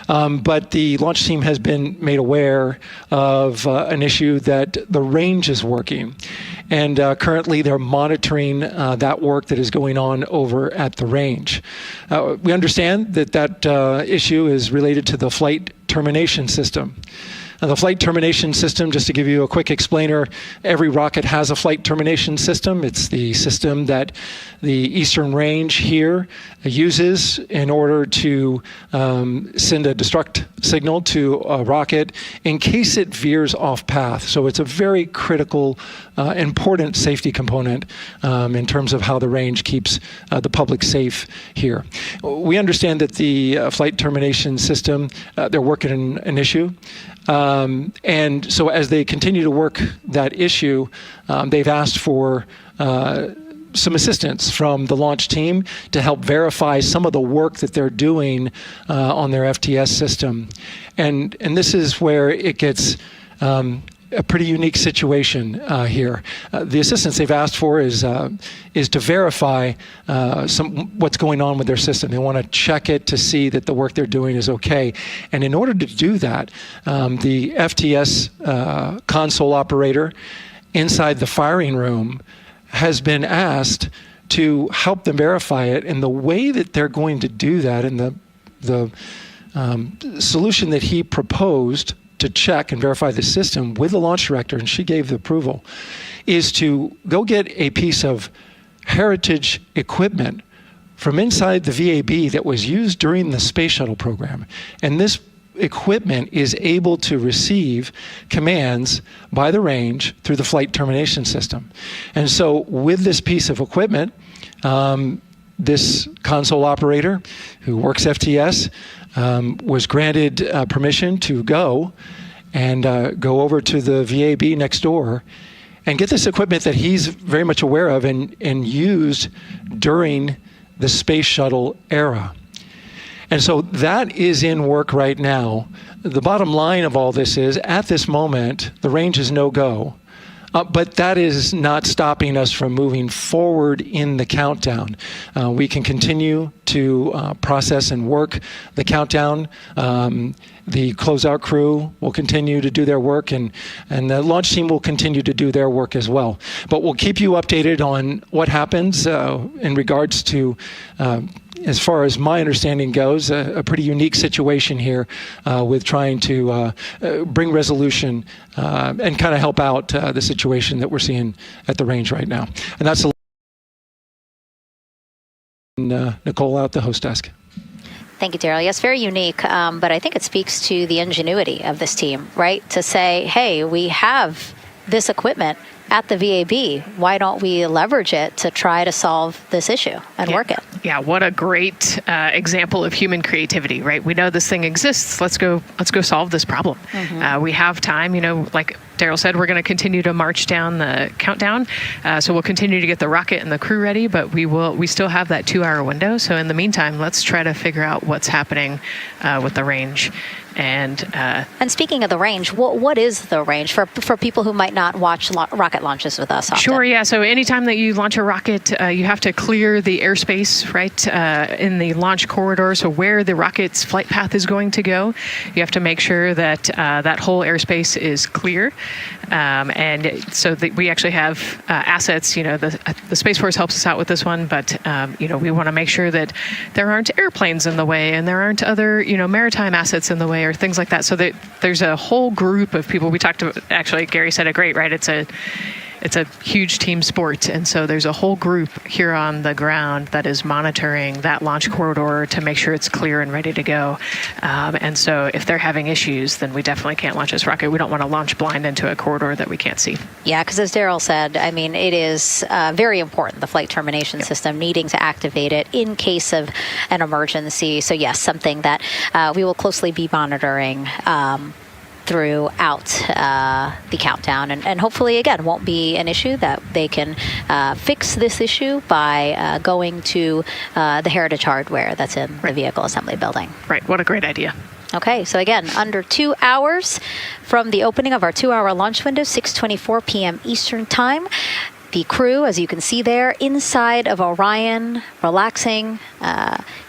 But the launch team has been made aware of an issue that the range is working. And currently they're monitoring that work that is going on over at the range. We understand that issue is related to the flight termination system. Now, the flight termination system, just to give you a quick explainer, every rocket has a flight termination system. It's the system that the Eastern Range here uses in order to send a destruct signal to a rocket in case it veers off path. So it's a very critical, important safety component in terms of how the range keeps the public safe here. We understand that the flight termination system, they're working an issue. And so as they continue to work that issue, they've asked for some assistance from the launch team to help verify some of the work that they're doing on their FTS system. And this is where it gets a pretty unique situation here. The assistance they've asked for is to verify what's going on with their system. They want to check it to see that the work they're doing is okay. And in order to do that, the FTS console operator inside the firing room has been asked to help them verify it. And the way that they're going to do that, and the solution that he proposed to check and verify the system with the launch director, and she gave the approval, is to go get a piece of heritage equipment from inside the VAB that was used during the space shuttle program. And this equipment is able to receive commands by the range through the flight termination system. And so with this piece of equipment, this console operator who works FTS was granted permission to go go over to the VAB next door and get this equipment that he's very much aware of and used during the space shuttle era. And so that is in work right now. The bottom line of all this is, at this moment, the range is no-go. But that is not stopping us from moving forward in the countdown. We can continue to process and work the countdown. The closeout crew will continue to do their work, and the launch team will continue to do their work as well. But we'll keep you updated on what happens in regards to, as far as my understanding goes, a pretty unique situation here with trying to bring resolution and kind of help out the situation that we're seeing at the range right now. And that's Nicole out the host desk. Thank you, Daryl. Yes, very unique, but I think it speaks to the ingenuity of this team, right? To say, hey, we have this equipment at the VAB. Why don't we leverage it to try to solve this issue and work it? Yeah, what a great example of human creativity, right? We know this thing exists. Let's go solve this problem. Mm-hmm. We have time, like Daryl said, we're going to continue to march down the countdown. So we'll continue to get the rocket and the crew ready, but we still have that 2-hour window. So in the meantime, let's try to figure out what's happening with the range. And speaking of the range, what is the range for people who might not watch rocket launches with us often? Sure, yeah. So anytime that you launch a rocket, you have to clear the airspace, right, in the launch corridor. So where the rocket's flight path is going to go, you have to make sure that that whole airspace is clear. And so we actually have assets. The Space Force helps us out with this one, but we want to make sure that there aren't airplanes in the way and there aren't other maritime assets in the way or things like that. So that there's a whole group of people. We talked about, actually, Gary said it great, right? It's a huge team sport, and so there's a whole group here on the ground that is monitoring that launch corridor to make sure it's clear and ready to go. And so if they're having issues, then we definitely can't launch this rocket. We don't want to launch blind into a corridor that we can't see. Yeah, because as Daryl said, I mean, it is very important, the flight termination system, needing to activate it in case of an emergency. So yes, something that we will closely be monitoring throughout the countdown, and hopefully, again, won't be an issue, that they can fix this issue by going to the heritage hardware that's in the vehicle assembly building. Right. What a great idea. Okay, so again, under 2 hours from the opening of our 2-hour launch window, 6:24 p.m. Eastern Time. The crew, as you can see there, inside of Orion, relaxing,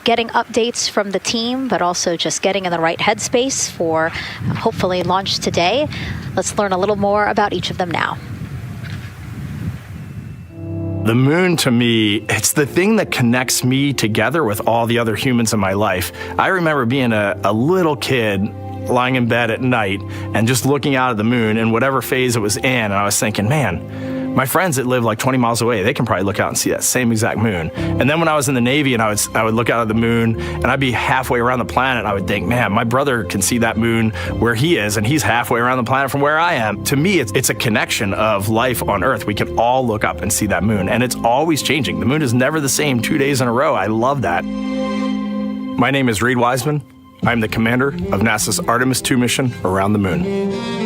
getting updates from the team, but also just getting in the right headspace for hopefully launch today. Let's learn a little more about each of them now. The moon, to me, it's the thing that connects me together with all the other humans in my life. I remember being a little kid lying in bed at night and just looking out at the moon in whatever phase it was in, and I was thinking, man, my friends that live like 20 miles away, they can probably look out and see that same exact moon. And then when I was in the Navy and I would look out at the moon and I'd be halfway around the planet, and I would think, man, my brother can see that moon where he is, and he's halfway around the planet from where I am. To me, it's a connection of life on Earth. We can all look up and see that moon, and it's always changing. The moon is never the same 2 days in a row. I love that. My name is Reed Wiseman. I'm the commander of NASA's Artemis II mission around the moon.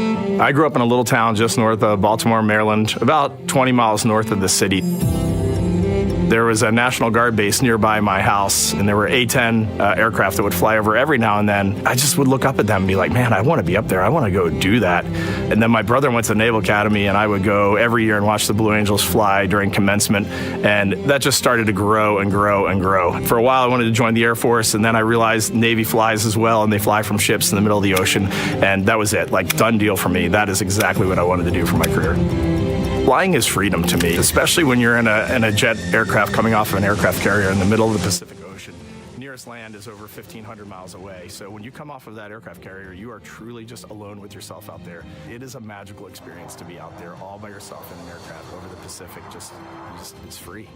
I grew up in a little town just north of Baltimore, Maryland, about 20 miles north of the city. There was a National Guard base nearby my house, and there were A-10 aircraft that would fly over every now and then. I just would look up at them and be like, man, I want to be up there. I want to go do that. And then my brother went to the Naval Academy, and I would go every year and watch the Blue Angels fly during commencement. And that just started to grow and grow and grow. For a while, I wanted to join the Air Force, and then I realized Navy flies as well, and they fly from ships in the middle of the ocean. And that was it, like done deal for me. That is exactly what I wanted to do for my career. Flying is freedom to me, especially when you're in a jet aircraft coming off of an aircraft carrier in the middle of the Pacific Ocean. Nearest land is over 1,500 miles away, so when you come off of that aircraft carrier, you are truly just alone with yourself out there. It is a magical experience to be out there all by yourself in an aircraft over the Pacific. Just it's free.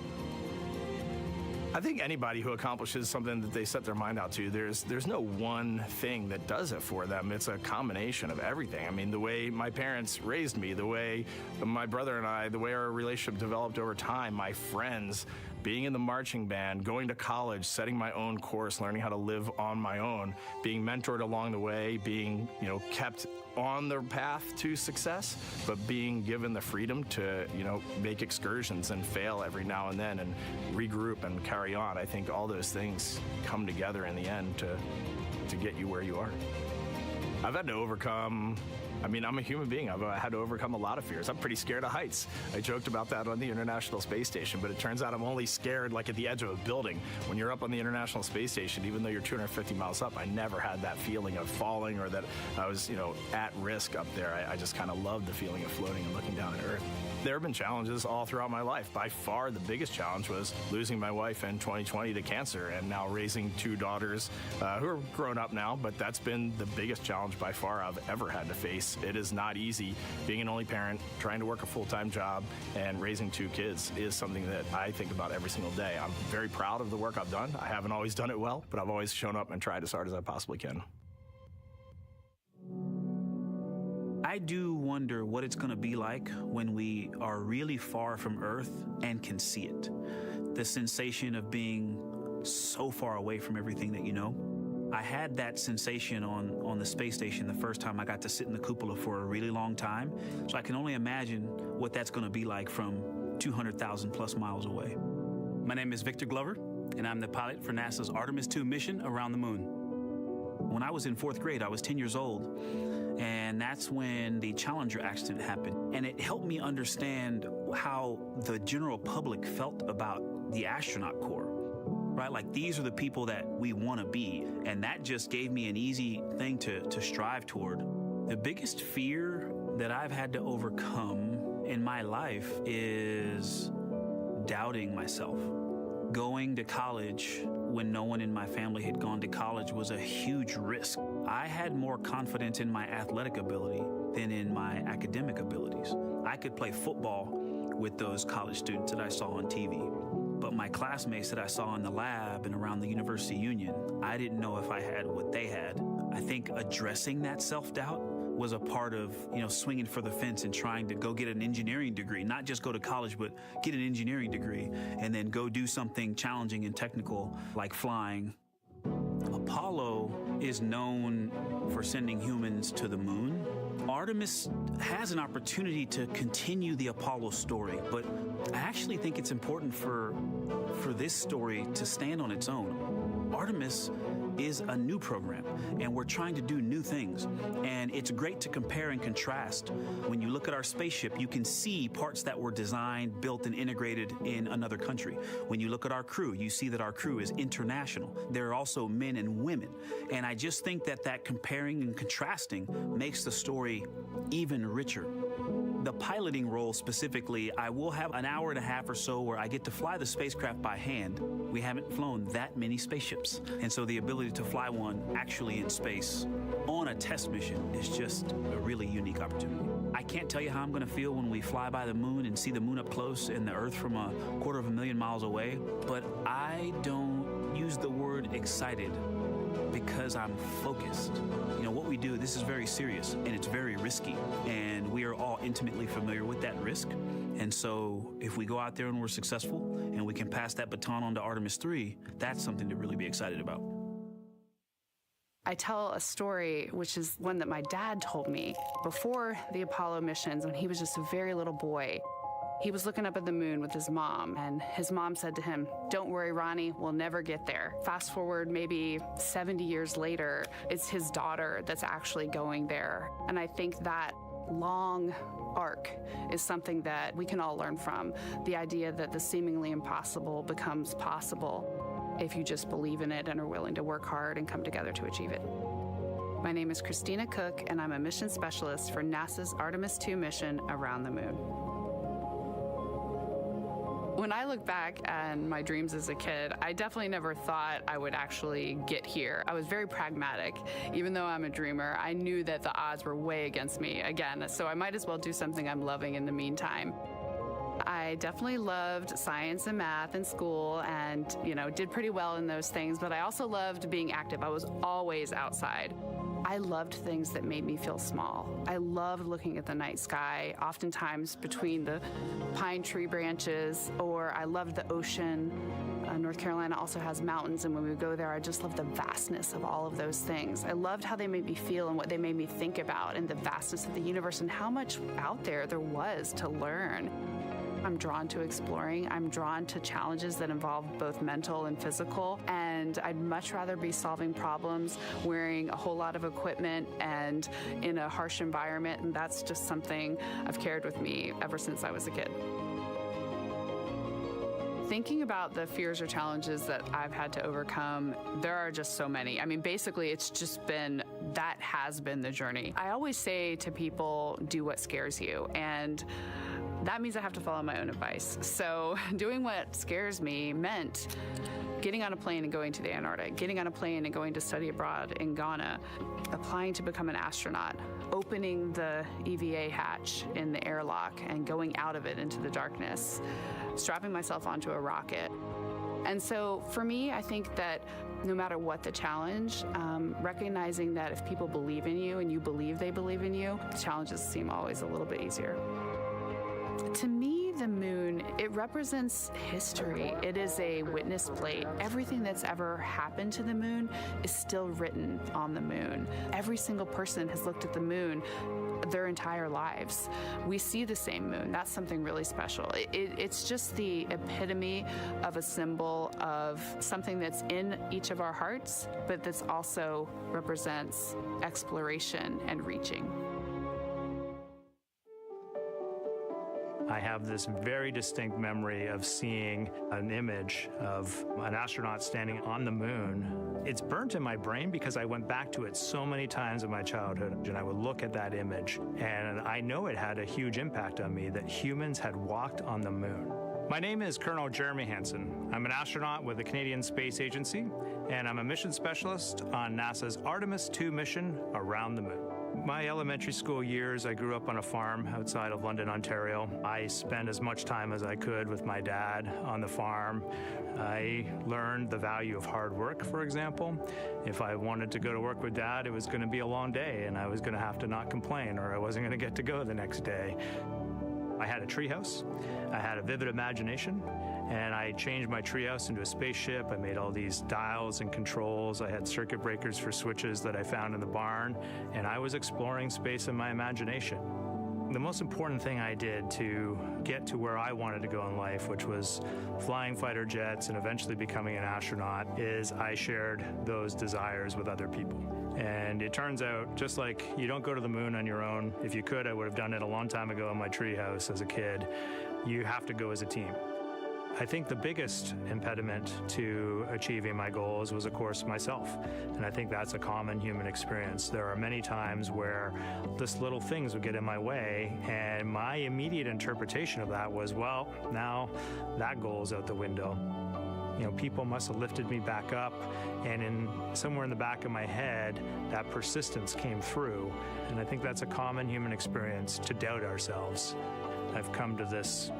I think anybody who accomplishes something that they set their mind out to, there's no one thing that does it for them. It's a combination of everything. I mean, the way my parents raised me, the way my brother and I, the way our relationship developed over time, my friends, being in the marching band, going to college, setting my own course, learning how to live on my own, being mentored along the way, being, kept on the path to success, but being given the freedom to, make excursions and fail every now and then and regroup and carry on. I think all those things come together in the end to get you where you are. I've had to overcome, I'm a human being. I've had to overcome a lot of fears. I'm pretty scared of heights. I joked about that on the International Space Station, but it turns out I'm only scared like at the edge of a building. When you're up on the International Space Station, even though you're 250 miles up, I never had that feeling of falling or that I was, at risk up there. I just kind of loved the feeling of floating and looking down at Earth. There have been challenges all throughout my life. By far, the biggest challenge was losing my wife in 2020 to cancer, and now raising two daughters who are grown up now, but that's been the biggest challenge by far I've ever had to face. It is not easy. Being an only parent, trying to work a full-time job, and raising two kids is something that I think about every single day. I'm very proud of the work I've done. I haven't always done it well, but I've always shown up and tried as hard as I possibly can. I do wonder what it's going to be like when we are really far from Earth and can see it. The sensation of being so far away from everything that you know. I had that sensation on the space station the first time I got to sit in the cupola for a really long time. So I can only imagine what that's going to be like from 200,000 plus miles away. My name is Victor Glover, and I'm the pilot for NASA's Artemis II mission around the moon. When I was in fourth grade, I was 10 years old. And that's when the Challenger accident happened. And it helped me understand how the general public felt about the astronaut corps, right? Like, these are the people that we want to be. And that just gave me an easy thing to strive toward. The biggest fear that I've had to overcome in my life is doubting myself. Going to college when no one in my family had gone to college was a huge risk. I had more confidence in my athletic ability than in my academic abilities. I could play football with those college students that I saw on TV, but my classmates that I saw in the lab and around the University Union, I didn't know if I had what they had. I think addressing that self-doubt was a part of, swinging for the fence and trying to go get an engineering degree, not just go to college, but get an engineering degree and then go do something challenging and technical like flying. Apollo is known for sending humans to the moon. Artemis has an opportunity to continue the Apollo story, but I actually think it's important for this story to stand on its own. Artemis is a new program, and we're trying to do new things. And it's great to compare and contrast. When you look at our spaceship, you can see parts that were designed, built, and integrated in another country. When you look at our crew, you see that our crew is international. There are also men and women. And I just think that comparing and contrasting makes the story even richer. The piloting role specifically, I will have an hour and a half or so where I get to fly the spacecraft by hand. We haven't flown that many spaceships. And so the ability to fly one actually in space on a test mission is just a really unique opportunity. I can't tell you how I'm going to feel when we fly by the moon and see the moon up close and the Earth from 250,000 miles away, but I don't use the word excited because I'm focused. You know, what we do, this is very serious and it's very risky, and we are all intimately familiar with that risk. And so if we go out there and we're successful and we can pass that baton on to Artemis 3, that's something to really be excited about. I tell a story, which is one that my dad told me before the Apollo missions when he was just a very little boy. He was looking up at the moon with his mom, and his mom said to him, "Don't worry, Ronnie, we'll never get there." Fast forward maybe 70 years later, it's his daughter that's actually going there. And I think that long arc is something that we can all learn from. The idea that the seemingly impossible becomes possible if you just believe in it and are willing to work hard and come together to achieve it. My name is Christina Cook, and I'm a mission specialist for NASA's Artemis II mission around the moon. When I look back at my dreams as a kid, I definitely never thought I would actually get here. I was very pragmatic. Even though I'm a dreamer, I knew that the odds were way against me again, so I might as well do something I'm loving in the meantime. I definitely loved science and math in school and, did pretty well in those things, but I also loved being active. I was always outside. I loved things that made me feel small. I loved looking at the night sky, oftentimes between the pine tree branches, or I loved the ocean. North Carolina also has mountains, and when we go there, I just love the vastness of all of those things. I loved how they made me feel and what they made me think about, and the vastness of the universe and how much out there was to learn. I'm drawn to exploring. I'm drawn to challenges that involve both mental and physical, and I'd much rather be solving problems wearing a whole lot of equipment and in a harsh environment, and that's just something I've carried with me ever since I was a kid. Thinking about the fears or challenges that I've had to overcome, there are just so many. I mean, basically, that has been the journey. I always say to people, do what scares you, and that means I have to follow my own advice. So doing what scares me meant getting on a plane and going to the Antarctic, getting on a plane and going to study abroad in Ghana, applying to become an astronaut, opening the EVA hatch in the airlock and going out of it into the darkness, strapping myself onto a rocket. And so for me, I think that no matter what the challenge, recognizing that if people believe in you and you believe they believe in you, the challenges seem always a little bit easier. To me, the moon, it represents history. It is a witness plate. Everything that's ever happened to the moon is still written on the moon. Every single person has looked at the moon their entire lives. We see the same moon. That's something really special. It's just the epitome of a symbol of something that's in each of our hearts, but that's also represents exploration and reaching. I have this very distinct memory of seeing an image of an astronaut standing on the moon. It's burnt in my brain because I went back to it so many times in my childhood, and I would look at that image, and I know it had a huge impact on me that humans had walked on the moon. My name is Colonel Jeremy Hansen. I'm an astronaut with the Canadian Space Agency, and I'm a mission specialist on NASA's Artemis II mission around the moon. My elementary school years, I grew up on a farm outside of London, Ontario. I spent as much time as I could with my dad on the farm. I learned the value of hard work, for example. If I wanted to go to work with Dad, it was going to be a long day, and I was going to have to not complain, or I wasn't going to get to go the next day. I had a treehouse. I had a vivid imagination, and I changed my treehouse into a spaceship. I made all these dials and controls. I had circuit breakers for switches that I found in the barn, and I was exploring space in my imagination. The most important thing I did to get to where I wanted to go in life, which was flying fighter jets and eventually becoming an astronaut, is I shared those desires with other people. And it turns out, just like you don't go to the moon on your own, if you could, I would have done it a long time ago in my treehouse as a kid, you have to go as a team. I think the biggest impediment to achieving my goals was, of course, myself. And I think that's a common human experience. There are many times where just little things would get in my way, and my immediate interpretation of that was, well, now that goal is out the window. You know, people must have lifted me back up, and somewhere in the back of my head, that persistence came through. And I think that's a common human experience, to doubt ourselves. I've come to this,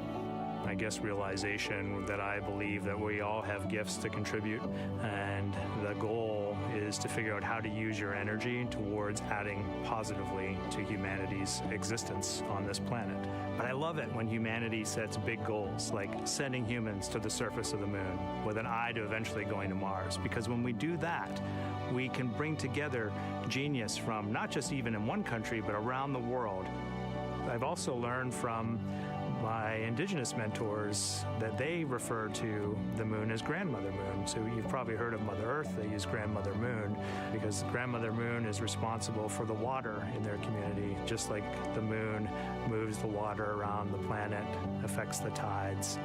I guess, realization that I believe that we all have gifts to contribute, and the goal is to figure out how to use your energy towards adding positively to humanity's existence on this planet. But I love it when humanity sets big goals, like sending humans to the surface of the moon with an eye to eventually going to Mars, because when we do that, we can bring together genius from not just even in one country, but around the world. I've also learned from my indigenous mentors that they refer to the moon as Grandmother Moon. So you've probably heard of Mother Earth. They use Grandmother Moon because Grandmother Moon is responsible for the water in their community, just like the moon moves the water around the planet, affects the tides.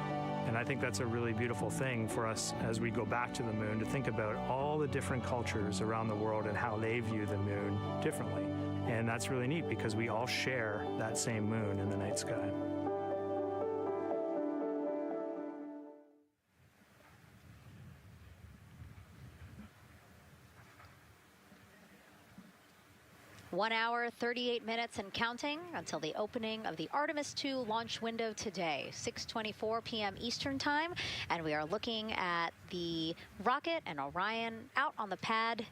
And I think that's a really beautiful thing for us as we go back to the moon, to think about all the different cultures around the world and how they view the moon differently. And that's really neat because we all share that same moon in the night sky. One hour, 38 minutes and counting until the opening of the Artemis II launch window today, 6:24 p.m. Eastern Time. And we are looking at the rocket and Orion out on the pad,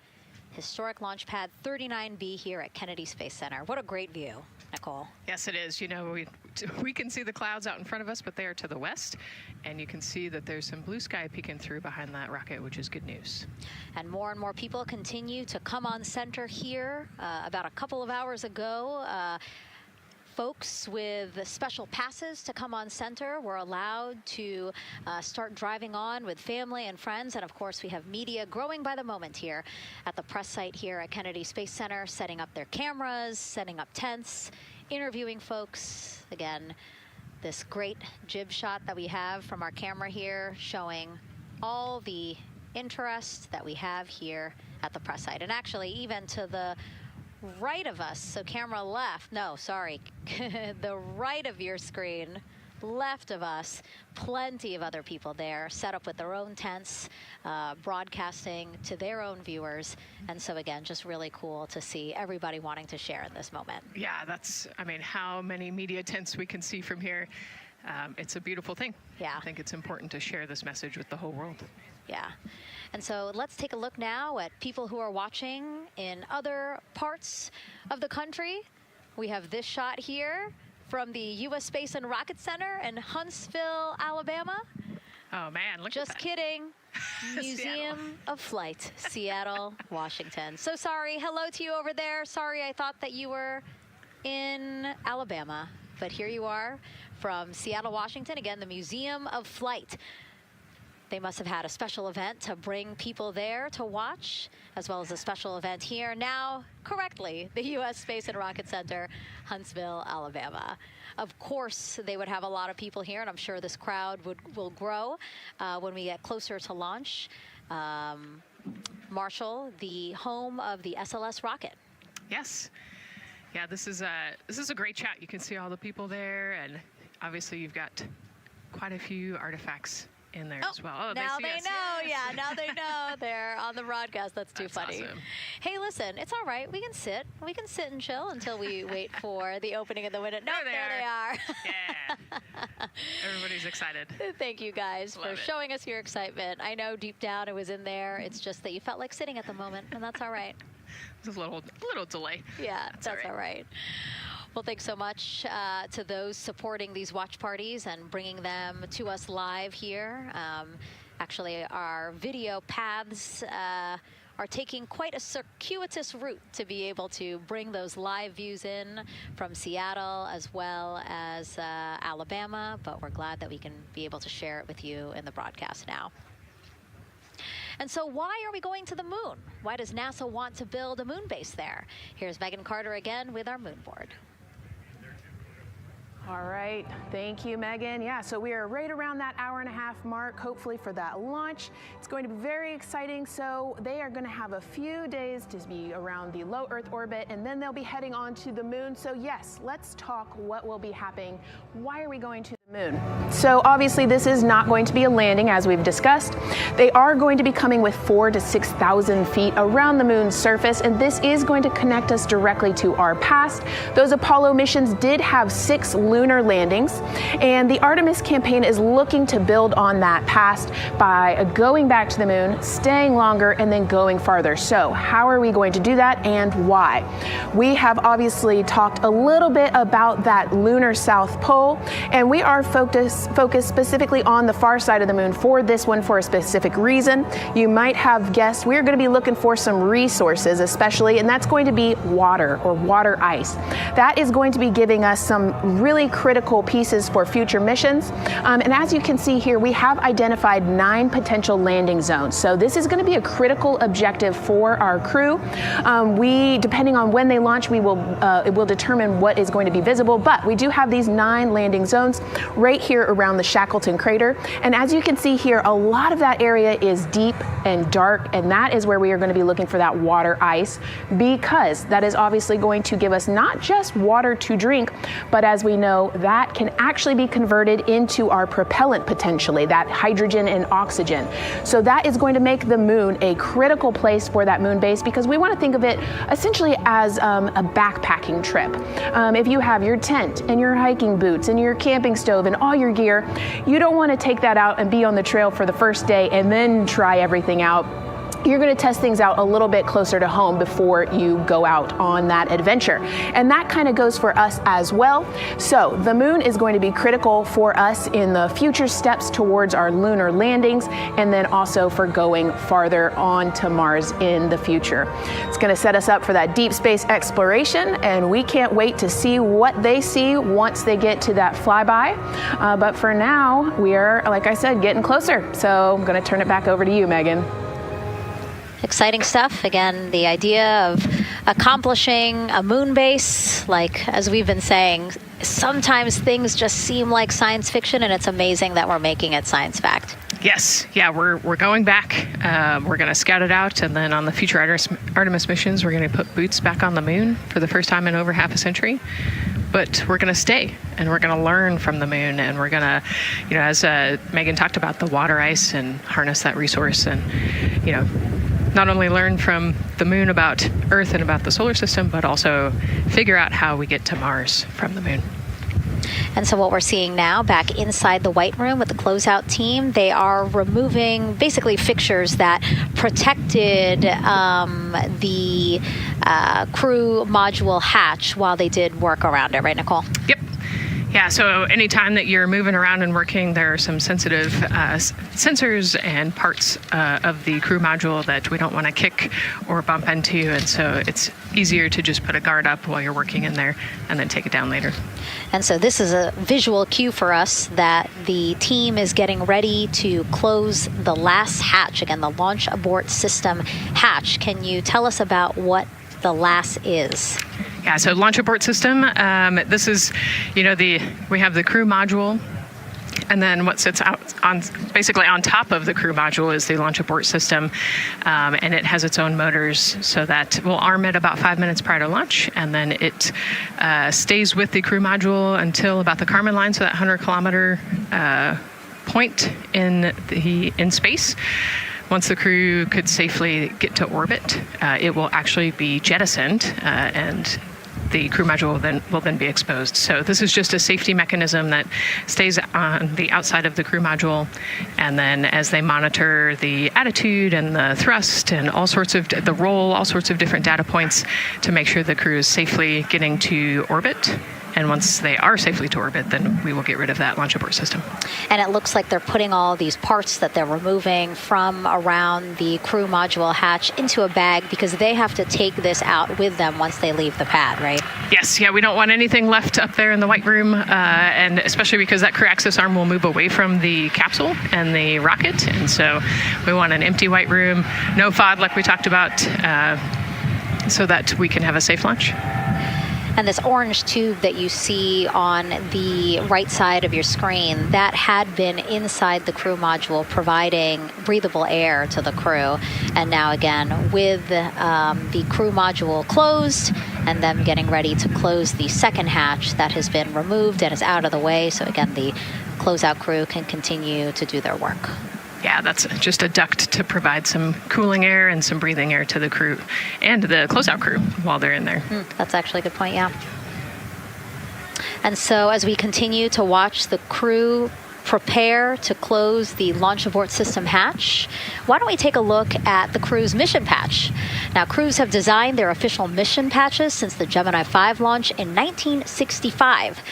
historic launch pad 39B here at Kennedy Space Center. What a great view, Nicole. Yes, it is. You know, we can see the clouds out in front of us, but they are to the west. And you can see that there's some blue sky peeking through behind that rocket, which is good news. And more people continue to come on center here. About a couple of hours ago, folks with special passes to come on center were allowed to start driving on with family and friends. And of course, we have media growing by the moment here at the press site here at Kennedy Space Center, setting up their cameras, setting up tents, interviewing folks. Again, this great jib shot that we have from our camera here showing all the interest that we have here at the press site. And actually, even to the right of us, so camera left, no, sorry, the right of your screen, left of us, plenty of other people there, set up with their own tents, broadcasting to their own viewers. And so again, just really cool to see everybody wanting to share in this moment. Yeah, that's, I mean, how many media tents we can see from here. It's a beautiful thing. Yeah. I think it's important to share this message with the whole world. Yeah. And so let's take a look now at people who are watching in other parts of the country. We have this shot here from the U.S. Space and Rocket Center in Huntsville, Alabama. Oh, man, look Just at that. kidding. Museum of Flight, Seattle, Washington. So sorry. Hello to you over there. Sorry, I thought that you were in Alabama. But here you are from Seattle, Washington. Again, the Museum of Flight. They must have had a special event to bring people there to watch, as well as a special event here. Now, correctly, the U.S. Space and Rocket Center, Huntsville, Alabama. Of course, they would have a lot of people here, and I'm sure this crowd will grow when we get closer to launch. Marshall, the home of the SLS rocket. Yes. Yeah, this is a great shot. You can see all the people there, and obviously you've got quite a few artifacts in there as well. Oh, now they us. know. Yes. Yeah, now they know. They're on the broadcast. That's too funny. Awesome. Hey, listen, it's all right. We can sit. We can sit and chill until we wait for the opening of the window. No, there they are. Yeah. Everybody's excited. Thank you guys for showing us your excitement. I know deep down it was in there. It's just that you felt like sitting at the moment, and that's all right. There's a little delay. Yeah, that's all right. Well, thanks so much to those supporting these watch parties and bringing them to us live here. Actually, our video paths are are taking quite a circuitous route to be able to bring those live views in from Seattle as well as Alabama, but we're glad that we can be able to share it with you in the broadcast now. And so why are we going to the moon? Why does NASA want to build a moon base there? Here's Megan Carter again with our moon board. All right, thank you, Megan. Yeah, so we are right around that hour-and-a-half mark, hopefully for that launch. It's going to be very exciting. So they are going to have a few days to be around the low Earth orbit, and then they'll be heading on to the moon. So yes, let's talk what will be happening. Why are we going to the moon? So obviously this is not going to be a landing, as we've discussed. They are going to be coming with 4,000 to 6,000 feet around the moon's surface, and this is going to connect us directly to our past. Those Apollo missions did have 6 lunar landings, and the Artemis campaign is looking to build on that past by going back to the moon, staying longer, and then going farther. So how are we going to do that, and why? We have obviously talked a little bit about that lunar South Pole, and we are focused specifically on the far side of the moon for this one for a specific reason. You might have guessed we're going to be looking for some resources especially, and that's going to be water or water ice. That is going to be giving us some really critical pieces for future missions. And as you can see here, we have identified 9 potential landing zones. So this is going to be a critical objective for our crew. Depending on when they launch, it will determine what is going to be visible, but we do have these 9 landing zones right here around the Shackleton crater. And as you can see here, a lot of that area is deep and dark, and that is where we are going to be looking for that water ice, because that is obviously going to give us not just water to drink, but as we know, that can actually be converted into our propellant potentially, that hydrogen and oxygen. So that is going to make the moon a critical place for that moon base, because we want to think of it essentially as a backpacking trip. If you have your tent and your hiking boots and your camping stove and all your gear, you don't want to take that out and be on the trail for the first day and then try everything out. You're going to test things out a little bit closer to home before you go out on that adventure. And that kind of goes for us as well. So the moon is going to be critical for us in the future steps towards our lunar landings, and then also for going farther on to Mars in the future. It's going to set us up for that deep space exploration, and we can't wait to see what they see once they get to that flyby. But for now, we are, like I said, getting closer. So I'm going to turn it back over to you, Megan. Exciting stuff. Again, the idea of accomplishing a moon base, like as we've been saying, sometimes things just seem like science fiction, and it's amazing that we're making it science fact. Yes, yeah, we're going back. We're going to scout it out, and then on the future Artemis missions, we're going to put boots back on the moon for the first time in over half a century. But we're going to stay, and we're going to learn from the moon, and we're going to, as Megan talked about, the water ice, and harness that resource, and not only learn from the moon about Earth and about the solar system, but also figure out how we get to Mars from the moon. And so what we're seeing now back inside the White Room with the closeout team, they are removing basically fixtures that protected the crew module hatch while they did work around it, right, Nicole? Yep. Yeah, so anytime that you're moving around and working, there are some sensitive sensors and parts of the crew module that we don't want to kick or bump into, and so it's easier to just put a guard up while you're working in there and then take it down later. And so this is a visual cue for us that the team is getting ready to close the last hatch, again, the launch abort system hatch. Can you tell us about what the LAS is? Yeah, so launch abort system, this is, we have the crew module, and then what sits out basically on top of the crew module is the launch abort system, and it has its own motors, so that we'll arm it about 5 minutes prior to launch, and then it stays with the crew module until about the Kármán line, so that 100-kilometer point in space. Once the crew could safely get to orbit, it will actually be jettisoned, and the crew module will then be exposed. So this is just a safety mechanism that stays on the outside of the crew module, and then as they monitor the attitude and the thrust and all sorts of different data points to make sure the crew is safely getting to orbit, And once they are safely to orbit, then we will get rid of that launch abort system. And it looks like they're putting all these parts that they're removing from around the crew module hatch into a bag because they have to take this out with them once they leave the pad, right? Yes, yeah, we don't want anything left up there in the white room, and especially because that crew access arm will move away from the capsule and the rocket, and so we want an empty white room, no FOD like we talked about, so that we can have a safe launch. And this orange tube that you see on the right side of your screen, that had been inside the crew module providing breathable air to the crew. And now again, with the crew module closed and them getting ready to close the second hatch, that has been removed and is out of the way. So again, the closeout crew can continue to do their work. Yeah, that's just a duct to provide some cooling air and some breathing air to the crew and the closeout crew while they're in there. That's actually a good point, yeah. And so as we continue to watch the crew prepare to close the launch abort system hatch, why don't we take a look at the crew's mission patch? Now, crews have designed their official mission patches since the Gemini 5 launch in 1965.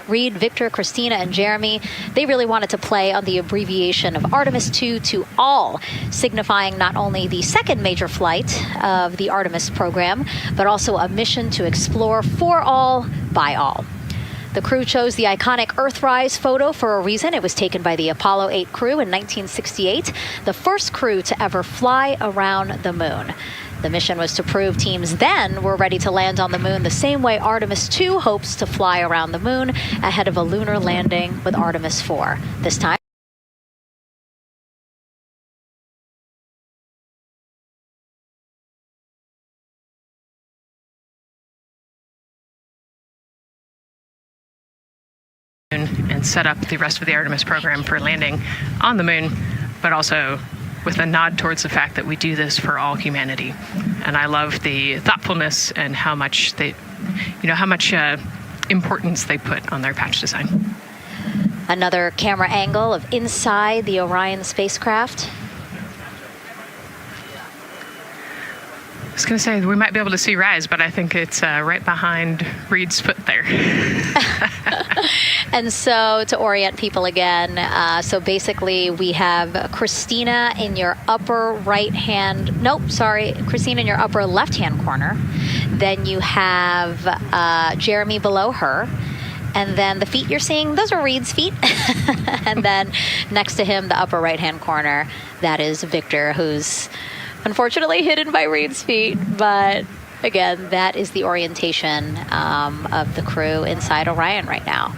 Reed, Victor, Christina, and Jeremy, they really wanted to play on the abbreviation of Artemis 2 to all, signifying not only the second major flight of the Artemis program, but also a mission to explore for all, by all. The crew chose the iconic Earthrise photo for a reason. It was taken by the Apollo 8 crew in 1968, the first crew to ever fly around the moon. The mission was to prove teams then were ready to land on the moon the same way Artemis 2 hopes to fly around the moon ahead of a lunar landing with Artemis 4. This time, and set up the rest of the Artemis program for landing on the moon, but also with a nod towards the fact that we do this for all humanity. And I love the thoughtfulness and how much importance they put on their patch design. another camera angle of inside the Orion spacecraft. I was going to say, we might be able to see Rise, but I think it's right behind Reed's foot there. And so to orient people again, so basically we have Christina in your upper Christina in your upper left-hand corner. Then you have Jeremy below her. And then the feet you're seeing, those are Reed's feet. And then next to him, the upper right-hand corner, that is Victor, who's unfortunately hidden by Reed's feet. But again, that is the orientation of the crew inside Orion right now.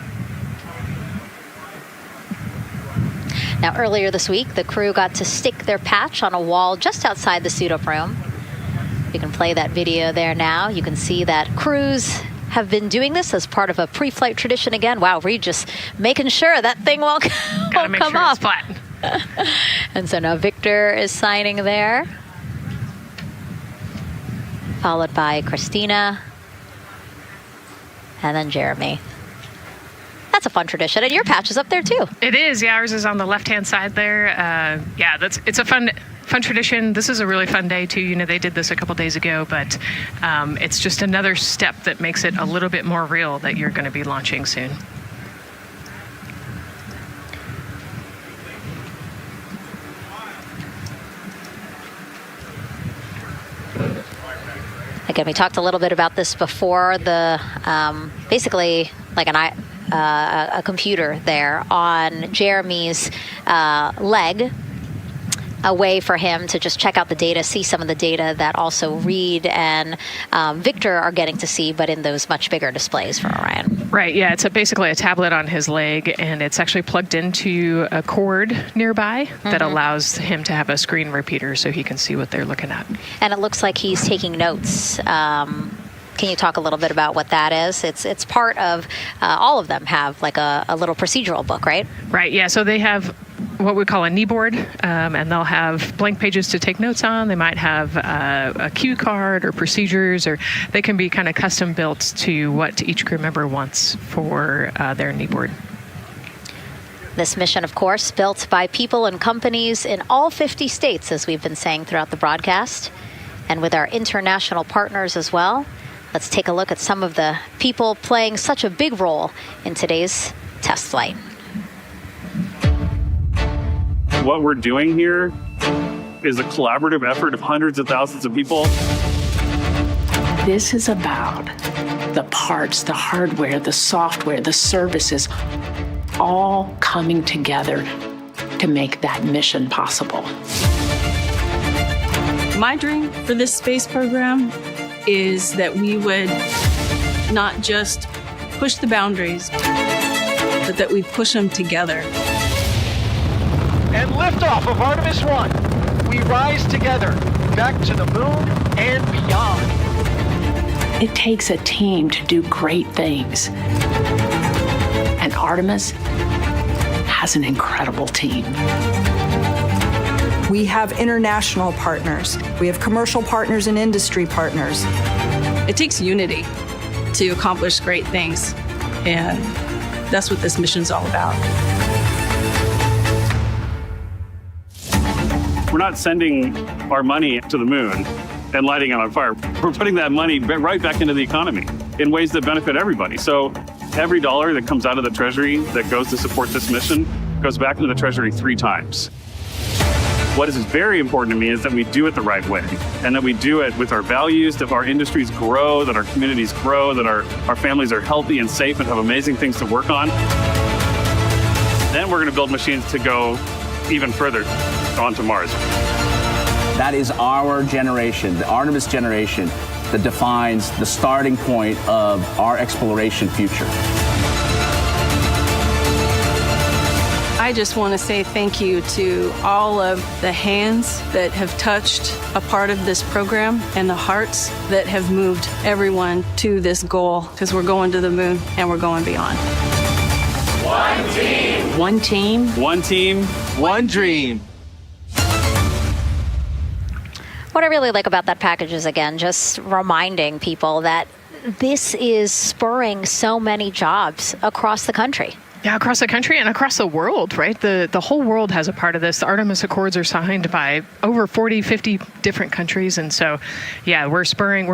Now, earlier this week, the crew got to stick their patch on a wall just outside the suit-up room. You can play that video there now. You can see that crews have been doing this as part of a pre-flight tradition again. Wow, Reed just making sure that thing won't come sure off. It's flat. And so now Victor is signing there, followed by Christina, and then Jeremy. That's a fun tradition, and your patch is up there too. It is, yeah. Ours is on the left-hand side there. It's a fun tradition. This is a really fun day too. You know, they did this a couple days ago, but it's just another step that makes it a little bit more real that you're going to be launching soon. Again, we talked a little bit about this before. The basically like a computer there on Jeremy's leg, a way for him to just check out the data, see some of the data that also Reed and Victor are getting to see, but in those much bigger displays for Orion. Right, yeah, it's basically a tablet on his leg, and it's actually plugged into a cord nearby that allows him to have a screen repeater so he can see what they're looking at. And it looks like he's taking notes. Can you talk a little bit about what that is? It's part of, all of them have like a little procedural book, right? Right, yeah, so they have what we call a knee board, and they'll have blank pages to take notes on. They might have a cue card or procedures, or they can be kind of custom built to what each crew member wants for their knee board. This mission, of course, built by people and companies in all 50 states, as we've been saying throughout the broadcast, and with our international partners as well. Let's take a look at some of the people playing such a big role in today's test flight. What we're doing here is a collaborative effort of hundreds of thousands of people. This is about the parts, the hardware, the software, the services, all coming together to make that mission possible. My dream for this space program is that we would not just push the boundaries, but that we push them together. And liftoff of Artemis 1. We rise together back to the moon and beyond. It takes a team to do great things. And Artemis has an incredible team. We have international partners. We have commercial partners and industry partners. It takes unity to accomplish great things, and that's what this mission's all about. We're not sending our money to the moon and lighting it on fire. We're putting that money right back into the economy in ways that benefit everybody. So every dollar that comes out of the Treasury that goes to support this mission goes back into the Treasury 3 times. What is very important to me is that we do it the right way, and that we do it with our values, that our industries grow, that our communities grow, that our families are healthy and safe and have amazing things to work on. Then we're going to build machines to go even further onto Mars. That is our generation, the Artemis generation, that defines the starting point of our exploration future. I just want to say thank you to all of the hands that have touched a part of this program and the hearts that have moved everyone to this goal, because we're going to the moon and we're going beyond. One team. One team. One team. One dream. What I really like about that package is, again, just reminding people that this is spurring so many jobs across the country. Yeah, across the country and across the world, right? The whole world has a part of this. The Artemis Accords are signed by over 40, 50 different countries. And so, yeah, we're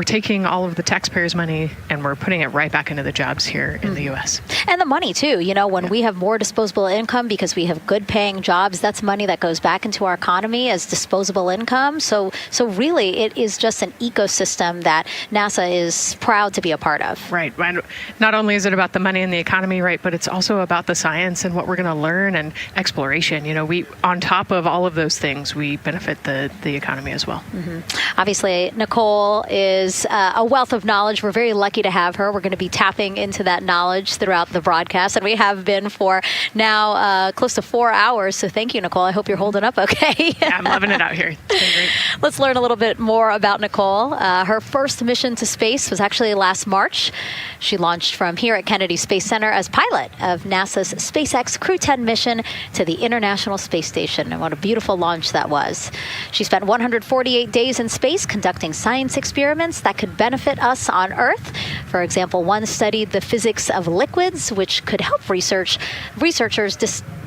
taking all of the taxpayers' money and we're putting it right back into the jobs here in the U.S. And the money, too. You know, when we have more disposable income because we have good paying jobs, that's money that goes back into our economy as disposable income. So really, it is just an ecosystem that NASA is proud to be a part of. Right. And not only is it about the money and the economy, right, but it's also about the science and what we're going to learn and exploration. You know, we, on top of all of those things, we benefit the economy as well. Mm-hmm. Obviously, Nicole is a wealth of knowledge. We're very lucky to have her. We're going to be tapping into that knowledge throughout the broadcast, and we have been for now close to 4 hours. So thank you, Nicole. I hope you're holding up okay. Yeah, I'm loving it out here. It's been great. Let's learn a little bit more about Nicole. Her first mission to space was actually last March. She launched from here at Kennedy Space Center as pilot of NASA's SpaceX Crew 10 mission to the International Space Station. And what a beautiful launch that was. She spent 148 days in space conducting science experiments that could benefit us on Earth. For example, one studied the physics of liquids, which could help researchers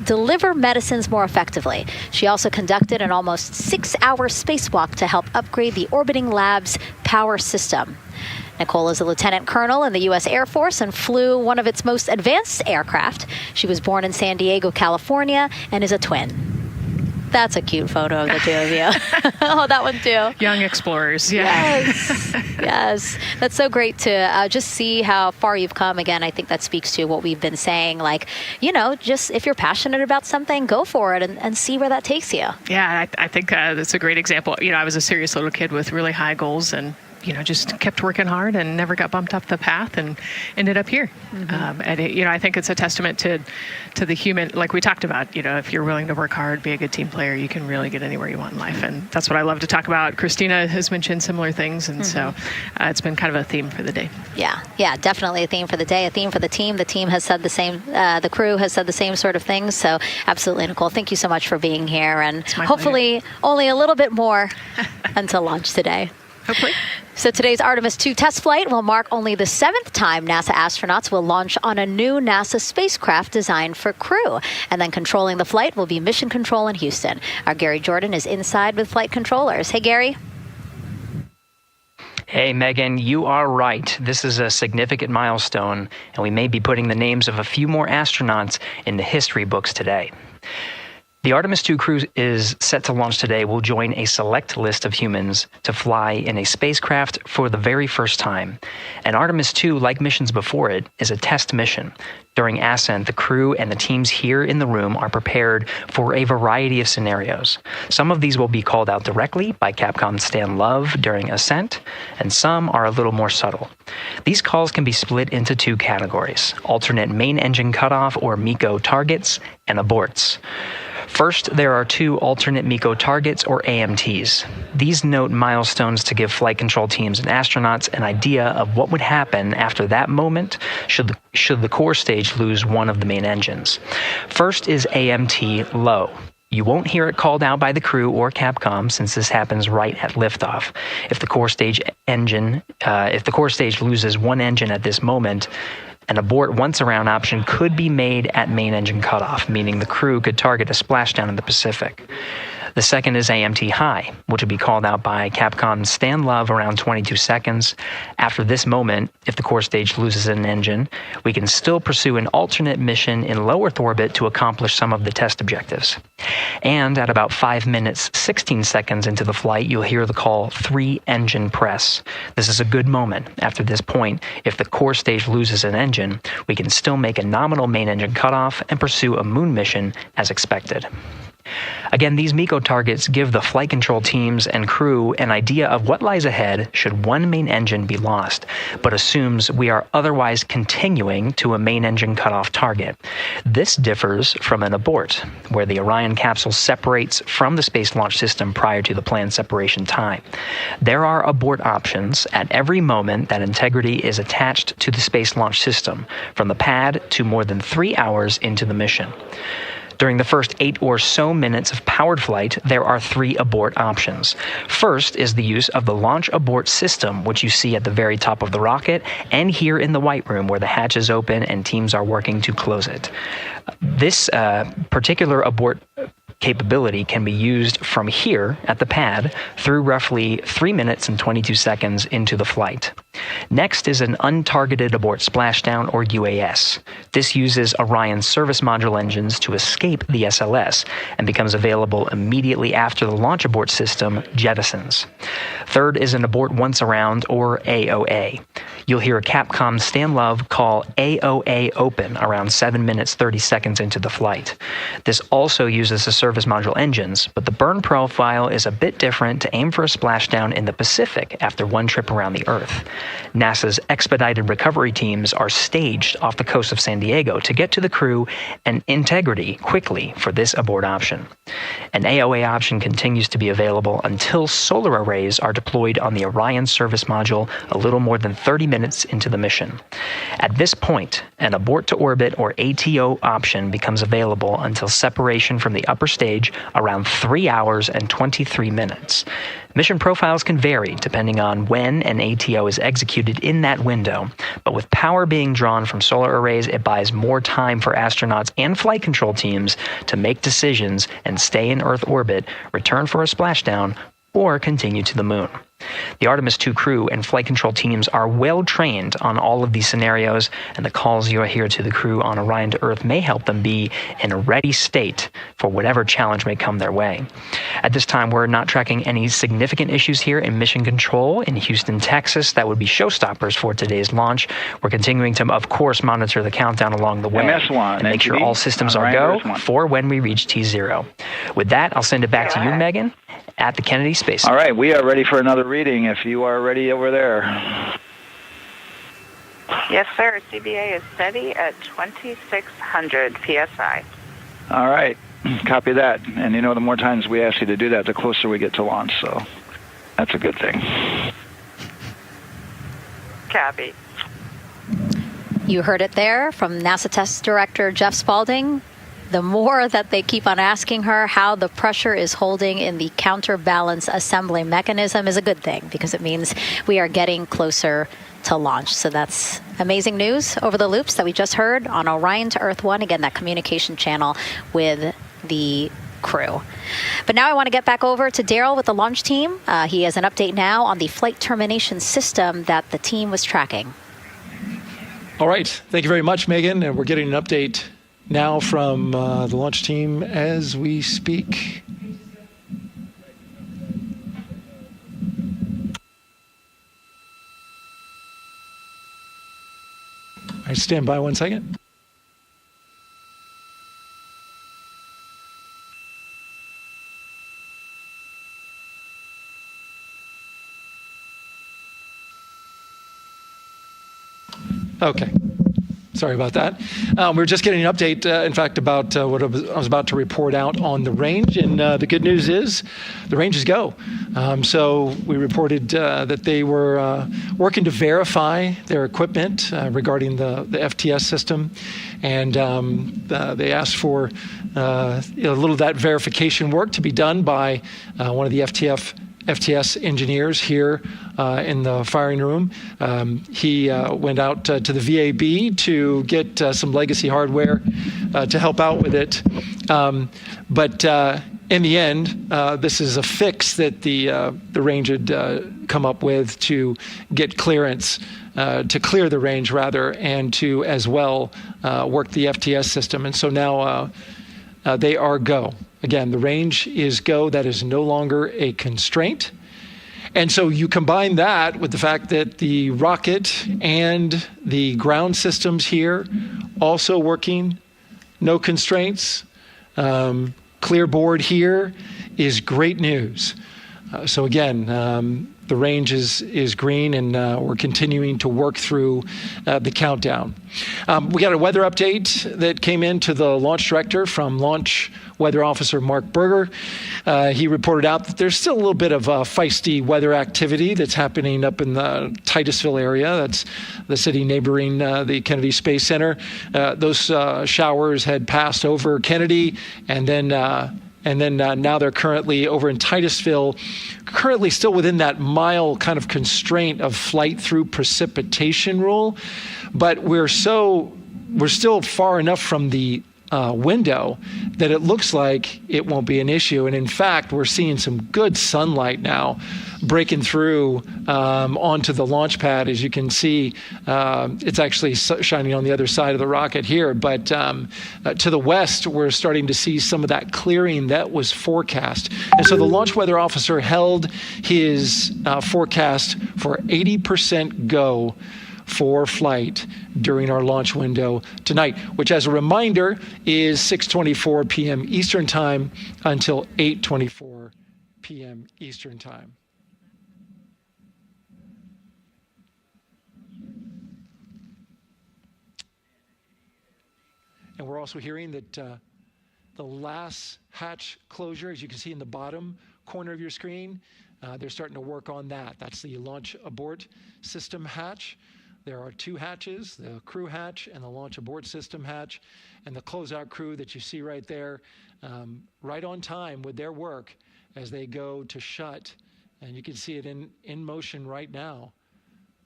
deliver medicines more effectively. She also conducted an almost 6-hour spacewalk to help upgrade the orbiting lab's power system. Nicole is a lieutenant colonel in the U.S. Air Force and flew one of its most advanced aircraft. She was born in San Diego, California, and is a twin. That's a cute photo of the two of you. Oh, that one too. Young explorers, yeah. Yes, yes. That's so great to just see how far you've come. Again, I think that speaks to what we've been saying. Like, you know, just if you're passionate about something, go for it and see where that takes you. Yeah, I think that's a great example. You know, I was a serious little kid with really high goals and just kept working hard and never got bumped off the path and ended up here. Mm-hmm. I think it's a testament to the human, like we talked about, if you're willing to work hard, be a good team player, you can really get anywhere you want in life. And that's what I love to talk about. Christina has mentioned similar things. And so it's been kind of a theme for the day. Yeah, definitely a theme for the day, a theme for the team. The team has said the same, the crew has said the same sort of things. So absolutely, Nicole, thank you so much for being here. And hopefully only a little bit more until launch today. Hopefully. So today's Artemis 2 test flight will mark only the 7th time NASA astronauts will launch on a new NASA spacecraft designed for crew. And then controlling the flight will be Mission Control in Houston. Our Gary Jordan is inside with flight controllers. Hey, Gary. Hey, Megan, you are right. This is a significant milestone, and we may be putting the names of a few more astronauts in the history books today. The Artemis II crew is set to launch today will join a select list of humans to fly in a spacecraft for the very first time. And Artemis II, like missions before it, is a test mission. During ascent, the crew and the teams here in the room are prepared for a variety of scenarios. Some of these will be called out directly by Capcom Stan Love during ascent, and some are a little more subtle. These calls can be split into two categories: alternate main engine cutoff or MECO targets and aborts. First, there are two alternate MECO targets, or AMTs. These note milestones to give flight control teams and astronauts an idea of what would happen after that moment should the core stage lose one of the main engines. First is AMT low. You won't hear it called out by the crew or Capcom since this happens right at liftoff. If the core stage loses one engine at this moment, an abort once around option could be made at main engine cutoff, meaning the crew could target a splashdown in the Pacific. The second is AMT high, which will be called out by Capcom's Stan Love around 22 seconds. After this moment, if the core stage loses an engine, we can still pursue an alternate mission in low Earth orbit to accomplish some of the test objectives. And at about 5 minutes, 16 seconds into the flight, you'll hear the call 3-engine press. This is a good moment. After this point, if the core stage loses an engine, we can still make a nominal main engine cutoff and pursue a moon mission as expected. Again, these MECO targets give the flight control teams and crew an idea of what lies ahead should one main engine be lost, but assumes we are otherwise continuing to a main engine cutoff target. This differs from an abort, where the Orion capsule separates from the Space Launch System prior to the planned separation time. There are abort options at every moment that integrity is attached to the Space Launch System, from the pad to more than 3 hours into the mission. During the first 8 or so minutes of powered flight, there are 3 abort options. First is the use of the launch abort system, which you see at the very top of the rocket, and here in the White Room where the hatch is open and teams are working to close it. This particular abort capability can be used from here at the pad through roughly 3 minutes and 22 seconds into the flight. Next is an untargeted abort splashdown, or UAS. This uses Orion's service module engines to escape the SLS and becomes available immediately after the launch abort system jettisons. Third is an abort once around, or AOA. You'll hear Capcom Stan Love call AOA open around 7 minutes 30 seconds into the flight. This also uses the service module engines, but the burn profile is a bit different to aim for a splashdown in the Pacific after one trip around the Earth. NASA's expedited recovery teams are staged off the coast of San Diego to get to the crew and integrity quickly for this abort option. An AOA option continues to be available until solar arrays are deployed on the Orion service module a little more than 30 minutes into the mission. At this point, an abort to orbit, or ATO option, becomes available until separation from the upper stage around 3 hours and 23 minutes. Mission profiles can vary depending on when an ATO is executed in that window, but with power being drawn from solar arrays, it buys more time for astronauts and flight control teams to make decisions and stay in Earth orbit, return for a splashdown, or continue to the moon. The Artemis II crew and flight control teams are well trained on all of these scenarios, and the calls you'll hear to the crew on Orion to Earth may help them be in a ready state for whatever challenge may come their way. At this time, we're not tracking any significant issues here in mission control in Houston, Texas that would be showstoppers for today's launch. We're continuing to, of course, monitor the countdown along the way MS1, and make sure all systems are go for when we reach T0. With that, I'll send it back to you, Megan, at the Kennedy Space Center. All right, we are ready for another reading if you are ready over there. Yes, sir. CBA is steady at 2,600 PSI. All right, copy that. And you know, the more times we ask you to do that, the closer we get to launch, so that's a good thing. Copy. You heard it there from NASA Test Director Jeff Spaulding. The more that they keep on asking her how the pressure is holding in the counterbalance assembly mechanism is a good thing, because it means we are getting closer to launch. So that's amazing news over the loops that we just heard on Orion to Earth 1. Again, that communication channel with the crew. But now I want to get back over to Daryl with the launch team. He has an update now on the flight termination system that the team was tracking. All right. Thank you very much, Megan. And we're getting an update now from the launch team as we speak. All right, stand by 1 second. Okay. Sorry about that. We're just getting an update, in fact, about what I was about to report out on the range. And the good news is the range is go. So we reported that they were working to verify their equipment regarding the FTS system. And they asked for a little of that verification work to be done by one of the FTS engineers here in the firing room. He went out to the VAB to get some legacy hardware to help out with it. But in the end, this is a fix that the range had come up with to get clearance, to clear the range rather, and to as well work the FTS system. And so now they are go. Again, the range is go. That is no longer a constraint. And so you combine that with the fact that the rocket and the ground systems here also working, no constraints, clear board here is great news. So again, the range is green, and we're continuing to work through the countdown. We got a weather update that came in to the launch director from Launch Weather Officer Mark Berger. He reported out that there's still a little bit of feisty weather activity that's happening up in the Titusville area. That's the city neighboring the Kennedy Space Center. Those showers had passed over Kennedy, and then now they're currently over in Titusville, currently still within that mile kind of constraint of flight through precipitation rule. But we're still far enough from the window that it looks like it won't be an issue. And in fact, we're seeing some good sunlight now breaking through onto the launch pad. As you can see, it's actually shining on the other side of the rocket here. But to the west, we're starting to see some of that clearing that was forecast. And so the launch weather officer held his forecast for 80% go for flight during our launch window tonight, which, as a reminder, is 6:24 p.m. Eastern Time until 8:24 p.m. Eastern Time. And we're also hearing that the last hatch closure, as you can see in the bottom corner of your screen, they're starting to work on that. That's the launch abort system hatch. There are two hatches, the crew hatch and the launch abort system hatch, and the closeout crew that you see right there, right on time with their work as they go to shut. And you can see it in motion right now,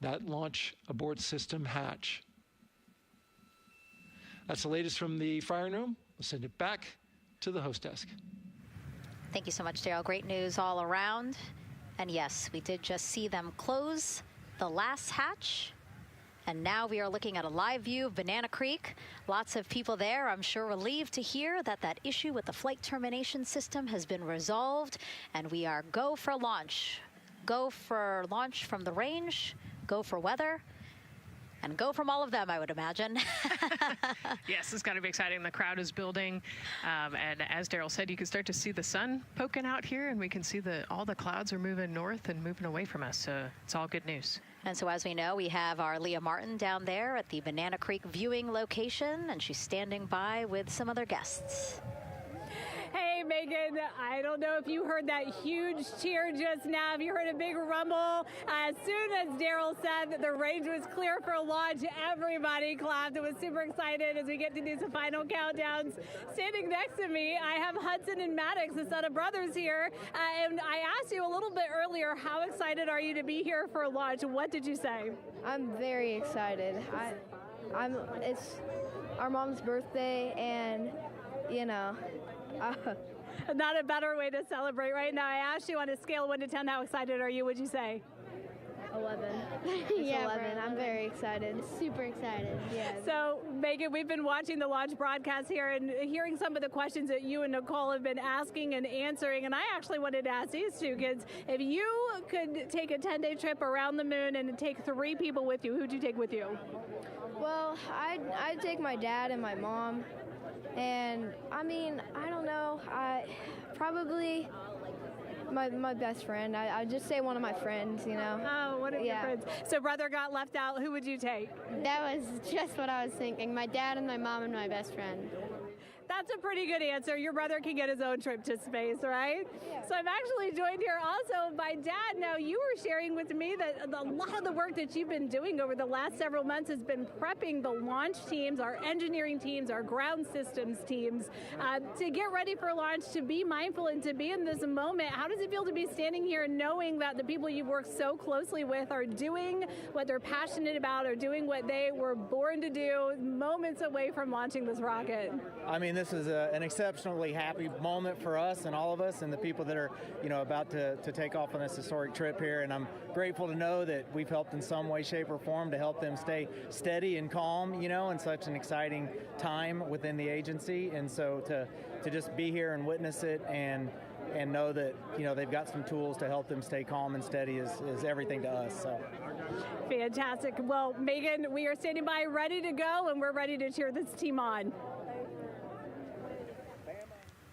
that launch abort system hatch. That's the latest from the firing room. We'll send it back to the host desk. Thank you so much, Daryl. Great news all around. And yes, we did just see them close the last hatch. And now we are looking at a live view of Banana Creek. Lots of people there, I'm sure, relieved to hear that issue with the flight termination system has been resolved. And we are go for launch. Go for launch from the range, go for weather, and go from all of them, I would imagine. Yes, it's got to be exciting. The crowd is building. And as Daryl said, you can start to see the sun poking out here, and we can see all the clouds are moving north and moving away from us. So it's all good news. And so as we know, we have our Leah Martin down there at the Banana Creek viewing location, and she's standing by with some other guests. Hey, Megan, I don't know if you heard that huge cheer just now. If you heard a big rumble, as soon as Daryl said that the range was clear for launch, everybody clapped. It was super excited as we get to do some final countdowns. Standing next to me, I have Hudson and Maddox, the son of brothers here. And I asked you a little bit earlier, how excited are you to be here for launch? What did you say? I'm very excited. It's our mom's birthday, and you know, Not a better way to celebrate right now. I asked you on a scale of 1 to 10, how excited are you? Would you say? 11. Yeah, 11. I'm very excited. Super excited. Yeah. So, Megan, we've been watching the launch broadcast here and hearing some of the questions that you and Nicole have been asking and answering. And I actually wanted to ask these two kids, if you could take a 10-day trip around the moon and take 3 people with you, who'd you take with you? Well, I'd take my dad and my mom. And, I mean, I don't know. Probably my best friend. I'd just say one of my friends, you know. Oh, one of your friends. So brother got left out. Who would you take? That was just what I was thinking. My dad and my mom and my best friend. That's a pretty good answer. Your brother can get his own trip to space, right? Yeah. So I'm actually joined here also by Dad. Now, you were sharing with me that a lot of the work that you've been doing over the last several months has been prepping the launch teams, our engineering teams, our ground systems teams to get ready for launch, to be mindful and to be in this moment. How does it feel to be standing here knowing that the people you've worked so closely with are doing what they're passionate about, or doing what they were born to do, moments away from launching this rocket? I mean, this is an exceptionally happy moment for us and all of us and the people that are, about to take off on this historic trip here. And I'm grateful to know that we've helped in some way, shape, or form to help them stay steady and calm, in such an exciting time within the agency. And so to just be here and witness it and know that, they've got some tools to help them stay calm and steady is everything to us. So. Fantastic. Well, Megan, we are standing by ready to go, and we're ready to cheer this team on.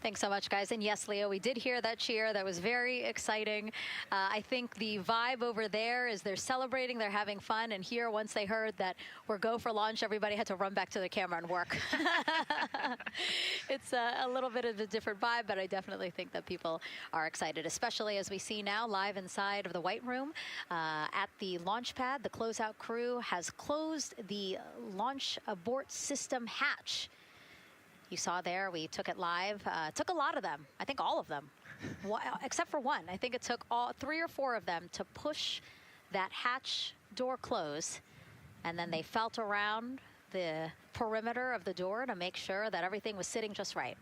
Thanks so much, guys. And yes, Leo, we did hear that cheer. That was very exciting. I think the vibe over there is they're celebrating, they're having fun. And here, once they heard that we're go for launch, everybody had to run back to the camera and work. It's a little bit of a different vibe, but I definitely think that people are excited, especially as we see now live inside of the White Room at the launch pad. The closeout crew has closed the launch abort system hatch. You saw there, we took it live. Took a lot of them, I think all of them, except for one. I think it took 3 or 4 of them to push that hatch door close. And then they felt around the perimeter of the door to make sure that everything was sitting just right.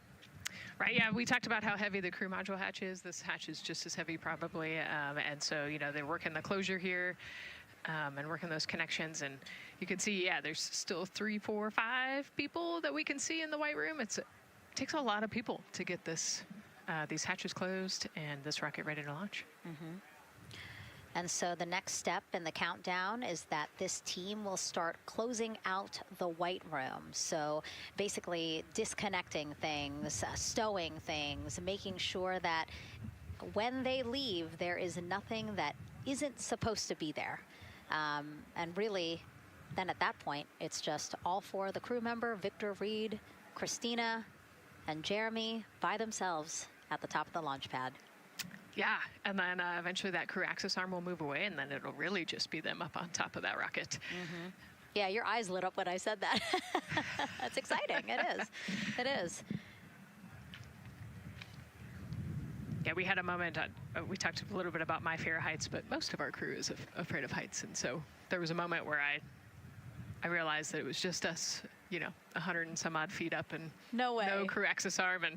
Right, yeah, we talked about how heavy the crew module hatch is. This hatch is just as heavy probably. And so, they're working the closure here. And working those connections, and you can see, there's still 3, 4, 5 people that we can see in the White Room. It takes a lot of people to get these hatches closed and this rocket ready to launch. Mm-hmm. And so the next step in the countdown is that this team will start closing out the White Room. So basically disconnecting things, stowing things, making sure that when they leave, there is nothing that isn't supposed to be there. And really, then at that point, it's just all 4 of the crew member, Victor, Reed, Christina, and Jeremy by themselves at the top of the launch pad. Yeah, and then eventually that crew access arm will move away, and then it'll really just be them up on top of that rocket. Mm-hmm. Yeah, your eyes lit up when I said that. That's exciting. It is. It is. Yeah, we had a moment, we talked a little bit about my fear of heights, but most of our crew is afraid of heights. And so there was a moment where I realized that it was just us, 100 and some odd feet up and no crew access arm, and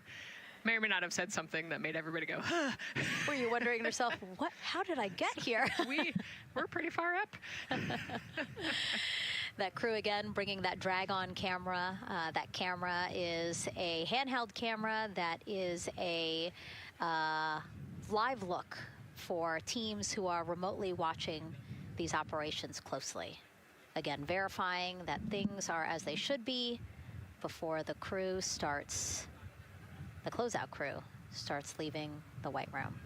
may or may not have said something that made everybody go, huh. Were you wondering to yourself, how did I get here? We're pretty far up. That crew, again, bringing that drag-on camera. That camera is a handheld camera that is a live look for teams who are remotely watching these operations closely. Again, verifying that things are as they should be before the crew starts, the closeout crew starts leaving the White Room.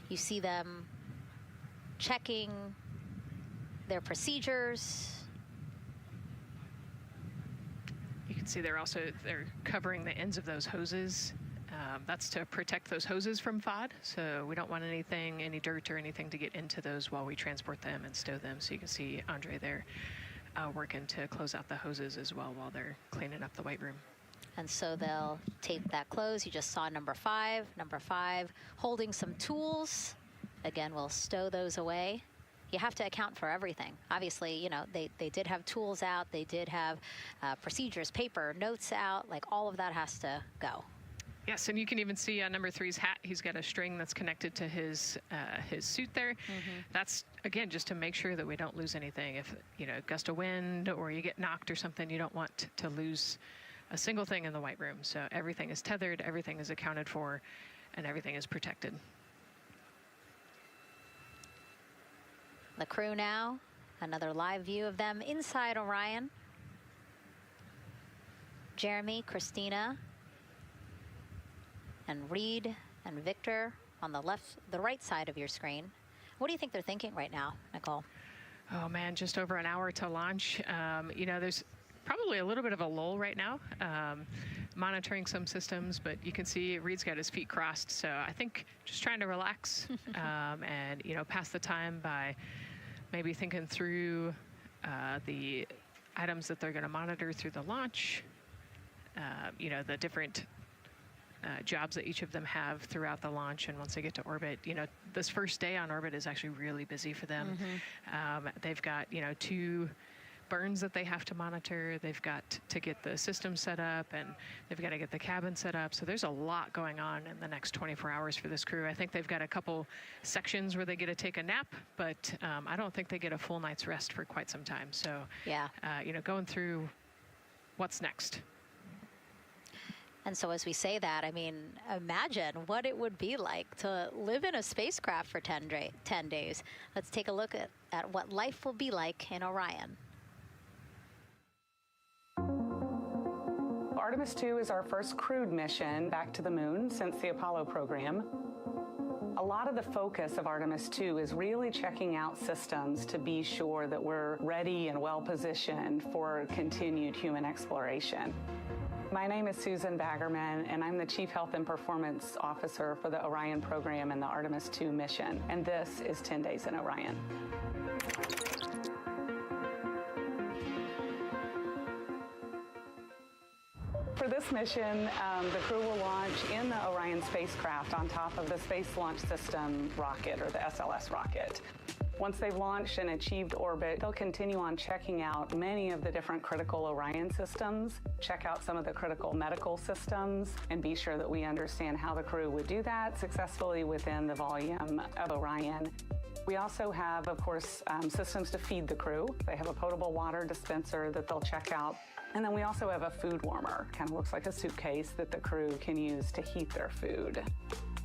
You see them checking their procedures. You can see they're covering the ends of those hoses. That's to protect those hoses from FOD. So we don't want any dirt or anything to get into those while we transport them and stow them. So you can see Andre there working to close out the hoses as well while they're cleaning up the White Room. And so they'll tape that close. You just saw number 5. Number 5 holding some tools. Again, we'll stow those away. You have to account for everything. Obviously, they did have tools out. They did have procedures, paper, notes out. Like all of that has to go. Yes, and you can even see on number 3's hat, he's got a string that's connected to his suit there. That's, again, just to make sure that we don't lose anything. If, a gust of wind or you get knocked or something, you don't want to lose a single thing in the white room. So everything is tethered, everything is accounted for, and everything is protected. The crew now, another live view of them inside Orion. Jeremy, Christina, and Reed and Victor on the right side of your screen. What do you think they're thinking right now, Nicole? Oh man, just over an hour to launch. There's probably a little bit of a lull right now, monitoring some systems, but you can see Reed's got his feet crossed. So I think just trying to relax and, pass the time by maybe thinking through the items that they're going to monitor through the launch, the different jobs that each of them have throughout the launch. And once they get to orbit, this first day on orbit is actually really busy for them. They've got, 2 burns that they have to monitor. They've got to get the system set up, and they've got to get the cabin set up. So there's a lot going on in the next 24 hours for this crew. I think they've got a couple sections where they get to take a nap, but I don't think they get a full night's rest for quite some time. So, going through what's next. And so as we say that, imagine what it would be like to live in a spacecraft for 10 days. Let's take a look at what life will be like in Orion. Artemis 2 is our first crewed mission back to the moon since the Apollo program. A lot of the focus of Artemis 2 is really checking out systems to be sure that we're ready and well positioned for continued human exploration. My name is Susan Baggerman, and I'm the Chief Health and Performance Officer for the Orion program and the Artemis 2 mission. And this is 10 Days in Orion. For this mission, the crew will launch in the Orion spacecraft on top of the Space Launch System rocket, or the SLS rocket. Once they've launched and achieved orbit, they'll continue on checking out many of the different critical Orion systems, check out some of the critical medical systems, and be sure that we understand how the crew would do that successfully within the volume of Orion. We also have, of course, systems to feed the crew. They have a potable water dispenser that they'll check out. And then we also have a food warmer, kind of looks like a suitcase that the crew can use to heat their food.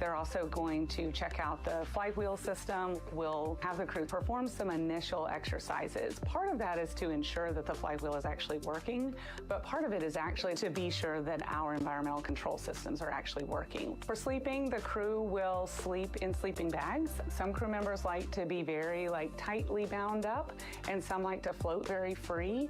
They're also going to check out the flight wheel system. We'll have the crew perform some initial exercises. Part of that is to ensure that the flight wheel is actually working, but part of it is actually to be sure that our environmental control systems are actually working. For sleeping, the crew will sleep in sleeping bags. Some crew members like to be very tightly bound up, and some like to float very free.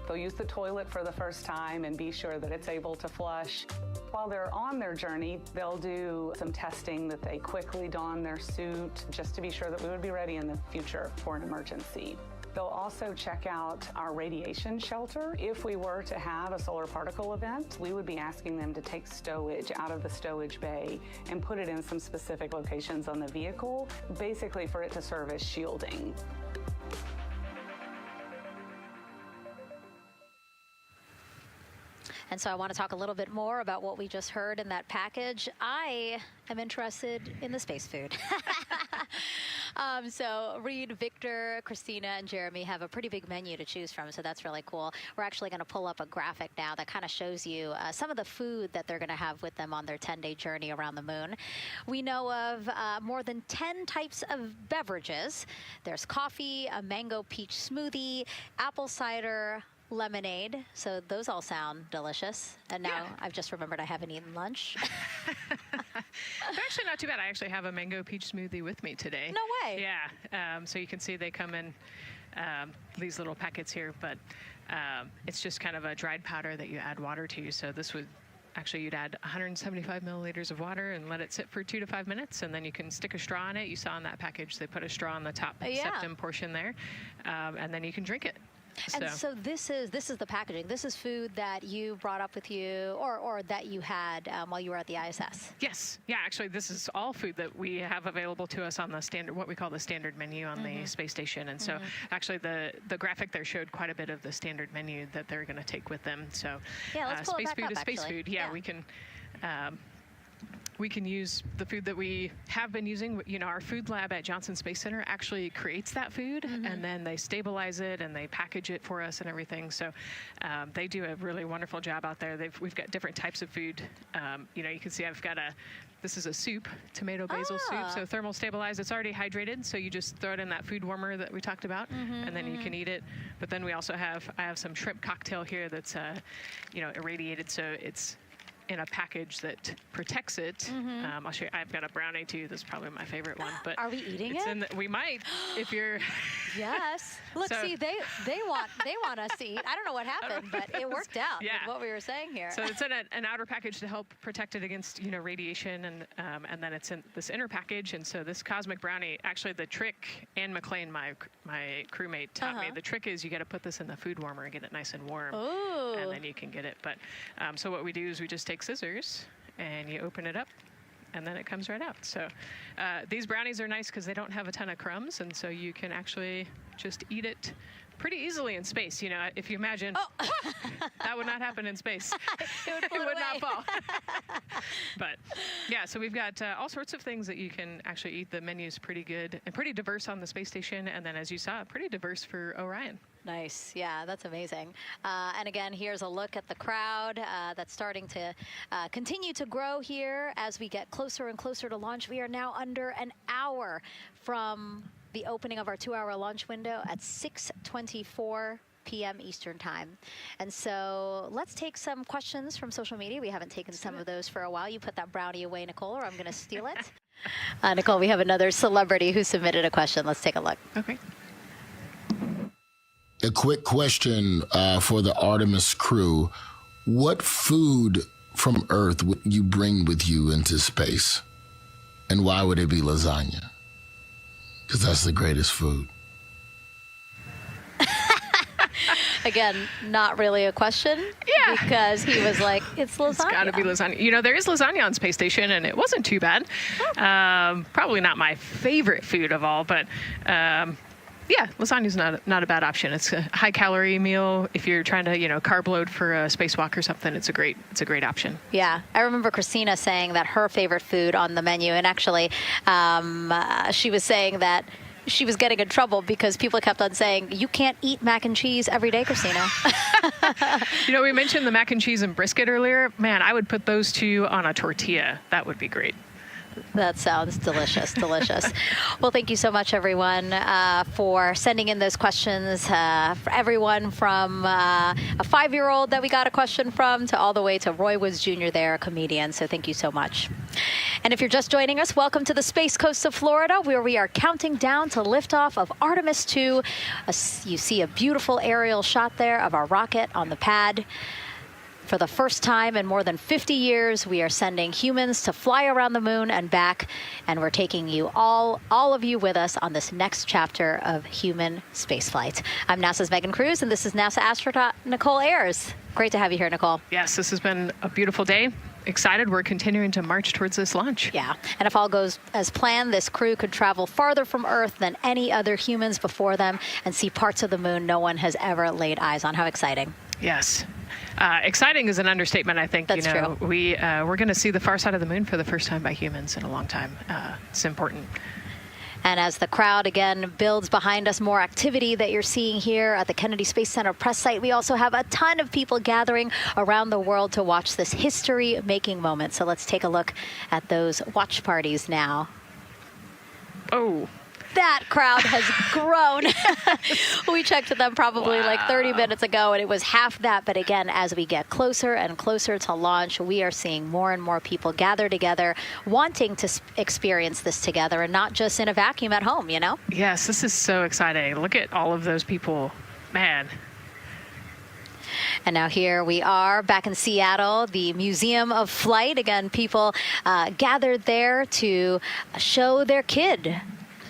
They'll use the toilet for the first time and be sure that it's able to flush. While they're on their journey, they'll do some testing that they quickly don their suit just to be sure that we would be ready in the future for an emergency. They'll also check out our radiation shelter. If we were to have a solar particle event, we would be asking them to take stowage out of the stowage bay and put it in some specific locations on the vehicle, basically for it to serve as shielding. And so I want to talk a little bit more about what we just heard in that package. I am interested in the space food. So Reed, Victor, Christina, and Jeremy have a pretty big menu to choose from, so that's really cool. We're actually going to pull up a graphic now that kind of shows you some of the food that they're going to have with them on their 10-day journey around the moon. We know of more than 10 types of beverages. There's coffee, a mango peach smoothie, apple cider, lemonade. So those all sound delicious. And now I've just remembered I haven't eaten lunch. They're actually not too bad. I actually have a mango peach smoothie with me today. No way. Yeah. So you can see they come in these little packets here, but it's just kind of a dried powder that you add water to. So this would actually, you'd add 175 milliliters of water and let it sit for 2 to 5 minutes, and then you can stick a straw in it. You saw in that package they put a straw on the top septum portion there, and then you can drink it. And so this is the packaging. This is food that you brought up with you, or that you had while you were at the ISS. Yes. Yeah. Actually, this is all food that we have available to us on the standard, what we call the standard menu on the space station. And so, actually, the graphic there showed quite a bit of the standard menu that they're going to take with them. So, let's pull space it back food up, is space actually. food. Yeah, we can. we can use the food that we have been using. You know, our food lab at Johnson Space Center actually creates that food, and then they stabilize it and they package it for us and everything. So they do a really wonderful job out there. We've got different types of food. You know, you can see I've got this is a soup, tomato basil soup, so thermal stabilized. It's already hydrated, so you just throw it in that food warmer that we talked about, and then you can eat it. But then we also I have some shrimp cocktail here that's, you know, irradiated, so it's in a package that protects it. I'll show you. I've got a brownie too. That's probably my favorite one. But are we eating it? We might, if you're. Yes. Look, see, they want us to eat. I don't know what happened, but it worked out. Yeah. With what we were saying here. So it's in an outer package to help protect it against, you know, radiation, and then it's in this inner package. And so this cosmic brownie, actually, the trick, Ann McLean, my crewmate, taught me. The trick is you got to put this in the food warmer and get it nice and warm, and then you can get it. But so what we do is we just take scissors and you open it up, and then it comes right out. So these brownies are nice because they don't have a ton of crumbs, and so you can actually just eat it pretty easily in space. You know, if you imagine, that would not happen in space. It would not fall. But yeah, so we've got all sorts of things that you can actually eat. The menu's pretty good and pretty diverse on the space station, and then as you saw, pretty diverse for Orion. Nice. Yeah, that's amazing. And again, here's a look at the crowd that's starting to continue to grow here as we get closer and closer to launch. We are now under an hour from the opening of our 2-hour launch window at 6:24 p.m. Eastern Time. And so let's take some questions from social media. We haven't taken some of those for a while. You put that brownie away, Nicole, or I'm going to steal it. Nicole, we have another celebrity who submitted a question. Let's take a look. Okay. A quick question for the Artemis crew. What food from Earth would you bring with you into space? And why would it be lasagna? Because that's the greatest food. Again, not really a question. Yeah. Because he was like, it's lasagna. It's got to be lasagna. You know, there is lasagna on Space Station, and it wasn't too bad. Probably not my favorite food of all, but yeah, lasagna's not a bad option. It's a high-calorie meal. If you're trying to, you know, carb load for a spacewalk or something, it's a great option. Yeah, I remember Christina saying that her favorite food on the menu, and actually, she was saying that she was getting in trouble because people kept on saying, you can't eat mac and cheese every day, Christina. You know, we mentioned the mac and cheese and brisket earlier. Man, I would put those two on a tortilla. That would be great. That sounds delicious, delicious. Well, thank you so much, everyone, for sending in those questions. For everyone from a 5-year-old that we got a question from to all the way to Roy Woods Jr. there, a comedian. So thank you so much. And if you're just joining us, welcome to the Space Coast of Florida, where we are counting down to liftoff of Artemis 2. You see a beautiful aerial shot there of our rocket on the pad. For the first time in more than 50 years, we are sending humans to fly around the moon and back, and we're taking you all of you with us on this next chapter of human spaceflight. I'm NASA's Megan Cruz, and this is NASA astronaut Nicole Ayers. Great to have you here, Nicole. Yes, this has been a beautiful day. Excited. We're continuing to march towards this launch. Yeah, and if all goes as planned, this crew could travel farther from Earth than any other humans before them and see parts of the moon no one has ever laid eyes on. How exciting. Yes. Exciting is an understatement, I think. That's true. We're going to see the far side of the moon for the first time by humans in a long time. It's important. And as the crowd, again, builds behind us, more activity that you're seeing here at the Kennedy Space Center press site. We also have a ton of people gathering around the world to watch this history-making moment. So let's take a look at those watch parties now. Oh. That crowd has grown. We checked them probably like 30 minutes ago, and it was half that. But again, as we get closer and closer to launch, we are seeing more and more people gather together, wanting to experience this together and not just in a vacuum at home, you know? Yes, this is so exciting. Look at all of those people. Man. And now here we are back in Seattle, the Museum of Flight. Again, people gathered there to show their kid.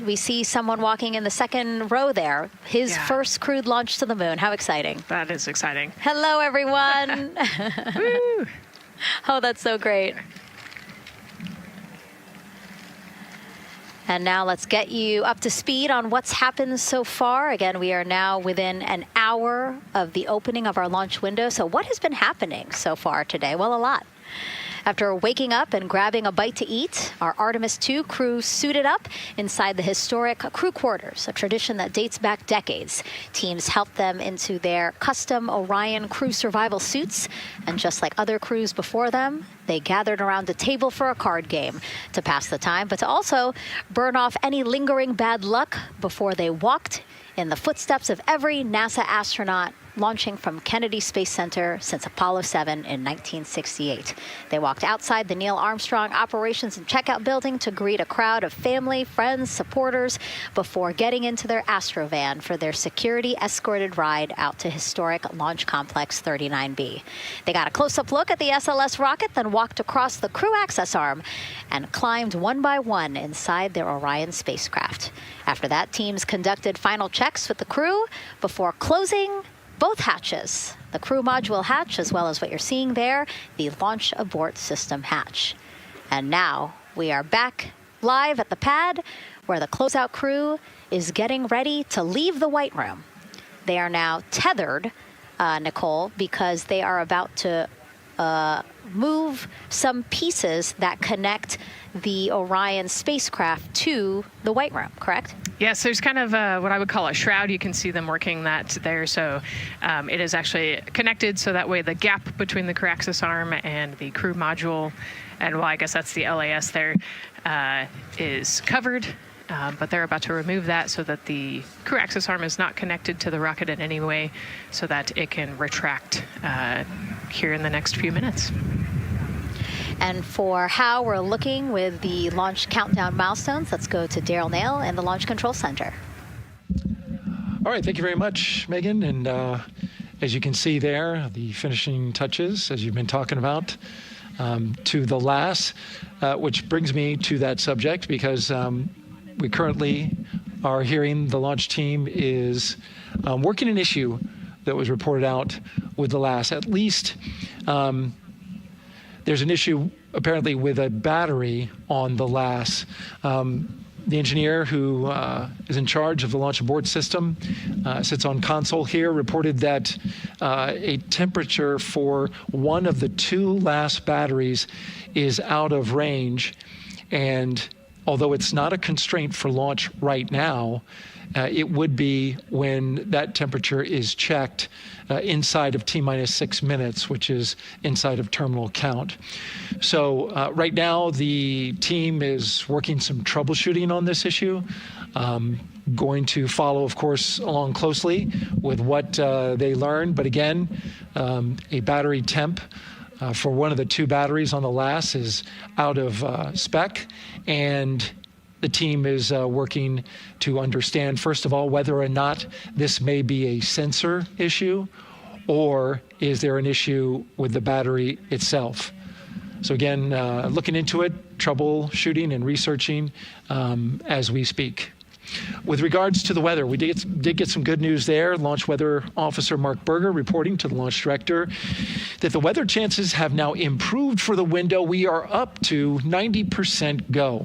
We see someone walking in the second row there. His first crewed launch to the moon. How exciting. That is exciting. Hello, everyone. Woo. Oh, that's so great. And now let's get you up to speed on what's happened so far. Again, we are now within an hour of the opening of our launch window. So what has been happening so far today? Well, a lot. After waking up and grabbing a bite to eat, our Artemis II crew suited up inside the historic crew quarters, a tradition that dates back decades. Teams helped them into their custom Orion crew survival suits, and just like other crews before them, they gathered around a table for a card game to pass the time, but to also burn off any lingering bad luck before they walked in the footsteps of every NASA astronaut launching from Kennedy Space Center since Apollo 7 in 1968. They walked outside the Neil Armstrong Operations and Checkout Building to greet a crowd of family, friends, supporters before getting into their Astrovan for their security-escorted ride out to historic Launch Complex 39B. They got a close-up look at the SLS rocket, then walked across the crew access arm and climbed one by one inside their Orion spacecraft. After that, teams conducted final checks with the crew before closing both hatches, the crew module hatch, as well as what you're seeing there, the launch abort system hatch. And now we are back live at the pad where the closeout crew is getting ready to leave the White Room. They are now tethered, Nicole, because they are about to move some pieces that connect the Orion spacecraft to the White Room, correct? Yes, there's kind of what I would call a shroud. You can see them working that there. So it is actually connected, so that way the gap between the crew access arm and the crew module, and well, I guess that's the LAS there, is covered. But they're about to remove that so that the crew access arm is not connected to the rocket in any way, so that it can retract here in the next few minutes. And for how we're looking with the launch countdown milestones, let's go to Daryl Nail in the Launch Control Center. All right, thank you very much, Megan. And as you can see there, the finishing touches, as you've been talking about, to the LAS, which brings me to that subject, because we currently are hearing the launch team is working an issue that was reported out with the LAS. At least there's an issue apparently with a battery on the LAS. The engineer who is in charge of the launch abort system sits on console here, reported that a temperature for one of the two LAS batteries is out of range. And although it's not a constraint for launch right now, it would be when that temperature is checked inside of T-minus 6 minutes, which is inside of terminal count. So right now, the team is working some troubleshooting on this issue. Going to follow, of course, along closely with what they learn. But again, a battery temp for one of the two batteries on the LAS is out of spec, and the team is working to understand, first of all, whether or not this may be a sensor issue, or is there an issue with the battery itself. So again, looking into it, troubleshooting and researching as we speak. With regards to the weather, we did get some good news there. Launch Weather Officer Mark Berger reporting to the launch director that the weather chances have now improved for the window. We are up to 90% go,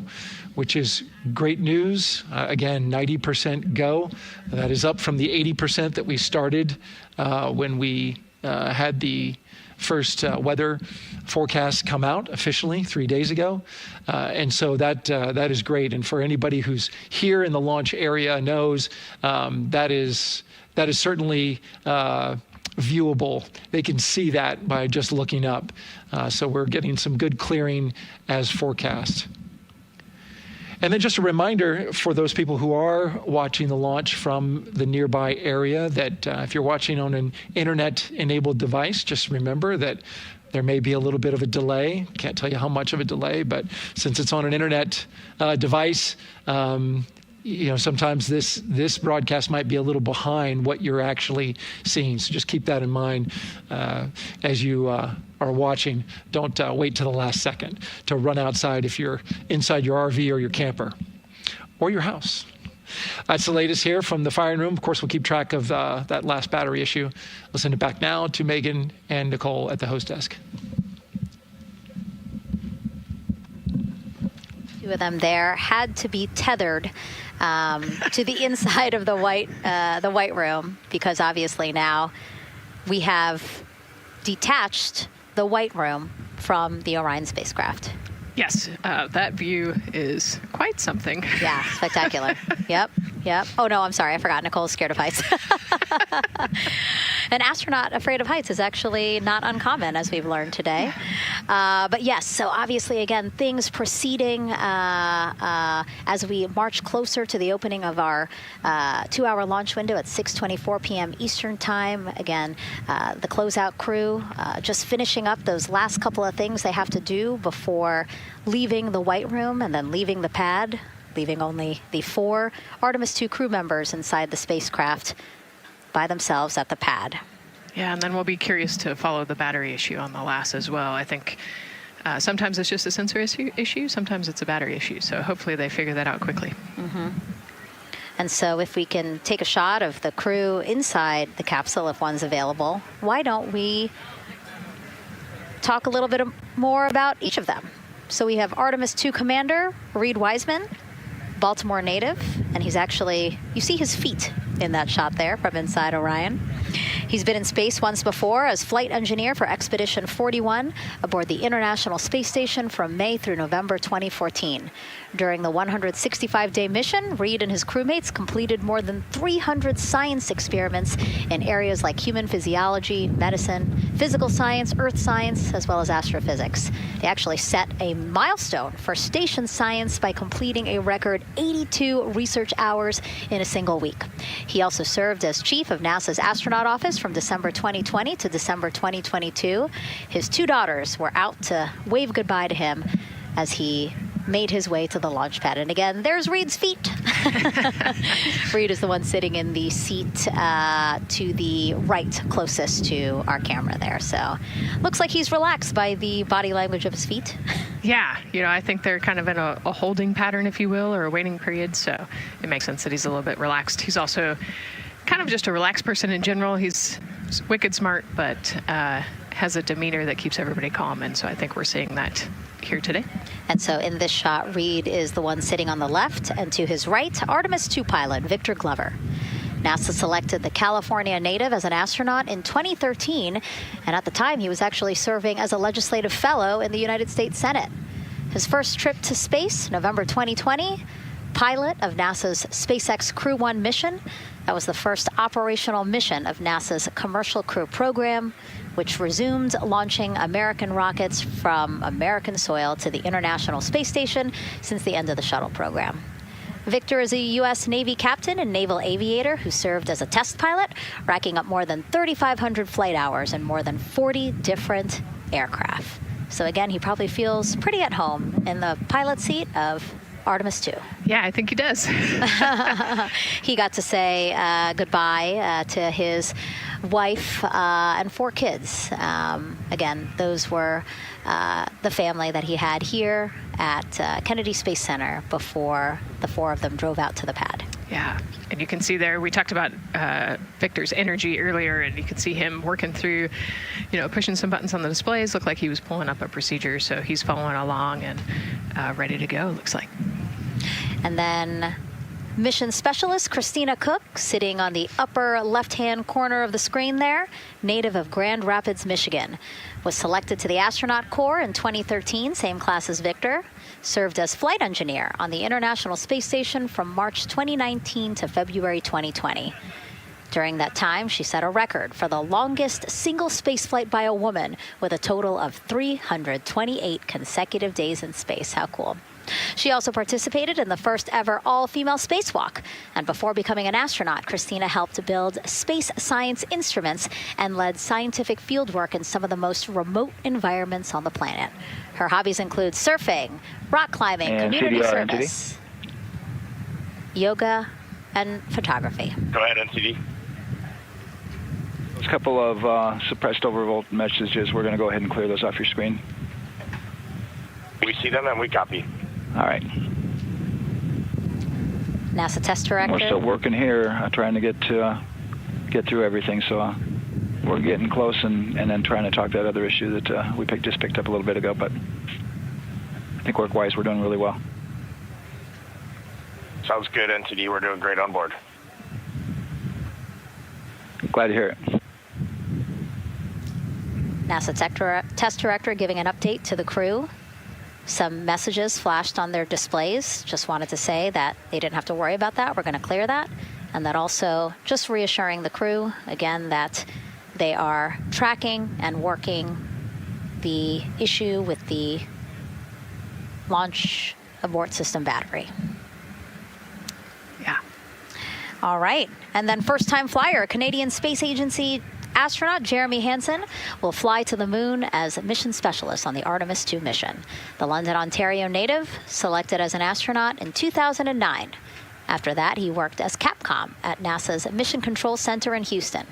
which is great news. Again, 90% go. That is up from the 80% that we started when we had the first weather forecast come out officially 3 days ago. And so that is great. And for anybody who's here in the launch area knows that is certainly viewable. They can see that by just looking up. So we're getting some good clearing as forecast. And then just a reminder for those people who are watching the launch from the nearby area that if you're watching on an internet-enabled device, just remember that there may be a little bit of a delay. Can't tell you how much of a delay, but since it's on an internet device, sometimes this broadcast might be a little behind what you're actually seeing. So just keep that in mind as you are watching. Don't wait till the last second to run outside if you're inside your RV or your camper or your house. That's the latest here from the firing room. Of course, we'll keep track of that last battery issue. We'll send it back now to Megan and Nicole at the host desk. Two of them there had to be tethered to the inside of the White Room, because obviously now we have detached the White Room from the Orion spacecraft. Yes, that view is quite something. Yeah, spectacular. Yep. Oh, no, I'm sorry. I forgot. Nicole's scared of heights. An astronaut afraid of heights is actually not uncommon, as we've learned today. But yes, so obviously, again, things proceeding as we march closer to the opening of our 2-hour launch window at 6:24 p.m. Eastern Time. Again, the closeout crew just finishing up those last couple of things they have to do before leaving the White Room and then leaving the pad, leaving only the 4 Artemis 2 crew members inside the spacecraft by themselves at the pad. Yeah, and then we'll be curious to follow the battery issue on the LAS as well. I think sometimes it's just a sensor issue, sometimes it's a battery issue. So hopefully they figure that out quickly. Mm-hmm. And so if we can take a shot of the crew inside the capsule, if one's available, why don't we talk a little bit more about each of them? So we have Artemis 2 Commander Reed Wiseman, Baltimore native, and he's actually, you see his feet in that shot there from inside Orion. He's been in space once before as flight engineer for Expedition 41 aboard the International Space Station from May through November 2014. During the 165-day mission, Reed and his crewmates completed more than 300 science experiments in areas like human physiology, medicine, physical science, earth science, as well as astrophysics. They actually set a milestone for station science by completing a record 82 research hours in a single week. He also served as chief of NASA's astronaut office from December 2020 to December 2022. His 2 daughters were out to wave goodbye to him as he made his way to the launch pad. And again, there's Reed's feet. Reed is the one sitting in the seat to the right, closest to our camera there. So looks like he's relaxed by the body language of his feet. Yeah, I think they're kind of in a holding pattern, if you will, or a waiting period. So it makes sense that he's a little bit relaxed. He's also kind of just a relaxed person in general. He's wicked smart, but has a demeanor that keeps everybody calm. And so I think we're seeing that here today. And so in this shot, Reed is the one sitting on the left, and to his right, Artemis 2 pilot Victor Glover. NASA selected the California native as an astronaut in 2013, and at the time he was actually serving as a legislative fellow in the United States Senate. His first trip to space, November 2020, pilot of NASA's SpaceX Crew 1 mission. That was the first operational mission of NASA's Commercial Crew program, which resumed launching American rockets from American soil to the International Space Station since the end of the shuttle program. Victor is a U.S. Navy captain and naval aviator who served as a test pilot, racking up more than 3,500 flight hours in more than 40 different aircraft. So again, he probably feels pretty at home in the pilot seat of Artemis 2. Yeah, I think he does. He got to say goodbye to his wife and 4 kids. Again, those were the family that he had here at Kennedy Space Center before the 4 of them drove out to the pad. Yeah, and you can see there, we talked about Victor's energy earlier, and you can see him working through, pushing some buttons on the displays. Looked like he was pulling up a procedure, so he's following along and ready to go, looks like. And then mission specialist Christina Cook, sitting on the upper left-hand corner of the screen there, native of Grand Rapids, Michigan, was selected to the Astronaut Corps in 2013, same class as Victor, served as flight engineer on the International Space Station from March 2019 to February 2020. During that time, she set a record for the longest single spaceflight by a woman with a total of 328 consecutive days in space. How cool. She also participated in the first ever all-female spacewalk. And before becoming an astronaut, Christina helped build space science instruments and led scientific fieldwork in some of the most remote environments on the planet. Her hobbies include surfing, rock climbing, and community CDR, service, yoga, and photography. Go ahead, NCD. There's a couple of suppressed overvolt messages. We're going to go ahead and clear those off your screen. We see them and we copy. All right. NASA test director. We're still working here, trying to get through everything. So we're getting close, and then trying to talk that other issue that we just picked up a little bit ago. But I think work-wise, we're doing really well. Sounds good, NTD. We're doing great on board. Glad to hear it. NASA test director giving an update to the crew. Some messages flashed on their displays. Just wanted to say that they didn't have to worry about that. We're going to clear that. And that also just reassuring the crew, again, that they are tracking and working the issue with the launch abort system battery. Yeah. All right. And then first-time flyer, Canadian Space Agency astronaut Jeremy Hansen will fly to the moon as mission specialist on the Artemis II mission. The London, Ontario native selected as an astronaut in 2009. After that, he worked as Capcom at NASA's Mission Control Center in Houston.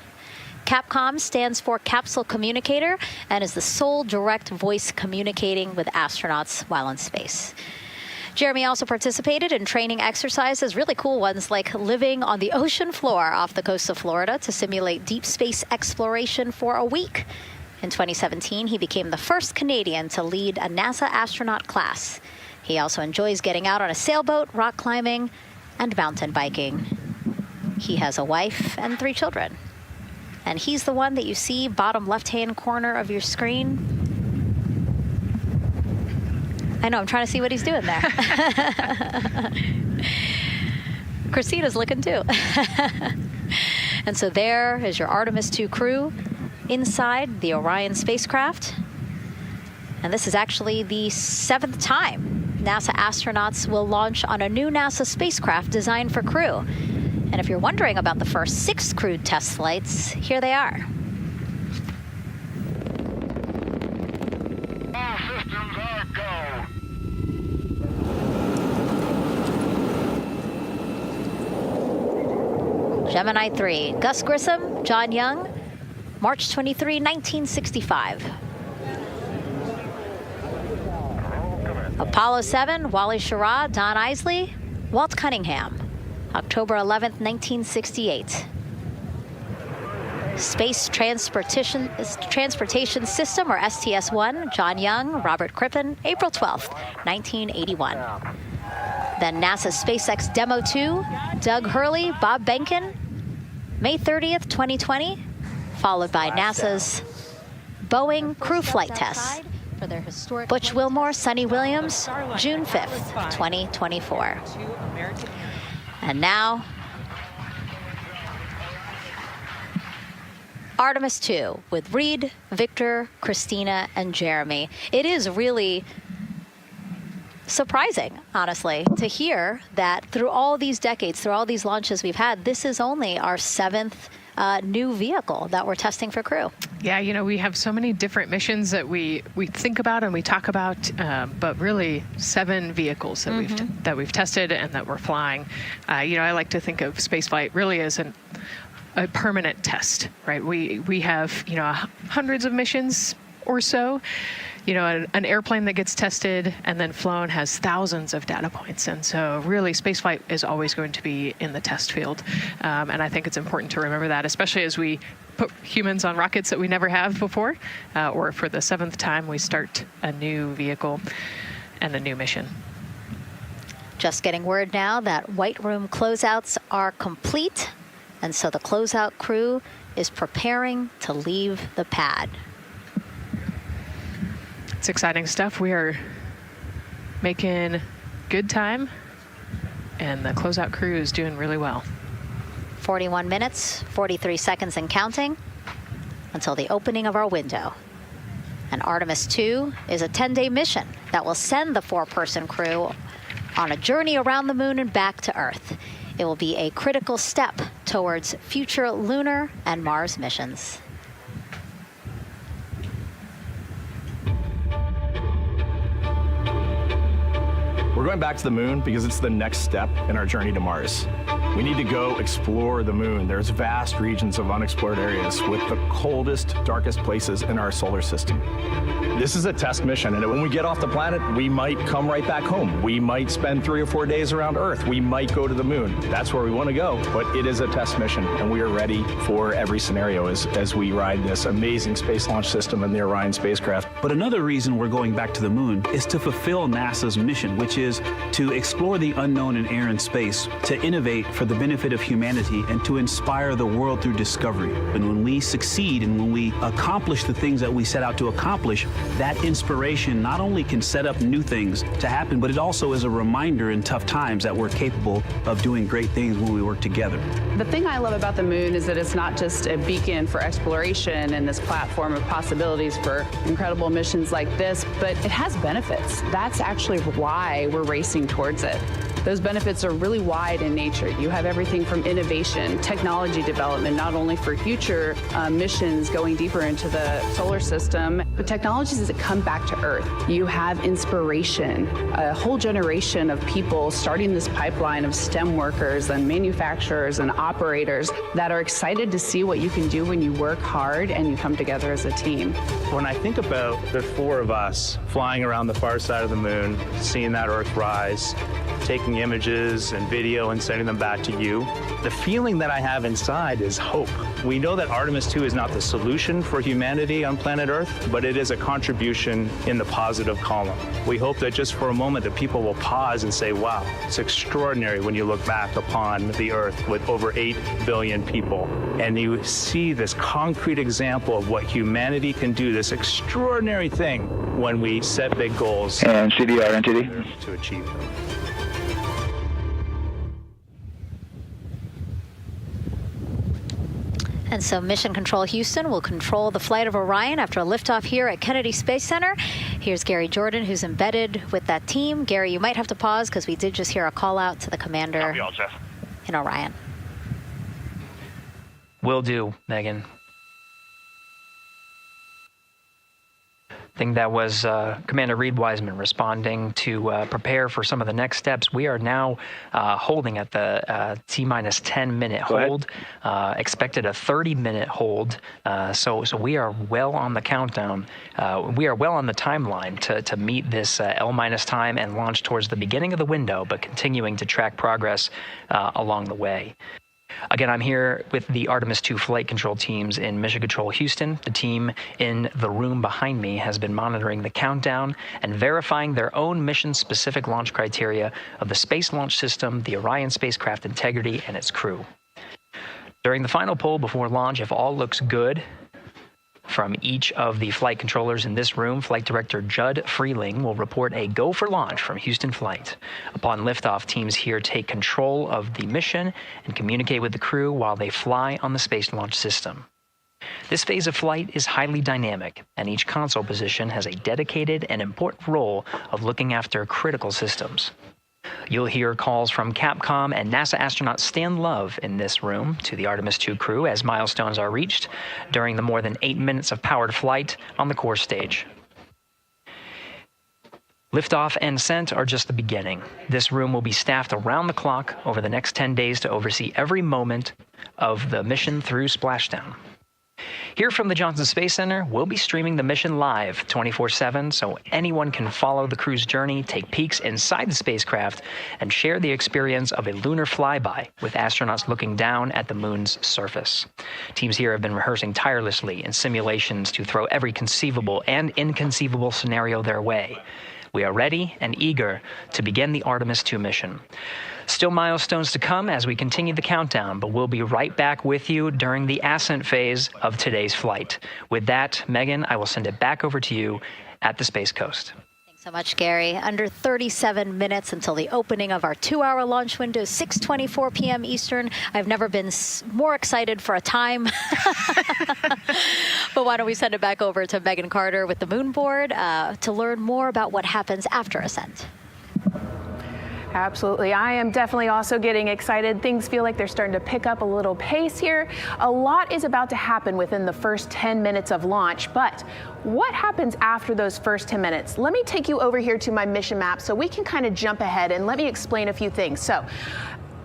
Capcom stands for Capsule Communicator and is the sole direct voice communicating with astronauts while in space. Jeremy also participated in training exercises, really cool ones like living on the ocean floor off the coast of Florida to simulate deep space exploration for a week. In 2017, he became the first Canadian to lead a NASA astronaut class. He also enjoys getting out on a sailboat, rock climbing, and mountain biking. He has a wife and 3 children. And he's the one that you see bottom left-hand corner of your screen. I know, I'm trying to see what he's doing there. Christina's looking too. And so there is your Artemis II crew inside the Orion spacecraft. And this is actually the 7th time NASA astronauts will launch on a new NASA spacecraft designed for crew. And if you're wondering about the first 6 crewed test flights, here they are. All systems are go. Gemini 3, Gus Grissom, John Young, March 23, 1965. Apollo 7, Wally Schirra, Don Isley, Walt Cunningham, October 11, 1968. Space Transportation System, or STS-1, John Young, Robert Crippen, April 12, 1981. Then NASA SpaceX Demo 2, Doug Hurley, Bob Behnken, May 30th, 2020, followed by NASA's Boeing crew flight tests. Butch Wilmore, Sonny Williams, June 5th, 2024. And now, Artemis 2 with Reed, Victor, Christina, and Jeremy. It is really surprising, honestly, to hear that through all these decades, through all these launches we've had, this is only our 7th new vehicle that we're testing for crew. Yeah, you know, we have so many different missions that we think about and we talk about, but really 7 vehicles that we've tested and that we're flying. You know, I like to think of spaceflight really as a permanent test, right? We have, you know, hundreds of missions or so. You know, an airplane that gets tested and then flown has thousands of data points. And so really spaceflight is always going to be in the test field. And I think it's important to remember that, especially as we put humans on rockets that we never have before, or for the 7th time we start a new vehicle and a new mission. Just getting word now that White Room closeouts are complete. And so the closeout crew is preparing to leave the pad. It's exciting stuff. We are making good time, and the closeout crew is doing really well. 41 minutes, 43 seconds and counting until the opening of our window. And Artemis 2 is a 10-day mission that will send the 4-person crew on a journey around the moon and back to Earth. It will be a critical step towards future lunar and Mars missions. We're going back to the moon because it's the next step in our journey to Mars. We need to go explore the moon. There's vast regions of unexplored areas with the coldest, darkest places in our solar system. This is a test mission, and when we get off the planet, we might come right back home. We might spend 3 or 4 days around Earth. We might go to the moon. That's where we want to go, but it is a test mission, and we are ready for every scenario as we ride this amazing space launch system in the Orion spacecraft. But another reason we're going back to the moon is to fulfill NASA's mission, which is to explore the unknown in air and space, to innovate for the benefit of humanity and to inspire the world through discovery. And when we succeed and when we accomplish the things that we set out to accomplish, that inspiration not only can set up new things to happen, but it also is a reminder in tough times that we're capable of doing great things when we work together. The thing I love about the moon is that it's not just a beacon for exploration and this platform of possibilities for incredible missions like this, but it has benefits. That's actually why we're racing towards it. Those benefits are really wide in nature. You have everything from innovation, technology development, not only for future missions going deeper into the solar system, but technologies that come back to Earth. You have inspiration, a whole generation of people starting this pipeline of STEM workers and manufacturers and operators that are excited to see what you can do when you work hard and you come together as a team. When I think about the four of us flying around the far side of the moon, seeing that Earth rise, taking images and video and sending them back to you, the feeling that I have inside is hope. We know that Artemis 2 is not the solution for humanity on planet Earth, but it is a contribution in the positive column. We hope that just for a moment that people will pause and say, wow, it's extraordinary when you look back upon the Earth with over 8 billion people, and you see this concrete example of what humanity can do, this extraordinary thing when we set big goals and CDR entity to achieve them. And so Mission Control Houston will control the flight of Orion after a liftoff here at Kennedy Space Center. Here's Gary Jordan, who's embedded with that team. Gary, you might have to pause because we did just hear a call out to the commander in Orion. Will do, Megan. I think that was Commander Reed Wiseman responding to prepare for some of the next steps. We are now holding at the T-minus 10-minute hold. Expected a 30-minute hold. So we are well on the countdown. We are well on the timeline to meet this L-minus time and launch towards the beginning of the window, but continuing to track progress along the way. Again, I'm here with the Artemis 2 flight control teams in Mission Control Houston. The team in the room behind me has been monitoring the countdown and verifying their own mission-specific launch criteria of the Space Launch System, the Orion spacecraft integrity, and its crew. During the final poll before launch, if all looks good from each of the flight controllers in this room, Flight Director Judd Freeling will report a go for launch from Houston Flight. Upon liftoff, teams here take control of the mission and communicate with the crew while they fly on the Space Launch System. This phase of flight is highly dynamic, and each console position has a dedicated and important role of looking after critical systems. You'll hear calls from Capcom and NASA astronaut Stan Love in this room to the Artemis 2 crew as milestones are reached during the more than 8 minutes of powered flight on the core stage. Liftoff and ascent are just the beginning. This room will be staffed around the clock over the next 10 days to oversee every moment of the mission through splashdown. Here from the Johnson Space Center, we'll be streaming the mission live 24/7 so anyone can follow the crew's journey, take peeks inside the spacecraft, and share the experience of a lunar flyby with astronauts looking down at the moon's surface. Teams here have been rehearsing tirelessly in simulations to throw every conceivable and inconceivable scenario their way. We are ready and eager to begin the Artemis 2 mission. Still milestones to come as we continue the countdown, but we'll be right back with you during the ascent phase of today's flight. With that, Megan, I will send it back over to you at the Space Coast. Thanks so much, Gary. Under 37 minutes until the opening of our 2-hour launch window, 6:24 p.m. Eastern. I've never been more excited for a time. But why don't we send it back over to Megan Carter with the Moon Board to learn more about what happens after ascent. Absolutely. I am definitely also getting excited. Things feel like they're starting to pick up a little pace here. A lot is about to happen within the first 10 minutes of launch, but what happens after those first 10 minutes? Let me take you over here to my mission map so we can kind of jump ahead and let me explain a few things. So,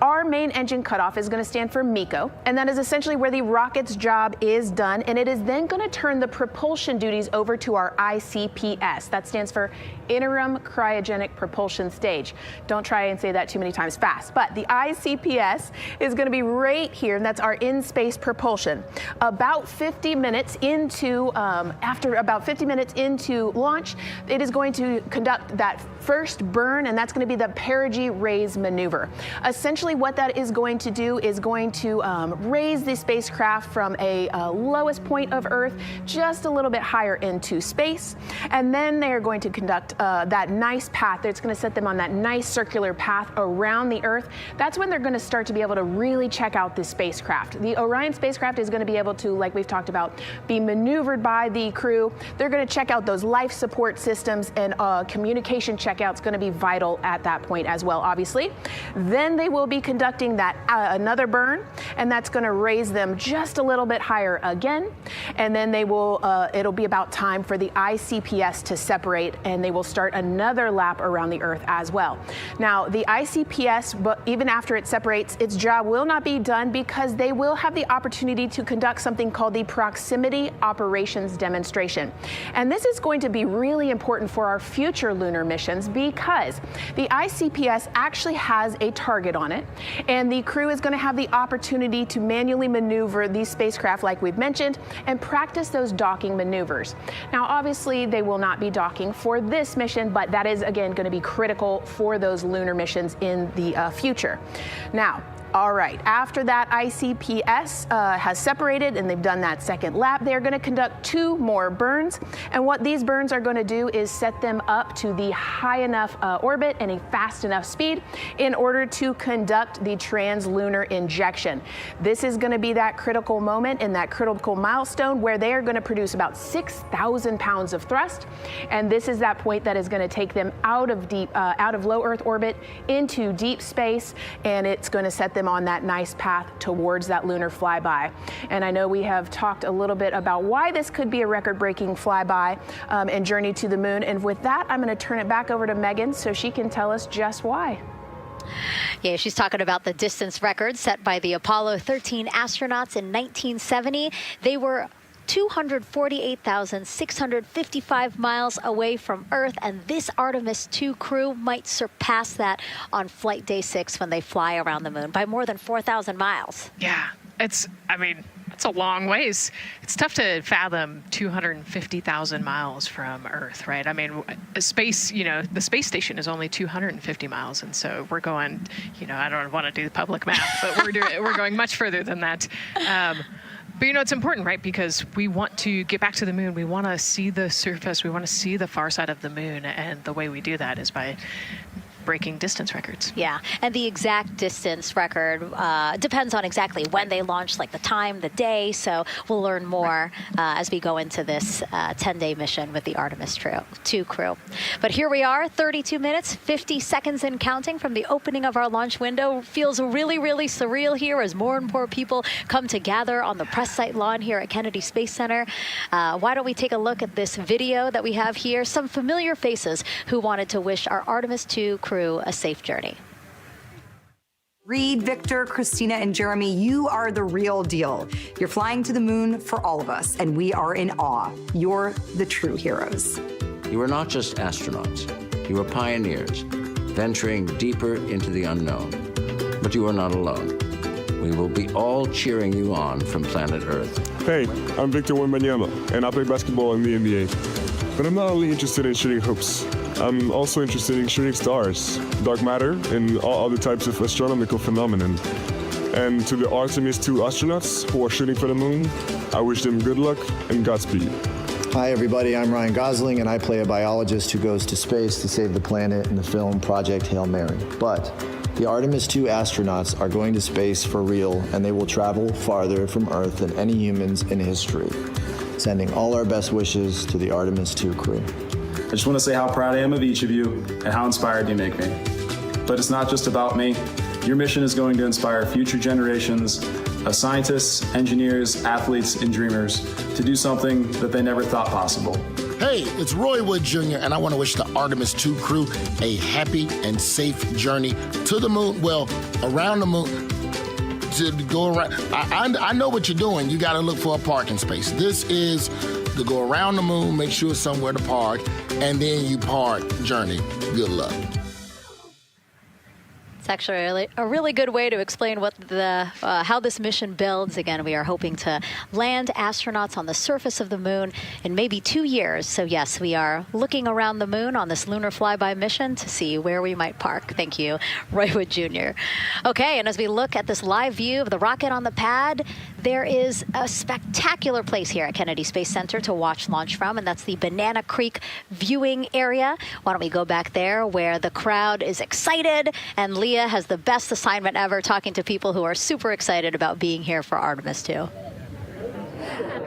our main engine cutoff is going to stand for MECO, and that is essentially where the rocket's job is done, and it is then going to turn the propulsion duties over to our ICPS. That stands for Interim Cryogenic Propulsion Stage. Don't try and say that too many times fast, but the ICPS is going to be right here, and that's our in-space propulsion. About 50 minutes into, after about 50 minutes into launch, it is going to conduct that first burn, and that's going to be the perigee raise maneuver. Essentially, basically what that is going to do is going to raise the spacecraft from a lowest point of Earth just a little bit higher into space. And then they are going to conduct that nice path. That's going to set them on that nice circular path around the Earth. That's when they're going to start to be able to really check out the spacecraft. The Orion spacecraft is going to be able to, like we've talked about, be maneuvered by the crew. They're going to check out those life support systems, and communication checkout's going to be vital at that point as well, obviously. Then they will be conducting that another burn, and that's going to raise them just a little bit higher again. And then they will, it'll be about time for the ICPS to separate, and they will start another lap around the Earth as well. Now, the ICPS, but even after it separates, its job will not be done because they will have the opportunity to conduct something called the Proximity Operations Demonstration. And this is going to be really important for our future lunar missions because the ICPS actually has a target on it, and the crew is going to have the opportunity to manually maneuver these spacecraft like we've mentioned and practice those docking maneuvers. Now, obviously, they will not be docking for this mission, but that is, again, going to be critical for those lunar missions in the future. Now, all right, after that ICPS has separated and they've done that second lap, they're going to conduct 2 more burns. And what these burns are going to do is set them up to the high enough orbit and a fast enough speed in order to conduct the translunar injection. This is going to be that critical moment and that critical milestone where they are going to produce about 6,000 pounds of thrust. And this is that point that is going to take them out of low Earth orbit into deep space, and it's going to set them on that nice path towards that lunar flyby. And I know we have talked a little bit about why this could be a record-breaking flyby and journey to the moon. And with that, I'm going to turn it back over to Megan so she can tell us just why. Yeah, she's talking about the distance record set by the Apollo 13 astronauts in 1970. They were 248,655 miles away from Earth, and this Artemis 2 crew might surpass that on flight day 6 when they fly around the moon by more than 4,000 miles. Yeah, it's a long ways. It's tough to fathom 250,000 miles from Earth, right? I mean, space, the space station is only 250 miles, and so we're going, I don't want to do the public math, but we're going much further than that. But it's important, right? Because we want to get back to the moon. We want to see the surface. We want to see the far side of the moon. And the way we do that is by breaking distance records. Yeah, and the exact distance record depends on exactly when they launch, like the time, the day. So we'll learn more as we go into this 10-day mission with the Artemis 2 crew. But here we are, 32 minutes, 50 seconds and counting from the opening of our launch window. Feels really, really surreal here as more and more people come to gather on the press site lawn here at Kennedy Space Center. Why don't we take a look at this video that we have here? Some familiar faces who wanted to wish our Artemis 2 crew a safe journey. Reed, Victor, Christina, and Jeremy, you are the real deal. You're flying to the moon for all of us, and we are in awe. You're the true heroes. You are not just astronauts. You are pioneers, venturing deeper into the unknown. But you are not alone. We will be all cheering you on from planet Earth. Hey, I'm Victor Wembanyama, and I play basketball in the NBA. But I'm not only interested in shooting hoops. I'm also interested in shooting stars, dark matter, and all other types of astronomical phenomenon. And to the Artemis 2 astronauts who are shooting for the moon, I wish them good luck and Godspeed. Hi everybody, I'm Ryan Gosling, and I play a biologist who goes to space to save the planet in the film Project Hail Mary. But the Artemis 2 astronauts are going to space for real, and they will travel farther from Earth than any humans in history. Sending all our best wishes to the Artemis 2 crew. I just want to say how proud I am of each of you and how inspired you make me. But it's not just about me. Your mission is going to inspire future generations of scientists, engineers, athletes, and dreamers to do something that they never thought possible. Hey, it's Roy Wood Jr., and I want to wish the Artemis 2 crew a happy and safe journey to the moon, well, around the moon. To go around. I know what you're doing. You got to look for a parking space. This is to go around the moon, make sure it's somewhere to park, and then you park journey. Good luck. It's actually a really good way to explain what how this mission builds. Again, we are hoping to land astronauts on the surface of the moon in maybe 2 years. So yes, we are looking around the moon on this lunar flyby mission to see where we might park. Thank you, Roywood Jr. Okay, and as we look at this live view of the rocket on the pad, there is a spectacular place here at Kennedy Space Center to watch launch from, and that's the Banana Creek viewing area. Why don't we go back there where the crowd is excited, and Leah has the best assignment ever, talking to people who are super excited about being here for Artemis 2.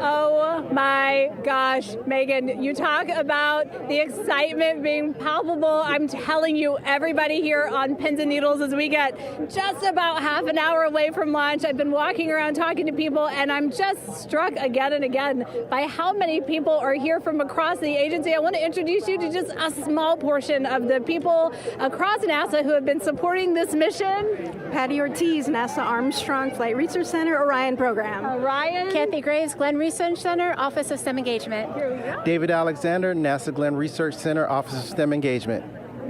Oh my gosh, Megan, you talk about the excitement being palpable. I'm telling you, everybody here on pins and needles as we get just about half an hour away from launch. I've been walking around talking to people, and I'm just struck again and again by how many people are here from across the agency. I want to introduce you to just a small portion of the people across NASA who have been supporting this mission. Patty Ortiz, NASA Armstrong Flight Research Center, Orion Program. Orion. Kathy Graves, Glenn Research Center, Office of STEM Engagement. Here we go. David Alexander, NASA Glenn Research Center, Office of STEM Engagement.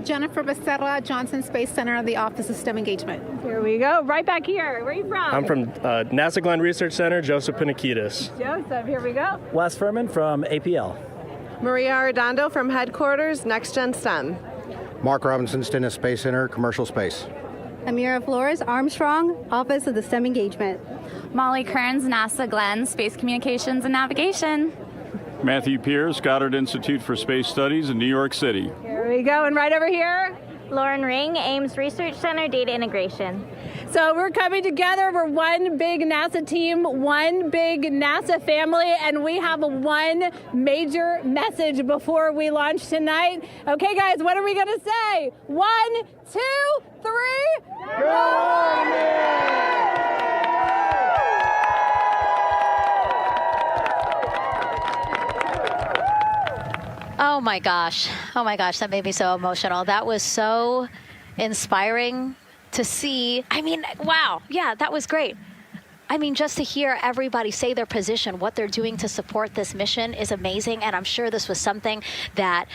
Jennifer Becerra, Johnson Space Center, the Office of STEM Engagement. Here we go. Right back here. Where are you from? I'm from NASA Glenn Research Center, Joseph Pinakitis. Joseph, here we go. Wes Furman from APL. Maria Arredondo from Headquarters, Next Gen STEM. Mark Robinson, Stennis Space Center, Commercial Space. Amira Flores, Armstrong, Office of the STEM Engagement. Molly Kearns, NASA Glenn, Space Communications and Navigation. Matthew Pierce, Goddard Institute for Space Studies in New York City. Here we go, and right over here. Lauren Ring, Ames Research Center, Data Integration. So we're coming together. We're one big NASA team, one big NASA family, and we have one major message before we launch tonight. Okay, guys, what are we going to say? 1, 2, 3. Oh my gosh, that made me so emotional. That was so inspiring to see. I mean, wow, yeah, that was great. I mean, just to hear everybody say their position, what they're doing to support this mission is amazing. And I'm sure this was something that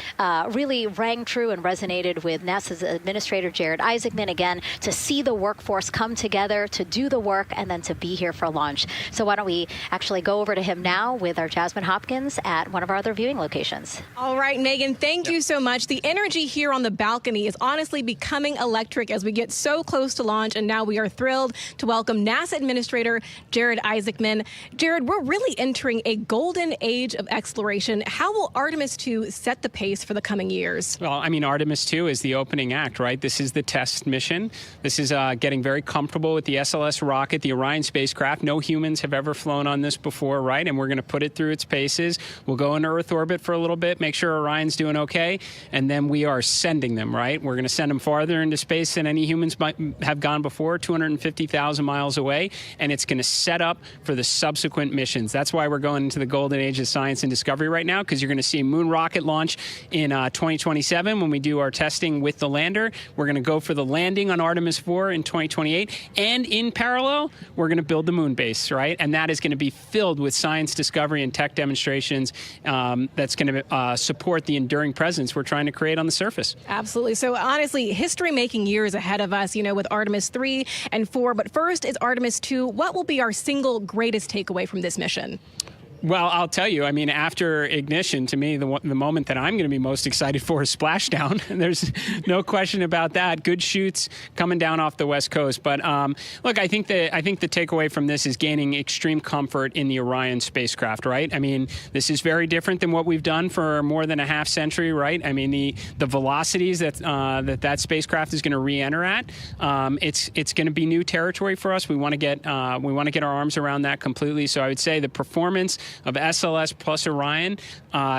really rang true and resonated with NASA's Administrator Jared Isaacman, again, to see the workforce come together to do the work and then to be here for launch. So why don't we actually go over to him now with our Jasmine Hopkins at one of our other viewing locations. All right, Megan, thank you so much. The energy here on the balcony is honestly becoming electric as we get so close to launch. And now we are thrilled to welcome NASA Administrator Jared Isaacman. Jared, we're really entering a golden age of exploration. How will Artemis 2 set the pace for the coming years? Well, I mean, Artemis 2 is the opening act, right? This is the test mission. This is getting very comfortable with the SLS rocket, the Orion spacecraft. No humans have ever flown on this before, right? And we're going to put it through its paces. We'll go into Earth orbit for a little bit, make sure Orion's doing okay, and then we are sending them, right? We're going to send them farther into space than any humans might have gone before, 250,000 miles away, and it's going to set up for the subsequent missions. That's why we're going into the golden age of science and discovery right now, because you're going to see a moon rocket launch in 2027 when we do our testing with the lander. We're going to go for the landing on Artemis 4 in 2028. And in parallel, we're going to build the moon base, right? And that is going to be filled with science discovery and tech demonstrations that's going to support the enduring presence we're trying to create on the surface. Absolutely. So honestly, history-making years ahead of us, you know, with Artemis 3 and 4. But first is Artemis 2. What will be our single greatest takeaway from this mission? Well, I'll tell you, I mean, after ignition, to me, the moment that I'm going to be most excited for is splashdown. There's no question about that. Good shoots coming down off the West Coast. But look, I think the takeaway from this is gaining extreme comfort in the Orion spacecraft, right? I mean, this is very different than what we've done for more than a half century, right? I mean, the velocities that spacecraft is going to re-enter at, it's going to be new territory for us. We want to get our arms around that completely. So I would say the performance of SLS plus Orion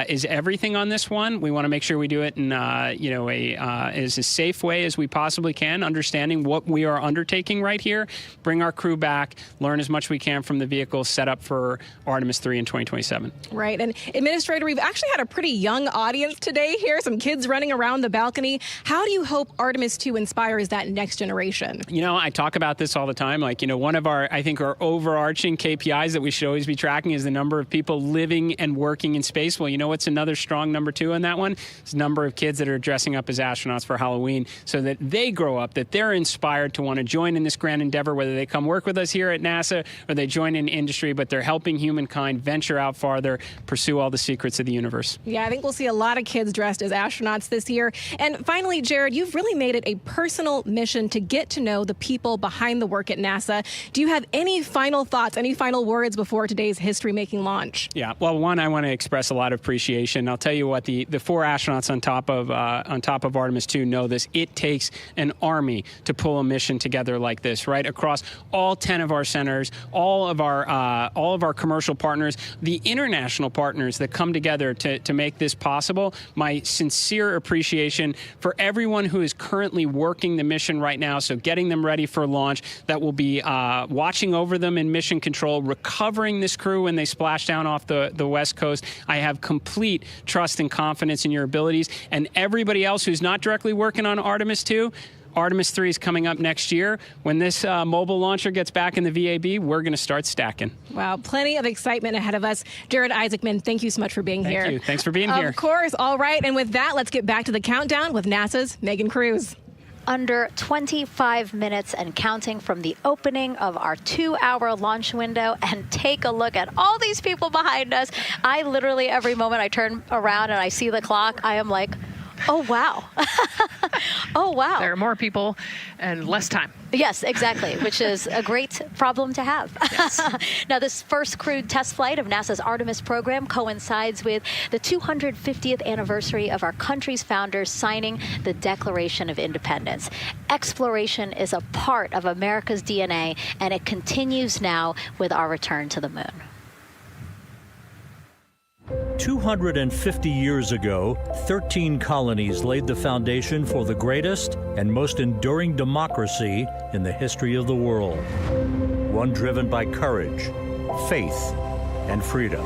is everything on this one. We want to make sure we do it in as a safe way as we possibly can, understanding what we are undertaking right here, bring our crew back, learn as much we can from the vehicle, set up for Artemis 3 in 2027. Right. And Administrator, we've actually had a pretty young audience today here, some kids running around the balcony. How do you hope Artemis 2 inspires that next generation? You know, I talk about this all the time. Like, you know, one of our overarching KPIs that we should always be tracking is the number of people living and working in space. Well, you know what's another strong number 2 on that one? It's the number of kids that are dressing up as astronauts for Halloween so that they grow up, that they're inspired to want to join in this grand endeavor, whether they come work with us here at NASA or they join in industry, but they're helping humankind venture out farther, pursue all the secrets of the universe. Yeah, I think we'll see a lot of kids dressed as astronauts this year. And finally, Jared, you've really made it a personal mission to get to know the people behind the work at NASA. Do you have any final thoughts, any final words before today's history-making launch? Yeah, well, one, I want to express a lot of appreciation. I'll tell you what, the 4 astronauts on top of Artemis 2 know this. It takes an army to pull a mission together like this, right? Across all 10 of our centers, all of our commercial partners, the international partners that come together to make this possible. My sincere appreciation for everyone who is currently working the mission right now, so getting them ready for launch, that will be watching over them in mission control, recovering this crew when they splash down off the West Coast. I have complete trust and confidence in your abilities. And everybody else who's not directly working on Artemis 2, Artemis 3 is coming up next year. When this mobile launcher gets back in the VAB, we're going to start stacking. Wow, plenty of excitement ahead of us. Jared Isaacman, thank you so much for being here. Thank you. Thanks for being here. Of course. All right. And with that, let's get back to the countdown with NASA's Megan Cruz. Under 25 minutes and counting from the opening of our 2-hour launch window. And take a look at all these people behind us. I literally, every moment I turn around and I see the clock, I am like, oh, wow. Oh, wow. There are more people and less time. Yes, exactly, which is a great problem to have. Yes. Now, this first crewed test flight of NASA's Artemis program coincides with the 250th anniversary of our country's founders signing the Declaration of Independence. Exploration is a part of America's DNA, and it continues now with our return to the moon. 250 years ago, 13 colonies laid the foundation for the greatest and most enduring democracy in the history of the world. One driven by courage, faith, and freedom.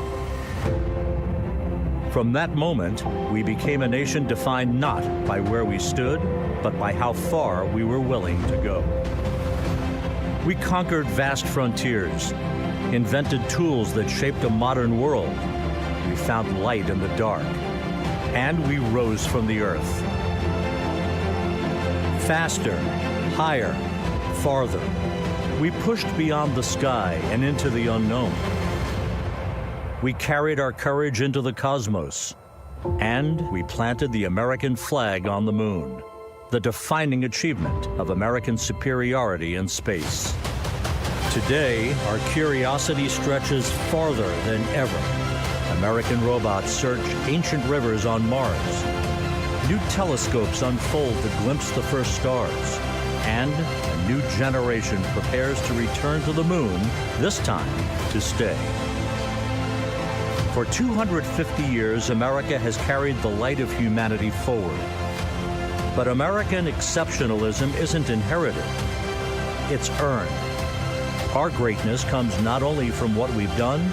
From that moment, we became a nation defined not by where we stood, but by how far we were willing to go. We conquered vast frontiers, invented tools that shaped a modern world. We found light in the dark, and we rose from the earth. Faster, higher, farther. We pushed beyond the sky and into the unknown. We carried our courage into the cosmos, and we planted the American flag on the moon, the defining achievement of American superiority in space. Today, our curiosity stretches farther than ever. American robots search ancient rivers on Mars. New telescopes unfold to glimpse the first stars. And a new generation prepares to return to the moon, this time to stay. For 250 years, America has carried the light of humanity forward. But American exceptionalism isn't inherited, it's earned. Our greatness comes not only from what we've done,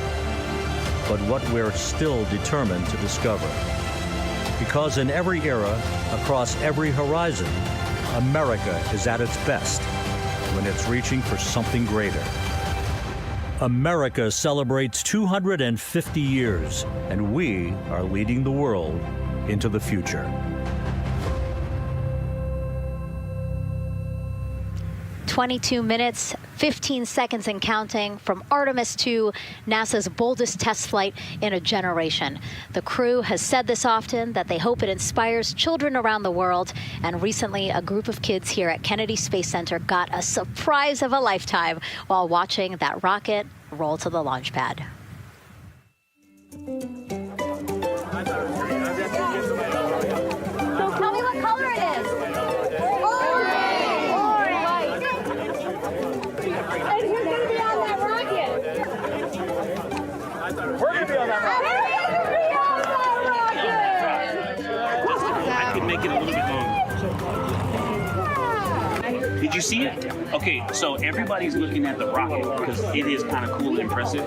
but what we're still determined to discover. Because in every era, across every horizon, America is at its best when it's reaching for something greater. America celebrates 250 years, and we are leading the world into the future. 22 minutes, 15 seconds and counting from Artemis 2, NASA's boldest test flight in a generation. The crew has said this often, that they hope it inspires children around the world. And recently, a group of kids here at Kennedy Space Center got a surprise of a lifetime while watching that rocket roll to the launch pad. So tell me what color it is. I could make it a little bit longer. Did you see it? Okay, so everybody's looking at the rocket because it is kind of cool and impressive.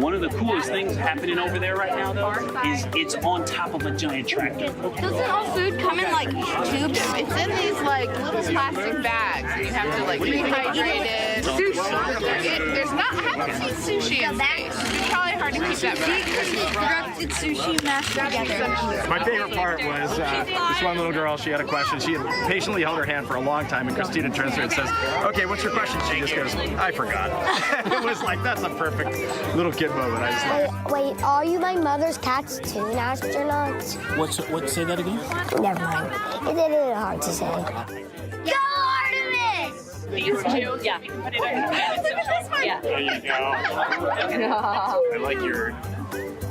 One of the coolest things happening over there right now, though, is it's on top of a giant tractor. Doesn't all food come in like tubes? It's in these like little plastic bags, and you have to like rehydrate it. Sushi. There's not. I haven't seen sushi in space. It's probably hard hard to keep that back. Sushi mashed together. My favorite part was this one little girl, she had a question. She patiently held her hand for a long time, and Christina turns to her and says, okay, what's your question? She just goes, I forgot. It was like, that's a perfect little kid moment. I just laughed. Wait, are you my mother's cartoon astronauts? What? Say that again? Never mind. It's a little hard to say. Go Artemis! These two? Yeah. You can put it on your head. Yeah. There you go. I like your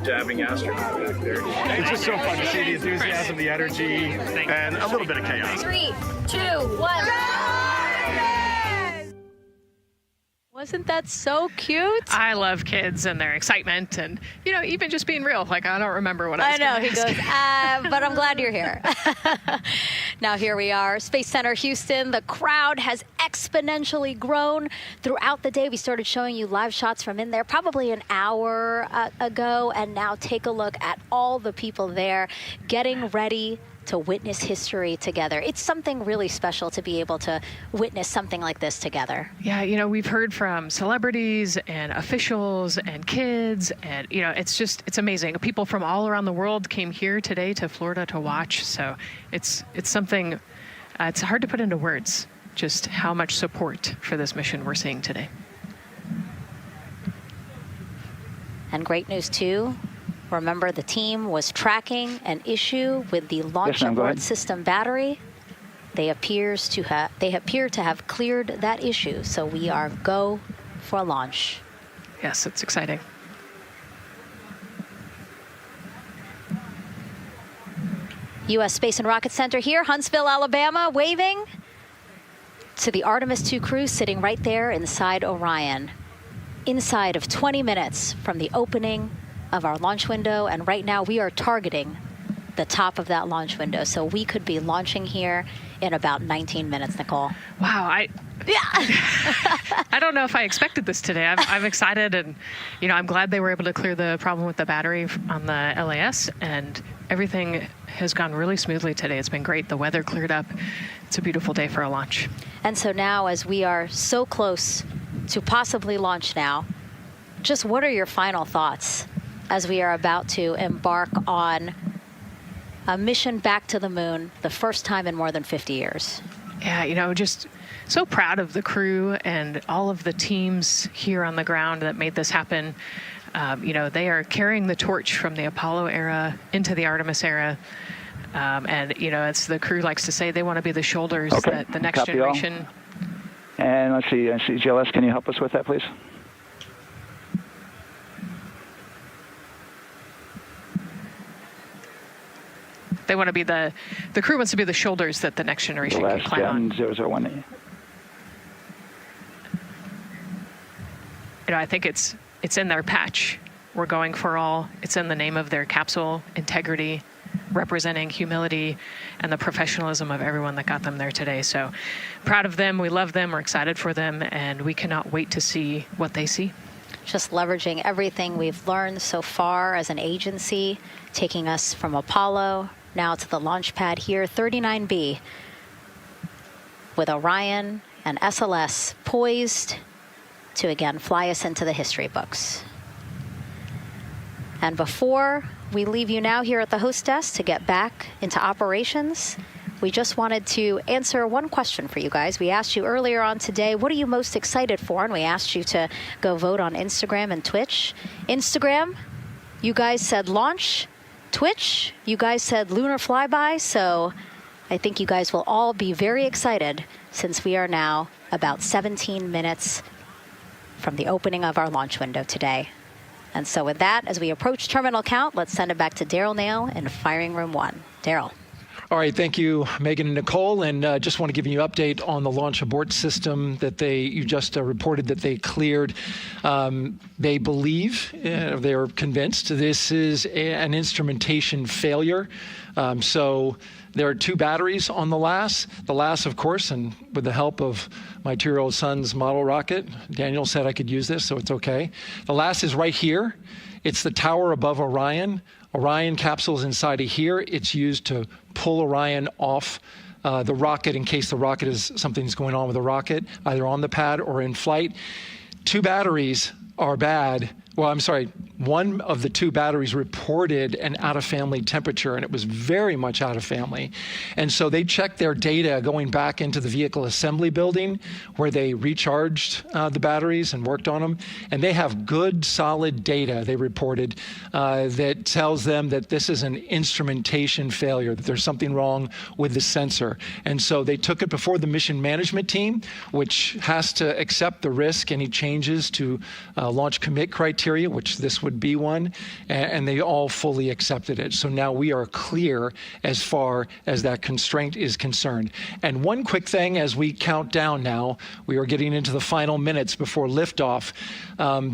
dabbing astronaut back there. It's just so fun to see the enthusiasm, the energy, and a little bit of chaos. 3, 2, 1. Wasn't that so cute? I love kids and their excitement and, even just being real. Like, I don't remember what I was I know, gonna he ask. goes, but I'm glad you're here. Now here we are, Space Center Houston. The crowd has exponentially grown throughout the day. We started showing you live shots from in there probably an hour ago, and now take a look at all the people there getting ready to witness history together. It's something really special to be able to witness something like this together. Yeah, we've heard from celebrities and officials and kids, and it's amazing. People from all around the world came here today to Florida to watch. So it's something. It's hard to put into words just how much support for this mission we're seeing today. And great news too. Remember, the team was tracking an issue with the launch abort system battery. They appear to have cleared that issue, so we are go for launch. Yes, it's exciting. U.S. Space and Rocket Center here, Huntsville, Alabama, waving to the Artemis II crew sitting right there inside Orion. Inside of 20 minutes from the opening of our launch window, and right now we are targeting the top of that launch window, so we could be launching here in about 19 minutes, Nicole. Wow, I don't know if I expected this today. I'm excited, and I'm glad they were able to clear the problem with the battery on the LAS, and everything has gone really smoothly today. It's been great. The weather cleared up. It's a beautiful day for a launch. And so now, as we are so close to possibly launch now, just what are your final thoughts as we are about to embark on a mission back to the moon, the first time in more than 50 years? Yeah, just so proud of the crew and all of the teams here on the ground that made this happen. They are carrying the torch from the Apollo era into the Artemis era. And, as the crew likes to say, they want to be the shoulders that the next generation. And let's see, GLS, can you help us with that, please? They want to be the crew wants to be the shoulders that the next generation can climb on. 001. I think it's in their patch. We're going for all. It's in the name of their capsule, integrity, representing humility and the professionalism of everyone that got them there today. So proud of them. We love them. We're excited for them, and we cannot wait to see what they see. Just leveraging everything we've learned so far as an agency, taking us from Apollo now to the launch pad here, 39B, with Orion and SLS poised to again fly us into the history books. And before we leave you now here at the host desk to get back into operations, we just wanted to answer one question for you guys. We asked you earlier on today, what are you most excited for? And we asked you to go vote on Instagram and Twitch. Instagram, you guys said launch. Twitch, you guys said lunar flyby. So I think you guys will all be very excited since we are now about 17 minutes from the opening of our launch window today. And so with that, as we approach terminal count, let's send it back to Daryl Nail in Firing Room 1. Daryl. All right, thank you, Megan and Nicole, and just want to give you an update on the launch abort system that you just reported that they cleared. They believe, they're convinced, this is an instrumentation failure. So there are 2 batteries on the LAS. The LAS, of course, and with the help of my 2-year-old son's model rocket, Daniel said I could use this, so it's okay. The LAS is right here. It's the tower above Orion. Orion capsule's inside of here. It's used to pull Orion off the rocket in case the rocket something's going on with the rocket, either on the pad or in flight. 2 batteries are bad. Well, I'm sorry, one of the two batteries reported an out-of-family temperature, and it was very much out of family. And so they checked their data going back into the vehicle assembly building where they recharged the batteries and worked on them. And they have good, solid data, they reported, that tells them that this is an instrumentation failure, that there's something wrong with the sensor. And so they took it before the mission management team, which has to accept the risk, any changes to launch commit criteria, which this would be one, and they all fully accepted it. So now we are clear as far as that constraint is concerned. And one quick thing as we count down now, we are getting into the final minutes before liftoff.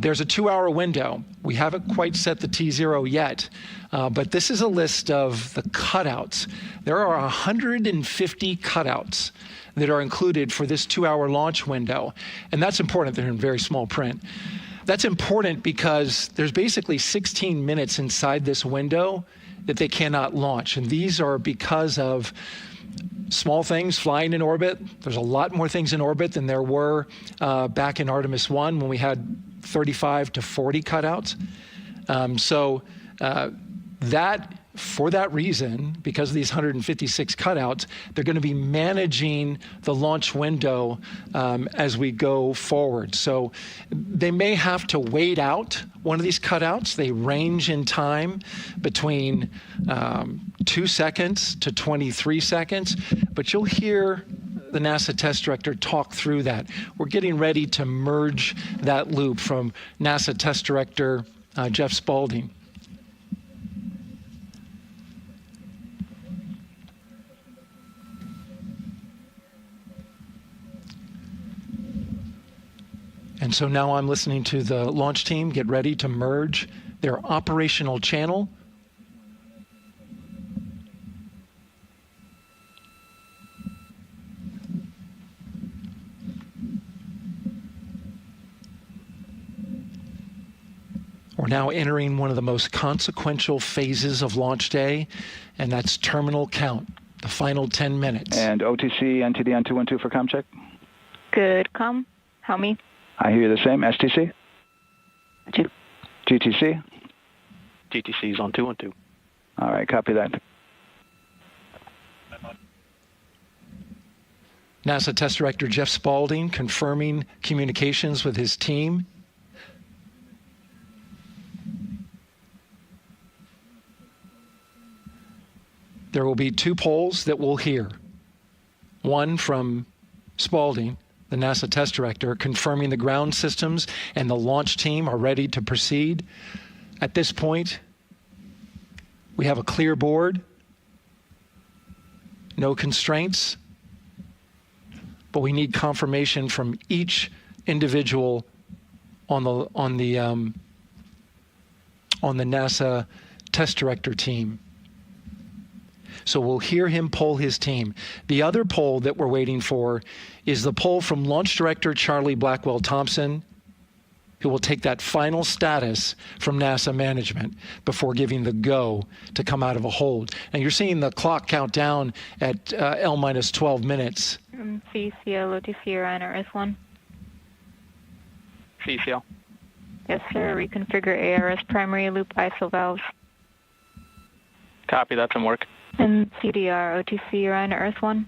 There's a 2-hour window. We haven't quite set the T0 yet, but this is a list of the cutouts. There are 150 cutouts that are included for this 2-hour launch window, and that's important. They're in very small print. That's important because there's basically 16 minutes inside this window that they cannot launch. And these are because of small things flying in orbit. There's a lot more things in orbit than there were back in Artemis 1 when we had 35 to 40 cutouts. For that reason, because of these 156 cutouts, they're going to be managing the launch window as we go forward. So they may have to wait out one of these cutouts. They range in time between 2 seconds to 23 seconds, but you'll hear the NASA test director talk through that. We're getting ready to merge that loop from NASA test director Jeff Spaulding. And so now I'm listening to the launch team get ready to merge their operational channel. We're now entering one of the most consequential phases of launch day, and that's terminal count, the final 10 minutes. And OTC, NTD on 212 for comm check. Good, comm. How me? I hear the same. STC? 2. GTC? GTC is on 212. All right, copy that. NASA Test Director Jeff Spaulding confirming communications with his team. There will be 2 polls that we'll hear. One from Spaulding, the NASA test director, confirming the ground systems and the launch team are ready to proceed. At this point, we have a clear board, no constraints, but we need confirmation from each individual on the NASA test director team. So we'll hear him poll his team. The other poll that we're waiting for is the poll from Launch Director Charlie Blackwell Thompson, who will take that final status from NASA management before giving the go to come out of a hold. And you're seeing the clock count down at L minus 12 minutes. CCL, OTC, Orion, RS1. CCL. Yes, sir. Reconfigure ARS primary loop ISO valves. Copy, that's in work. And CDR, OTC, Orion, RS1.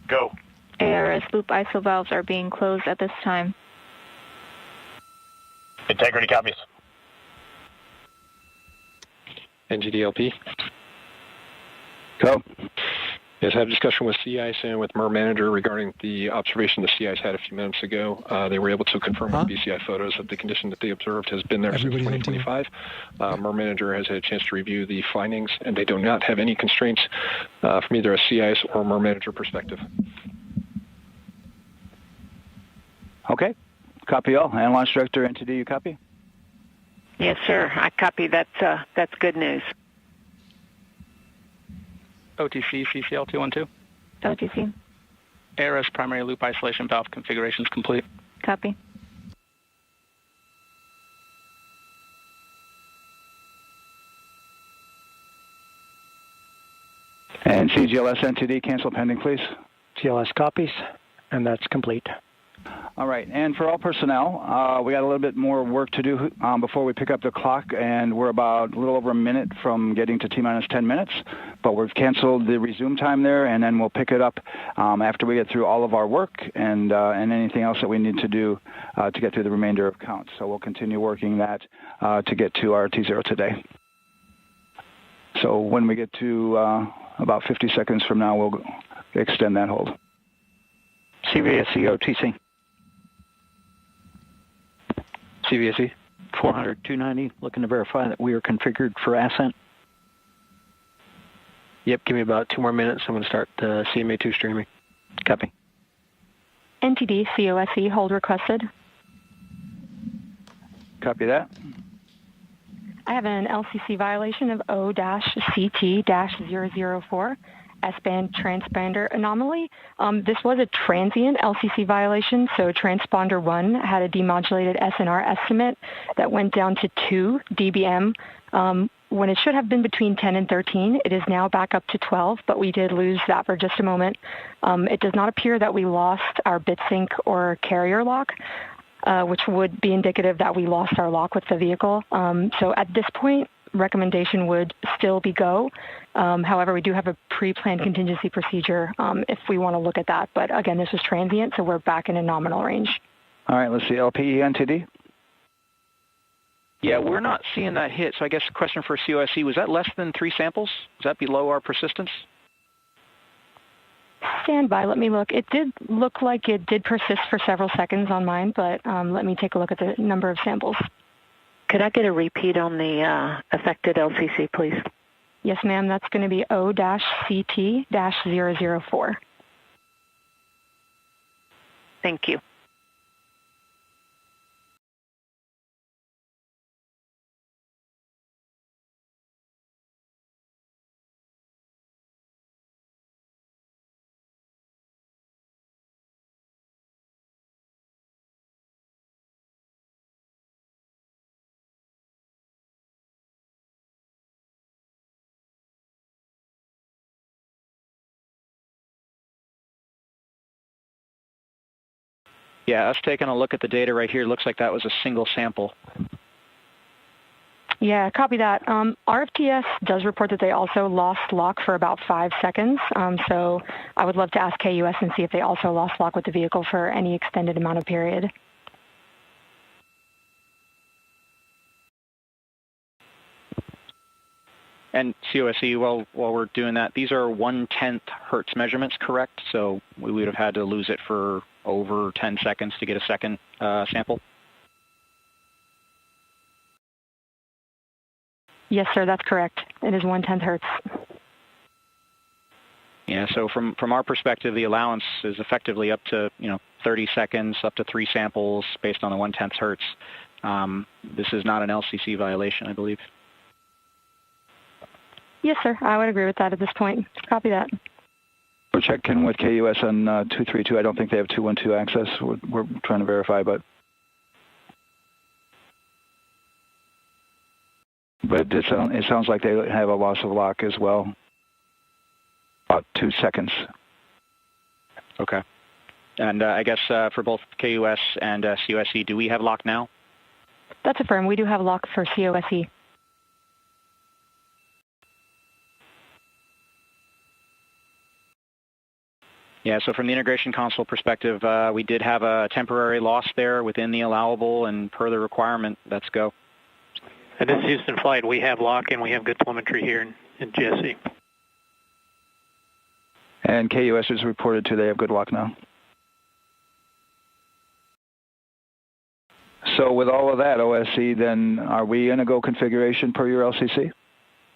Go. ARS loop ISO valves are being closed at this time. Integrity copies. NGDLP. Go. Yes, I had a discussion with sea ice and with MER manager regarding the observation the sea ice had a few minutes ago. They were able to confirm with BCI photos that the condition that they observed has been there since 2025. MER manager has had a chance to review the findings, and they do not have any constraints from either a sea ice or MER manager perspective. Okay. Copy all. And Launch Director NTD, you copy? Yes, sir. I copy. That's good news. OTC, CCL 212. OTC. ARS primary loop isolation valve configurations complete. Copy. And CGLS NTD, cancel pending, please. GLS copies, and that's complete. All All right, and for all personnel, we got a little bit more work to do before we pick up the clock, and we're about a little over a minute from getting to T-minus 10 minutes, but we've canceled the resume time there, and then we'll pick it up after we get through all of our work and anything else that we need to do to get through the remainder of counts. So we'll continue working that to get to our T0 today. So when we get to about 50 seconds from now, we'll extend that hold. CVSE OTC. CVSE 400-290, looking to verify that we are configured for ascent. Yep, give me about 2 more minutes. I'm going to start CMA2 streaming. Copy. NTD COSE hold requested. Copy that. I have an LCC violation of O-CT-004, S-band transponder anomaly. This was a transient LCC violation, so transponder 1 had a demodulated SNR estimate that went down to 2 dBm when it should have been between 10 and 13. It is now back up to 12, but we did lose that for just a moment. It does not appear that we lost our bit sync or carrier lock, which would be indicative that we lost our lock with the vehicle. So at this point, recommendation would still be go. However, we do have a pre-planned contingency procedure if we want to look at that. But again, this was transient, so we're back in a nominal range. All right, let's see, LPE NTD. Yeah, we're not seeing that hit. So I guess the question for COSE, was that less than 3 samples? Was that below our persistence? Stand by, let me look. It did look like it did persist for several seconds on mine, but let me take a look at the number of samples. Could I get a repeat on the affected LCC, please? Yes, ma'am. That's going to be O-CT-004. Thank you. Yeah, us taking a look at the data right here, looks like that was a single sample. Yeah, copy that. RFTS does report that they also lost lock for about 5 seconds. So I would love to ask KUS and see if they also lost lock with the vehicle for any extended amount of period. And COSE, while we're doing that, these are 1/10 hertz measurements, correct? So we would have had to lose it for over 10 seconds to get a second sample? Yes, sir, that's correct. It is 1/10 hertz. Yeah, so from our perspective, the allowance is effectively up to 30 seconds, up to 3 samples based on the 1/10 hertz. This is not an LCC violation, I believe. Yes, sir. I would agree with that at this point. Copy that. We're checking with KUS on 232. I don't think they have 212 access. We're trying to verify, but it sounds like they have a loss of lock as well. About 2 seconds. Okay. And I guess for both KUS and COSE, do we have lock now? That's affirmed. We do have lock for COSE. Yeah, so from the integration console perspective, we did have a temporary loss there within the allowable, and per the requirement, let's go. And this is Houston Flight. We have lock and we have good telemetry here in GSE. And KUS is reported to they have good lock now. So with all of that, OSC, then are we in a go configuration per your LCC?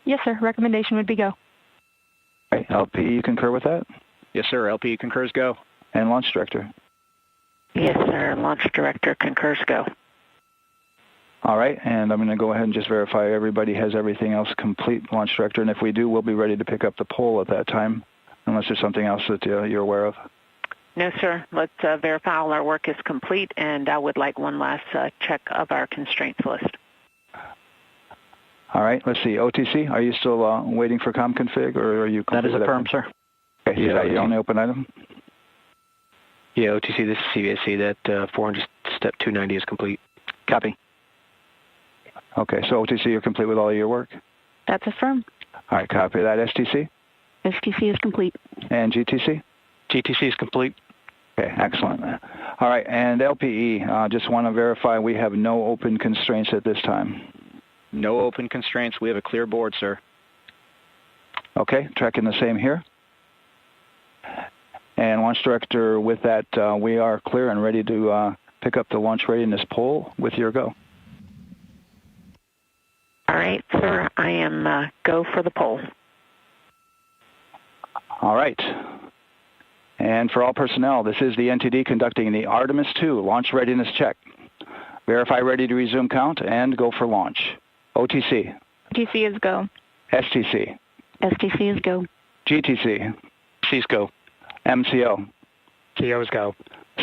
Yes, sir. Recommendation would be go. Okay. LP, you concur with that? Yes, sir. LP concurs go. And Launch Director? Yes, sir. Launch Director concurs go. All right, and I'm going to go ahead and just verify everybody has everything else complete, Launch Director, and if we do, we'll be ready to pick up the poll at that time, unless there's something else that you're aware of. No, sir. Let's verify all our work is complete, and I would like one last check of our constraints list. All right, let's see. OTC, are you still waiting for ComConfig, or are you... That is affirmed, sir. Okay, is that your only open item? Yeah, OTC, this is CVSC. That 400 step 290 is complete. Copy. Okay, so OTC, you're complete with all of your work? That's affirmed. All right, copy that. STC? STC is complete. And GTC? GTC is complete. Okay, excellent. All right, and LPE, just want to verify we have no open constraints at this time. No open constraints. We have a clear board, sir. Okay, tracking the same here. And Launch Director, with that, we are clear and ready to pick up the launch readiness poll with your go. All right, sir. I am go for the poll. All right. And for all personnel, this is the NTD conducting the Artemis II launch readiness check. Verify ready to resume count and go for launch. OTC. OTC is go. STC. STC is go. GTC. C's go. MCO. CO's go.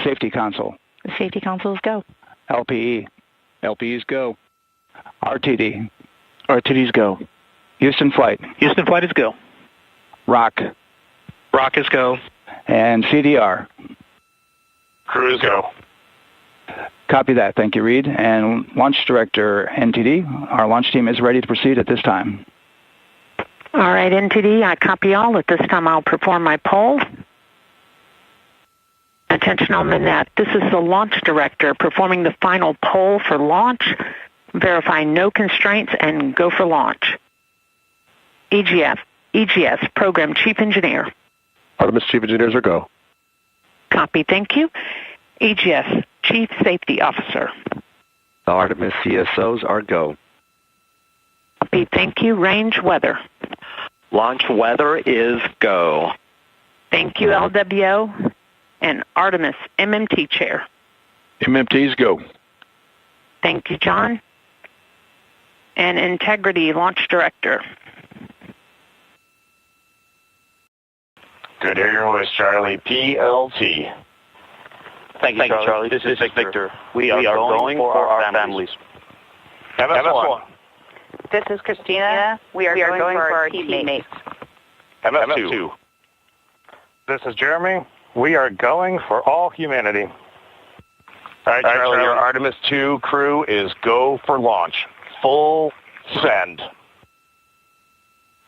Safety Console. The Safety Console is go. LPE. LPE's go. RTD. RTD's go. Houston Flight. Houston Flight is go. ROC. ROC is go. And CDR. Crew is go. Copy that. Thank you, Reed. And Launch Director, NTD, our launch team is ready to proceed at this time. All right, NTD, I copy all. At this time, I'll perform my poll. Attention on the net. This is the Launch Director performing the final poll for launch. Verify no constraints and go for launch. EGS, Program Chief Engineer. Artemis Chief Engineers are go. Copy, thank you. EGS, Chief Safety Officer. The Artemis CSOs are go. Copy, thank you. Range Weather. Launch weather is go. Thank you, LWO. And Artemis MMT Chair. MMTs go. Thank you, John. And Integrity Launch Director. Good to hear your voice, Charlie. PLT. Thank you, Charlie. This is Victor. We are going for our families. MS1. This is Christina. We are going for our teammates. MS2. This is Jeremy. We are going for all humanity. All right, Charlie, your Artemis II crew is go for launch. Full send.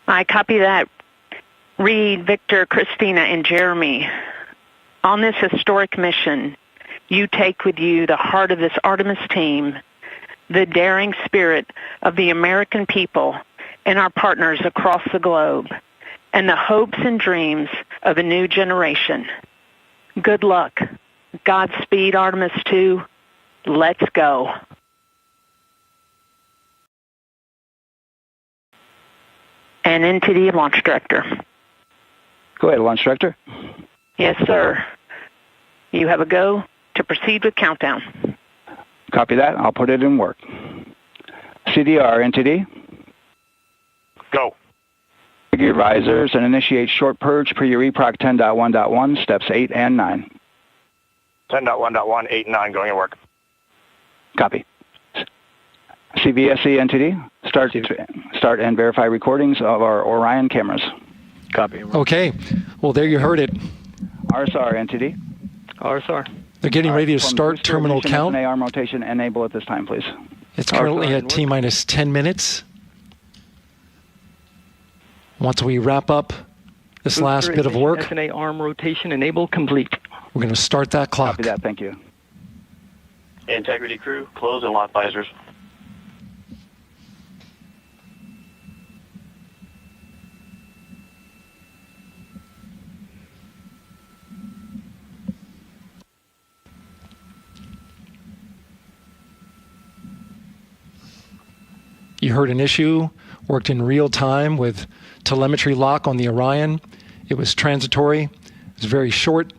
I copy that. Reed, Victor, Christina, and Jeremy. On this historic mission, you take with you the heart of this Artemis team, the daring spirit of the American people and our partners across the globe, and the hopes and dreams of a new generation. Good luck. Godspeed, Artemis II. Let's go. And NTD Launch Director. Go ahead, Launch Director. Yes, sir. You have a go to proceed with countdown. Copy that. I'll put it in work. CDR, NTD. Go. Your risers and initiate short purge per your EPROC 10.1.1, steps 8 and 9. 10.1.1, 8 and 9 going to work. Copy. CVSC, NTD. Start and verify recordings of our Orion cameras. Copy. Okay. Well, there you heard it. RSR, NTD. RSR. They're getting ready to start terminal count. SMA arm rotation enable at this time, please. It's currently at T-minus 10 minutes. Once we wrap up this last bit of work, SNA arm rotation enable complete. We're going to start that clock. Copy that. Thank you. Integrity crew, close and lock visors. You heard an issue, worked in real time with telemetry lock on the Orion. It was transitory. It was very short.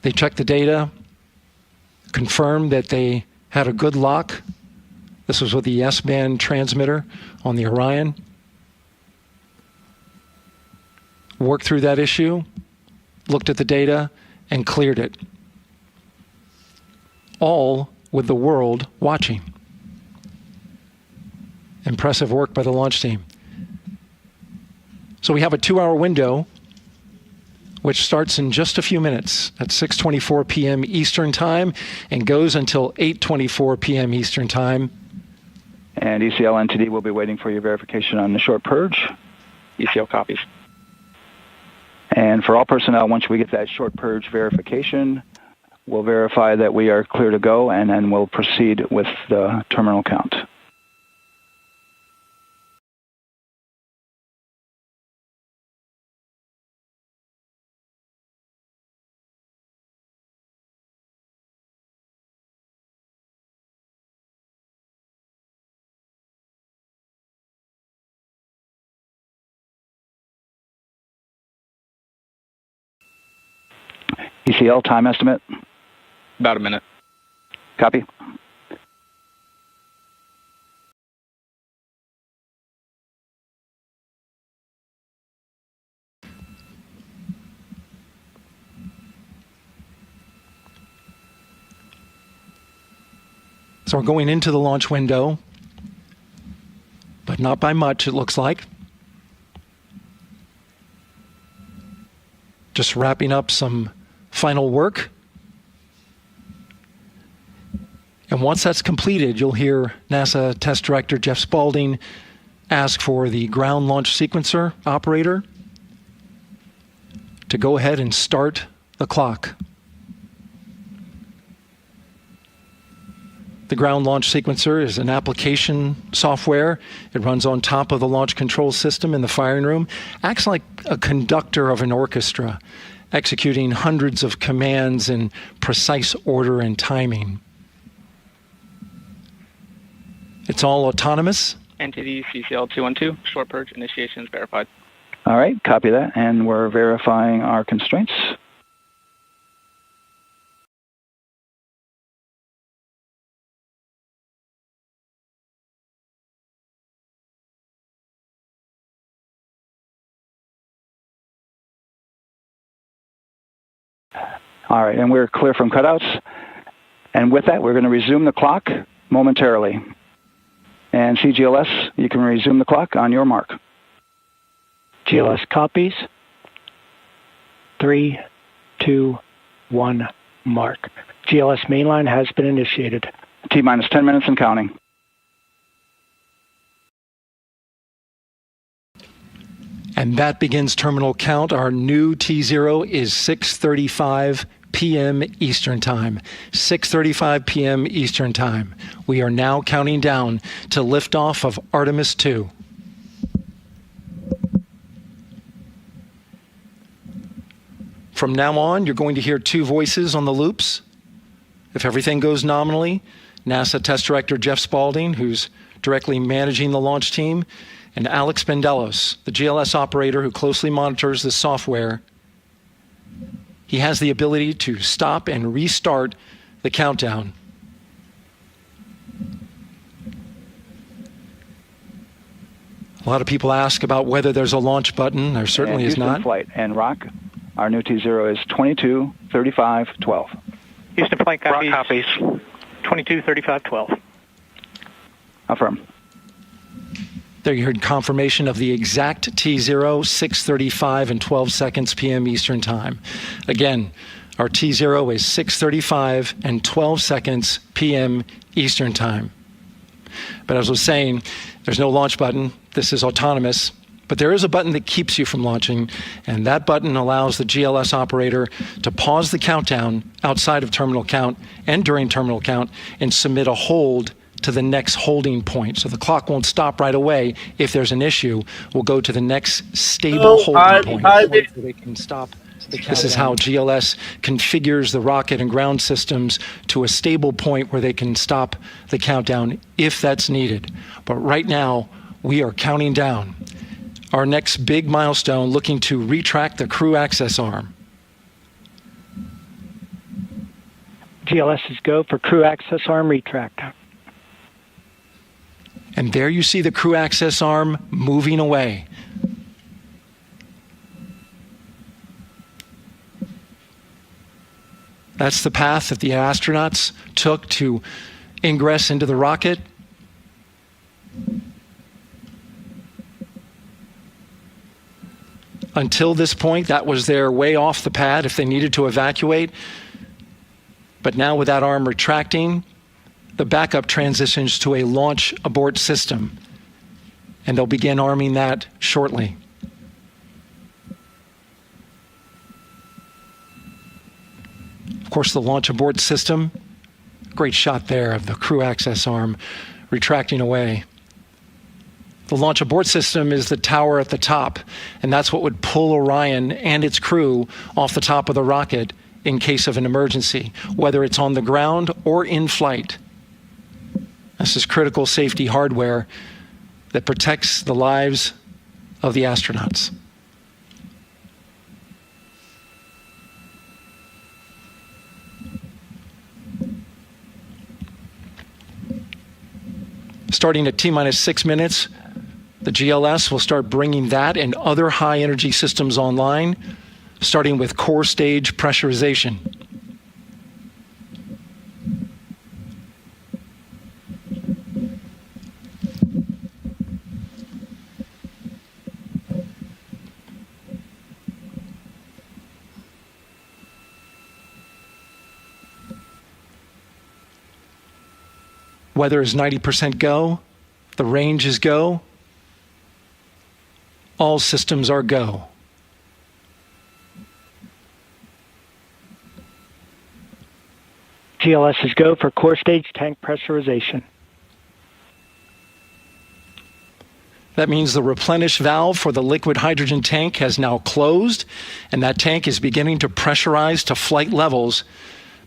They checked the data, confirmed that they had a good lock. This was with the S-band transmitter on the Orion. Worked through that issue, looked at the data, and cleared it. All with the world watching. Impressive work by the launch team. So we have a 2-hour window which starts in just a few minutes at 6:24 p.m. Eastern Time and goes until 8:24 p.m. Eastern Time. And ECL NTD will be waiting for your verification on the short purge. ECL copies. And for all personnel, once we get that short purge verification, we'll verify that we are clear to go, and then we'll proceed with the terminal count. ECL time estimate? About a minute. Copy. So we're going into the launch window, but not by much, it looks like. Just wrapping up some final work. And once that's completed, you'll hear NASA Test Director Jeff Spaulding ask for the ground launch sequencer operator to go ahead and start the clock. The ground launch sequencer is an application software. It runs on top of the launch control system in the firing room, acts like a conductor of an orchestra, executing hundreds of commands in precise order and timing. It's all autonomous. NTD CCL 212, short purge initiations verified. All right, copy that, and we're verifying our constraints. All right, and we're clear from cutouts. And with that, we're going to resume the clock momentarily. And CGLS, you can resume the clock on your mark. GLS copies. 3, 2, 1, mark. GLS mainline has been initiated. T-minus 10 minutes and counting. And that begins terminal count. Our new T0 is 6:35 p.m. Eastern Time. 6:35 p.m. Eastern Time. We are now counting down to liftoff of Artemis 2. From now on, you're going to hear two voices on the loops. If everything goes nominally, NASA Test Director Jeff Spaulding, who's directly managing the launch team, and Alex Bendelos, the GLS operator who closely monitors the software. He has the ability to stop and restart the countdown. A lot of people ask about whether there's a launch button. There certainly is not. Flight and Rock, our new T0 is 22:35:12. Houston flight copies. Rock copies. 22:35:12. Affirm. There you heard confirmation of the exact T0, 6:35 and 12 seconds p.m. Eastern Time. Again, our T0 is 6:35 and 12 seconds p.m. Eastern Time. But as I was saying, there's no launch button. This is autonomous. But there is a button that keeps you from launching, and that button allows the GLS operator to pause the countdown outside of terminal count and during terminal count and submit a hold to the next holding point. So the clock won't stop right away. If there's an issue, we'll go to the next stable holding point so they can stop the countdown. This is how GLS configures the rocket and ground systems to a stable point where they can stop the countdown if that's needed. But right now, we are counting down. Our next big milestone, looking to retract the crew access arm. GLS is go for crew access arm retract. And there you see the crew access arm moving away. That's the path that the astronauts took to ingress into the rocket. Until this point, that was their way off the pad if they needed to evacuate. But now with that arm retracting, the backup transitions to a launch abort system. And they'll begin arming that shortly. Of course, the launch abort system, great shot there of the crew access arm retracting away. The launch abort system is the tower at the top, and that's what would pull Orion and its crew off the top of the rocket in case of an emergency, whether it's on the ground or in flight. This is critical safety hardware that protects the lives of the astronauts. Starting at T-minus 6 minutes, the GLS will start bringing that and other high-energy systems online, starting with core stage pressurization. Weather is 90% go. The range is go. All systems are go. GLS is go for core stage tank pressurization. That means the replenish valve for the liquid hydrogen tank has now closed, and that tank is beginning to pressurize to flight levels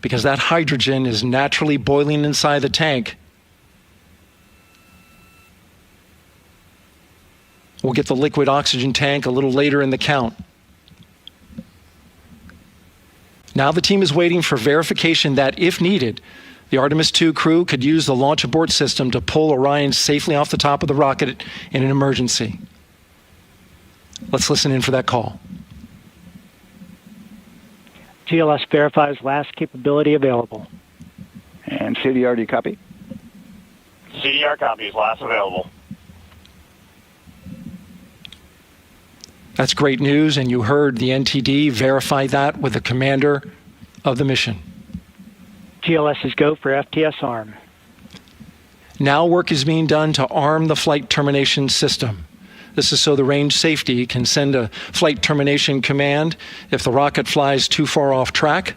because that hydrogen is naturally boiling inside the tank. We'll get the liquid oxygen tank a little later in the count. Now the team is waiting for verification that, if needed, the Artemis II crew could use the launch abort system to pull Orion safely off the top of the rocket in an emergency. Let's listen in for that call. GLS verifies last capability available. And CDR, do you copy? CDR copies, last available. That's great news, and you heard the NTD verify that with the commander of the mission. GLS is go for FTS arm. Now work is being done to arm the flight termination system. This is so the range safety can send a flight termination command if the rocket flies too far off track.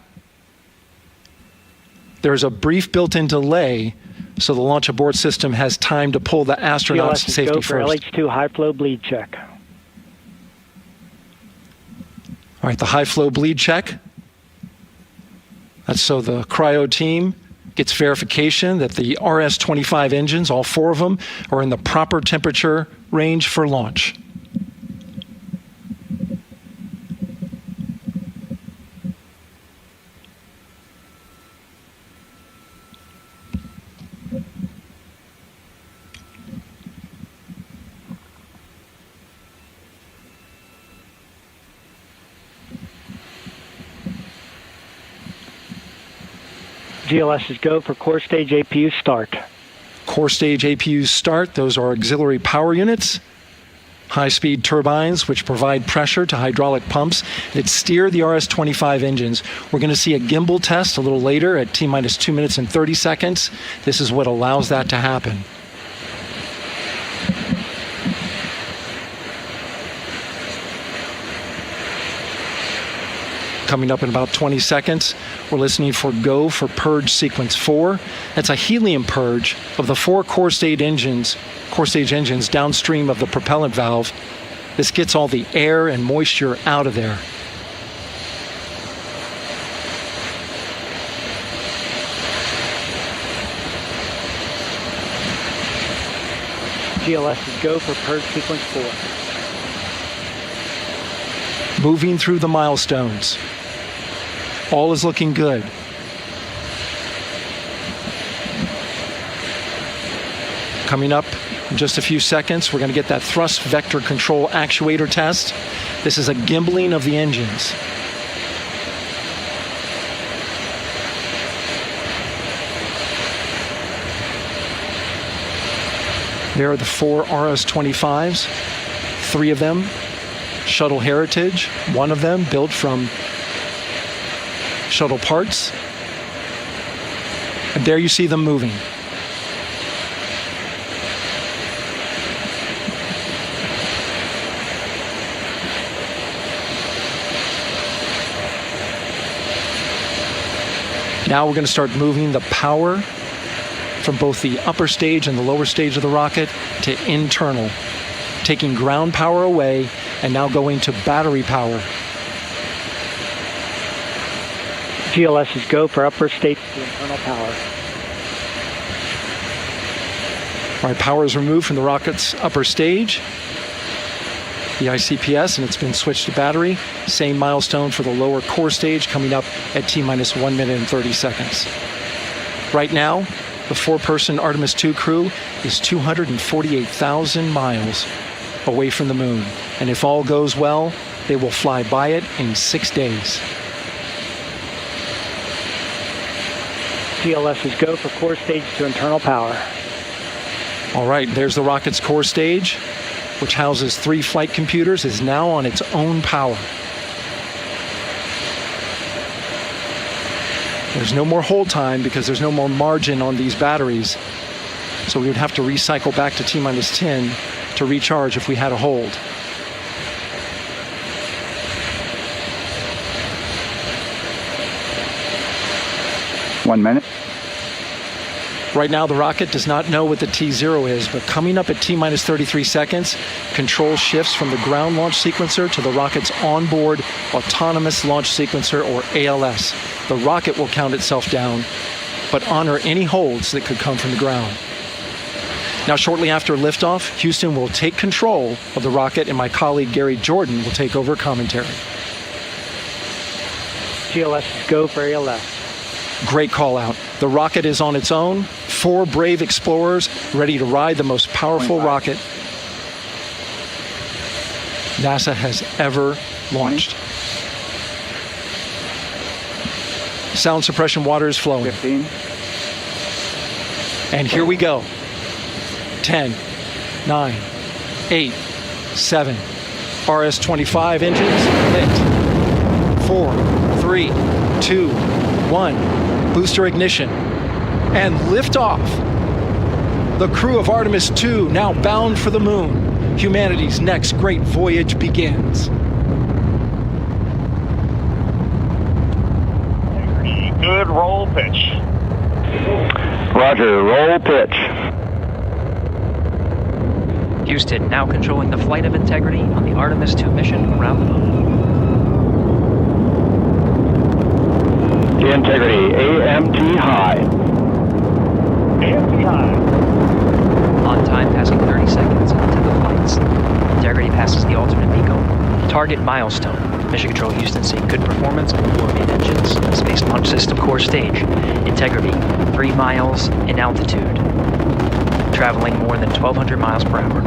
There's a brief built-in delay so the launch abort system has time to pull the astronauts to safety first. GLS is go for LH2 high flow bleed check. All right, the high flow bleed check. That's so the cryo team gets verification that the RS-25 engines, all 4 of them, are in the proper temperature range for launch. GLS is go for core stage APU start. Core stage APUs start. Those are auxiliary power units, high-speed turbines which provide pressure to hydraulic pumps that steer the RS-25 engines. We're going to see a gimbal test a little later at T-minus 2 minutes and 30 seconds. This is what allows that to happen. Coming up in about 20 seconds, we're listening for go for purge sequence 4. That's a helium purge of the 4 core stage engines downstream of the propellant valve. This gets all the air and moisture out of there. GLS is go for purge sequence 4. Moving through the milestones. All is looking good. Coming up in just a few seconds, we're going to get that thrust vector control actuator test. This is a gimbaling of the engines. There are the 4 RS-25s, 3 of them shuttle heritage, one of them built from shuttle parts. And there you see them moving. Now we're going to start moving the power from both the upper stage and the lower stage of the rocket to internal, taking ground power away and now going to battery power. GLS is go for upper stage to internal power. All right, power is removed from the rocket's upper stage, the ICPS, and it's been switched to battery. Same milestone for the lower core stage coming up at T-minus 1 minute and 30 seconds. Right now, the 4-person Artemis II crew is 248,000 miles away from the moon. And if all goes well, they will fly by it in 6 days. GLS is go for core stage to internal power. All right, there's the rocket's core stage, which houses 3 flight computers, is now on its own power. There's no more hold time because there's no more margin on these batteries. So we would have to recycle back to T-minus 10 to recharge if we had a hold. One minute. Right now, the rocket does not know what the T0 is, but coming up at T-minus 33 seconds, control shifts from the ground launch sequencer to the rocket's onboard autonomous launch sequencer, or ALS. The rocket will count itself down, but honor any holds that could come from the ground. Now, shortly after liftoff, Houston will take control of the rocket, and my colleague Gary Jordan will take over commentary. GLS, go for ALS. Great call out. The rocket is on its own. 4 brave explorers ready to ride the most powerful rocket NASA has ever launched. Sound suppression water is flowing. 15. And here we go. 10, 9, 8, 7. RS-25 engines lit. 4, 3, 2, 1. Booster ignition. And liftoff. The crew of Artemis II now bound for the moon. Humanity's next great voyage begins. Good roll pitch. Roger, roll pitch. Houston now controlling the flight of Integrity on the Artemis II mission around the moon. Integrity, AMT high. AMT high. On time, passing 30 seconds into the flights. Integrity passes the alternate beacon. Target milestone. Mission Control Houston seeing good performance on the 4 main engines. Space Launch System core stage. Integrity, 3 miles in altitude. Traveling more than 1,200 miles per hour.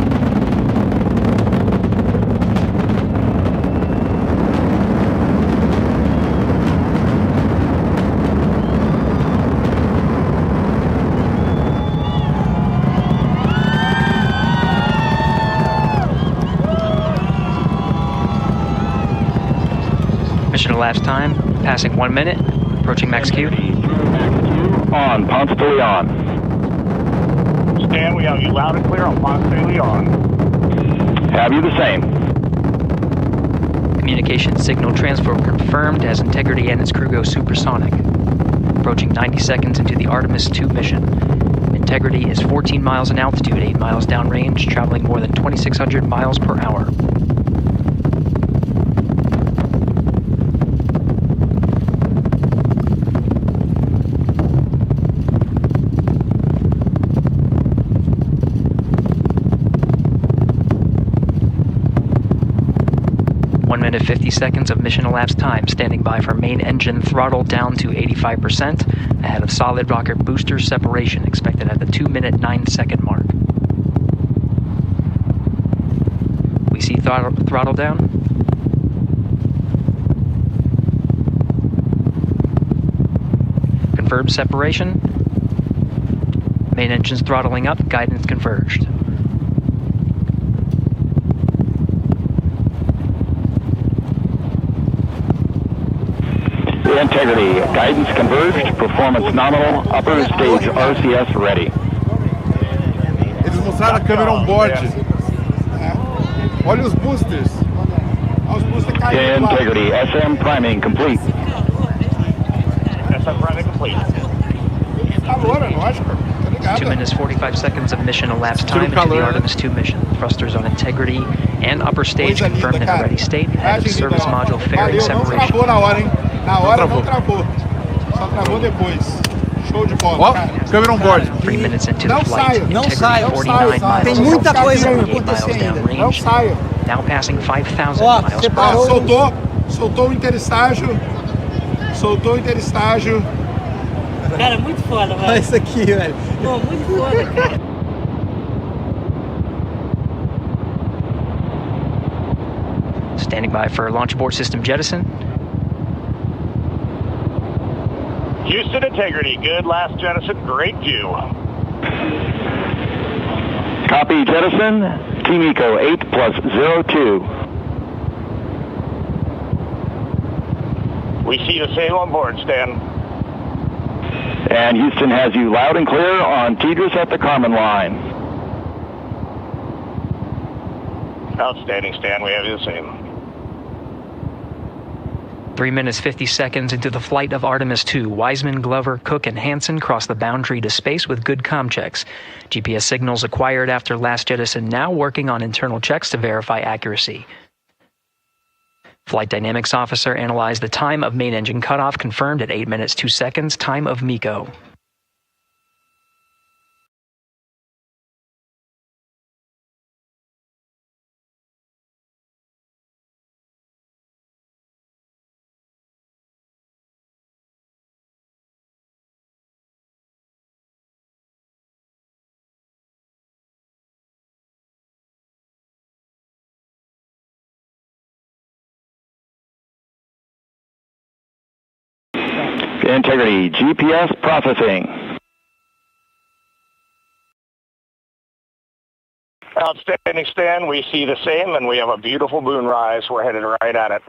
Mission elapsed time, passing 1 minute, approaching max Q. On, Ponce de Leon. Stan, we have you loud and clear on Ponce de Leon. Have you the same? Communication signal transfer confirmed as Integrity and its crew go supersonic. Approaching 90 seconds into the Artemis II mission. Integrity is 14 miles in altitude, 8 miles downrange, traveling more than 2,600 miles per hour. Minute 50 seconds of mission elapsed time, standing by for main engine throttle down to 85%, ahead of solid rocket booster separation, expected at the 2-minute 9-second mark. We see throttle down. Confirmed separation. Main engines throttling up, guidance converged. Integrity, guidance converged, performance nominal, upper stage RCS ready. Eles mostraram a câmera on-board. Olha os boosters. Olha os boosters caindo lá. Integrity, SM priming complete. SM priming complete. Calor, é lógico. 2 minutes 45 seconds of mission elapsed time into the Artemis 2 mission. Thrusters on integrity and upper stage confirmed in a ready state. Head of service module fairing separation. Não travou na hora, hein? Na hora não travou. Só travou depois. Show de bola. Ó, câmera on board. 3 minutes into the flight. Não Integrity saia, 49 miles. Tem muita coisa acontecendo ainda. Não saia. Now passing 5,000 miles per hour. Soltou o interestágio. Soltou o interestágio. Cara, muito foda, velho. Olha isso aqui, velho. Pô, muito foda, cara. Standing by for launch abort system jettison. Houston Integrity, good last jettison, great view. Copy jettison, Team Eco 8+02. We see the same on board, Stan. And Houston has you loud and clear on Tidris at the Carmen line. Outstanding, Stan. We have you the same. 3 minutes 50 seconds into the flight of Artemis 2, Wiseman, Glover, Cook, and Hansen crossed the boundary to space with good comm checks. GPS signals acquired after last jettison now working on internal checks to verify accuracy. Flight Dynamics Officer analyzed the time of main engine cutoff, confirmed at 8 minutes 2 seconds, time of MECO. Integrity, GPS processing. Outstanding, Stan. We see the same, and we have a beautiful moonrise. We're headed right at it.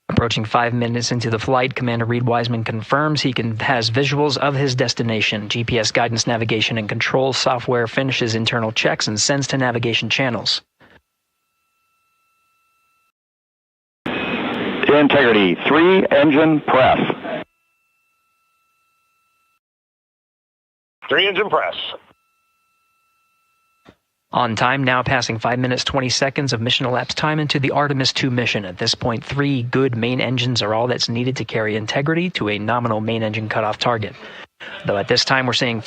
Approaching 5 minutes into the flight, Commander Reed Wiseman confirms he has visuals of his destination. GPS guidance, navigation, and control software finishes internal checks and sends to navigation channels. Integrity, 3 engine press. 3 engine press. On time, now passing 5 minutes 20 seconds of mission elapsed time into the Artemis 2 mission. At this point, 3 good main engines are all that's needed to carry integrity to a nominal main engine cutoff target. Though at this time we're seeing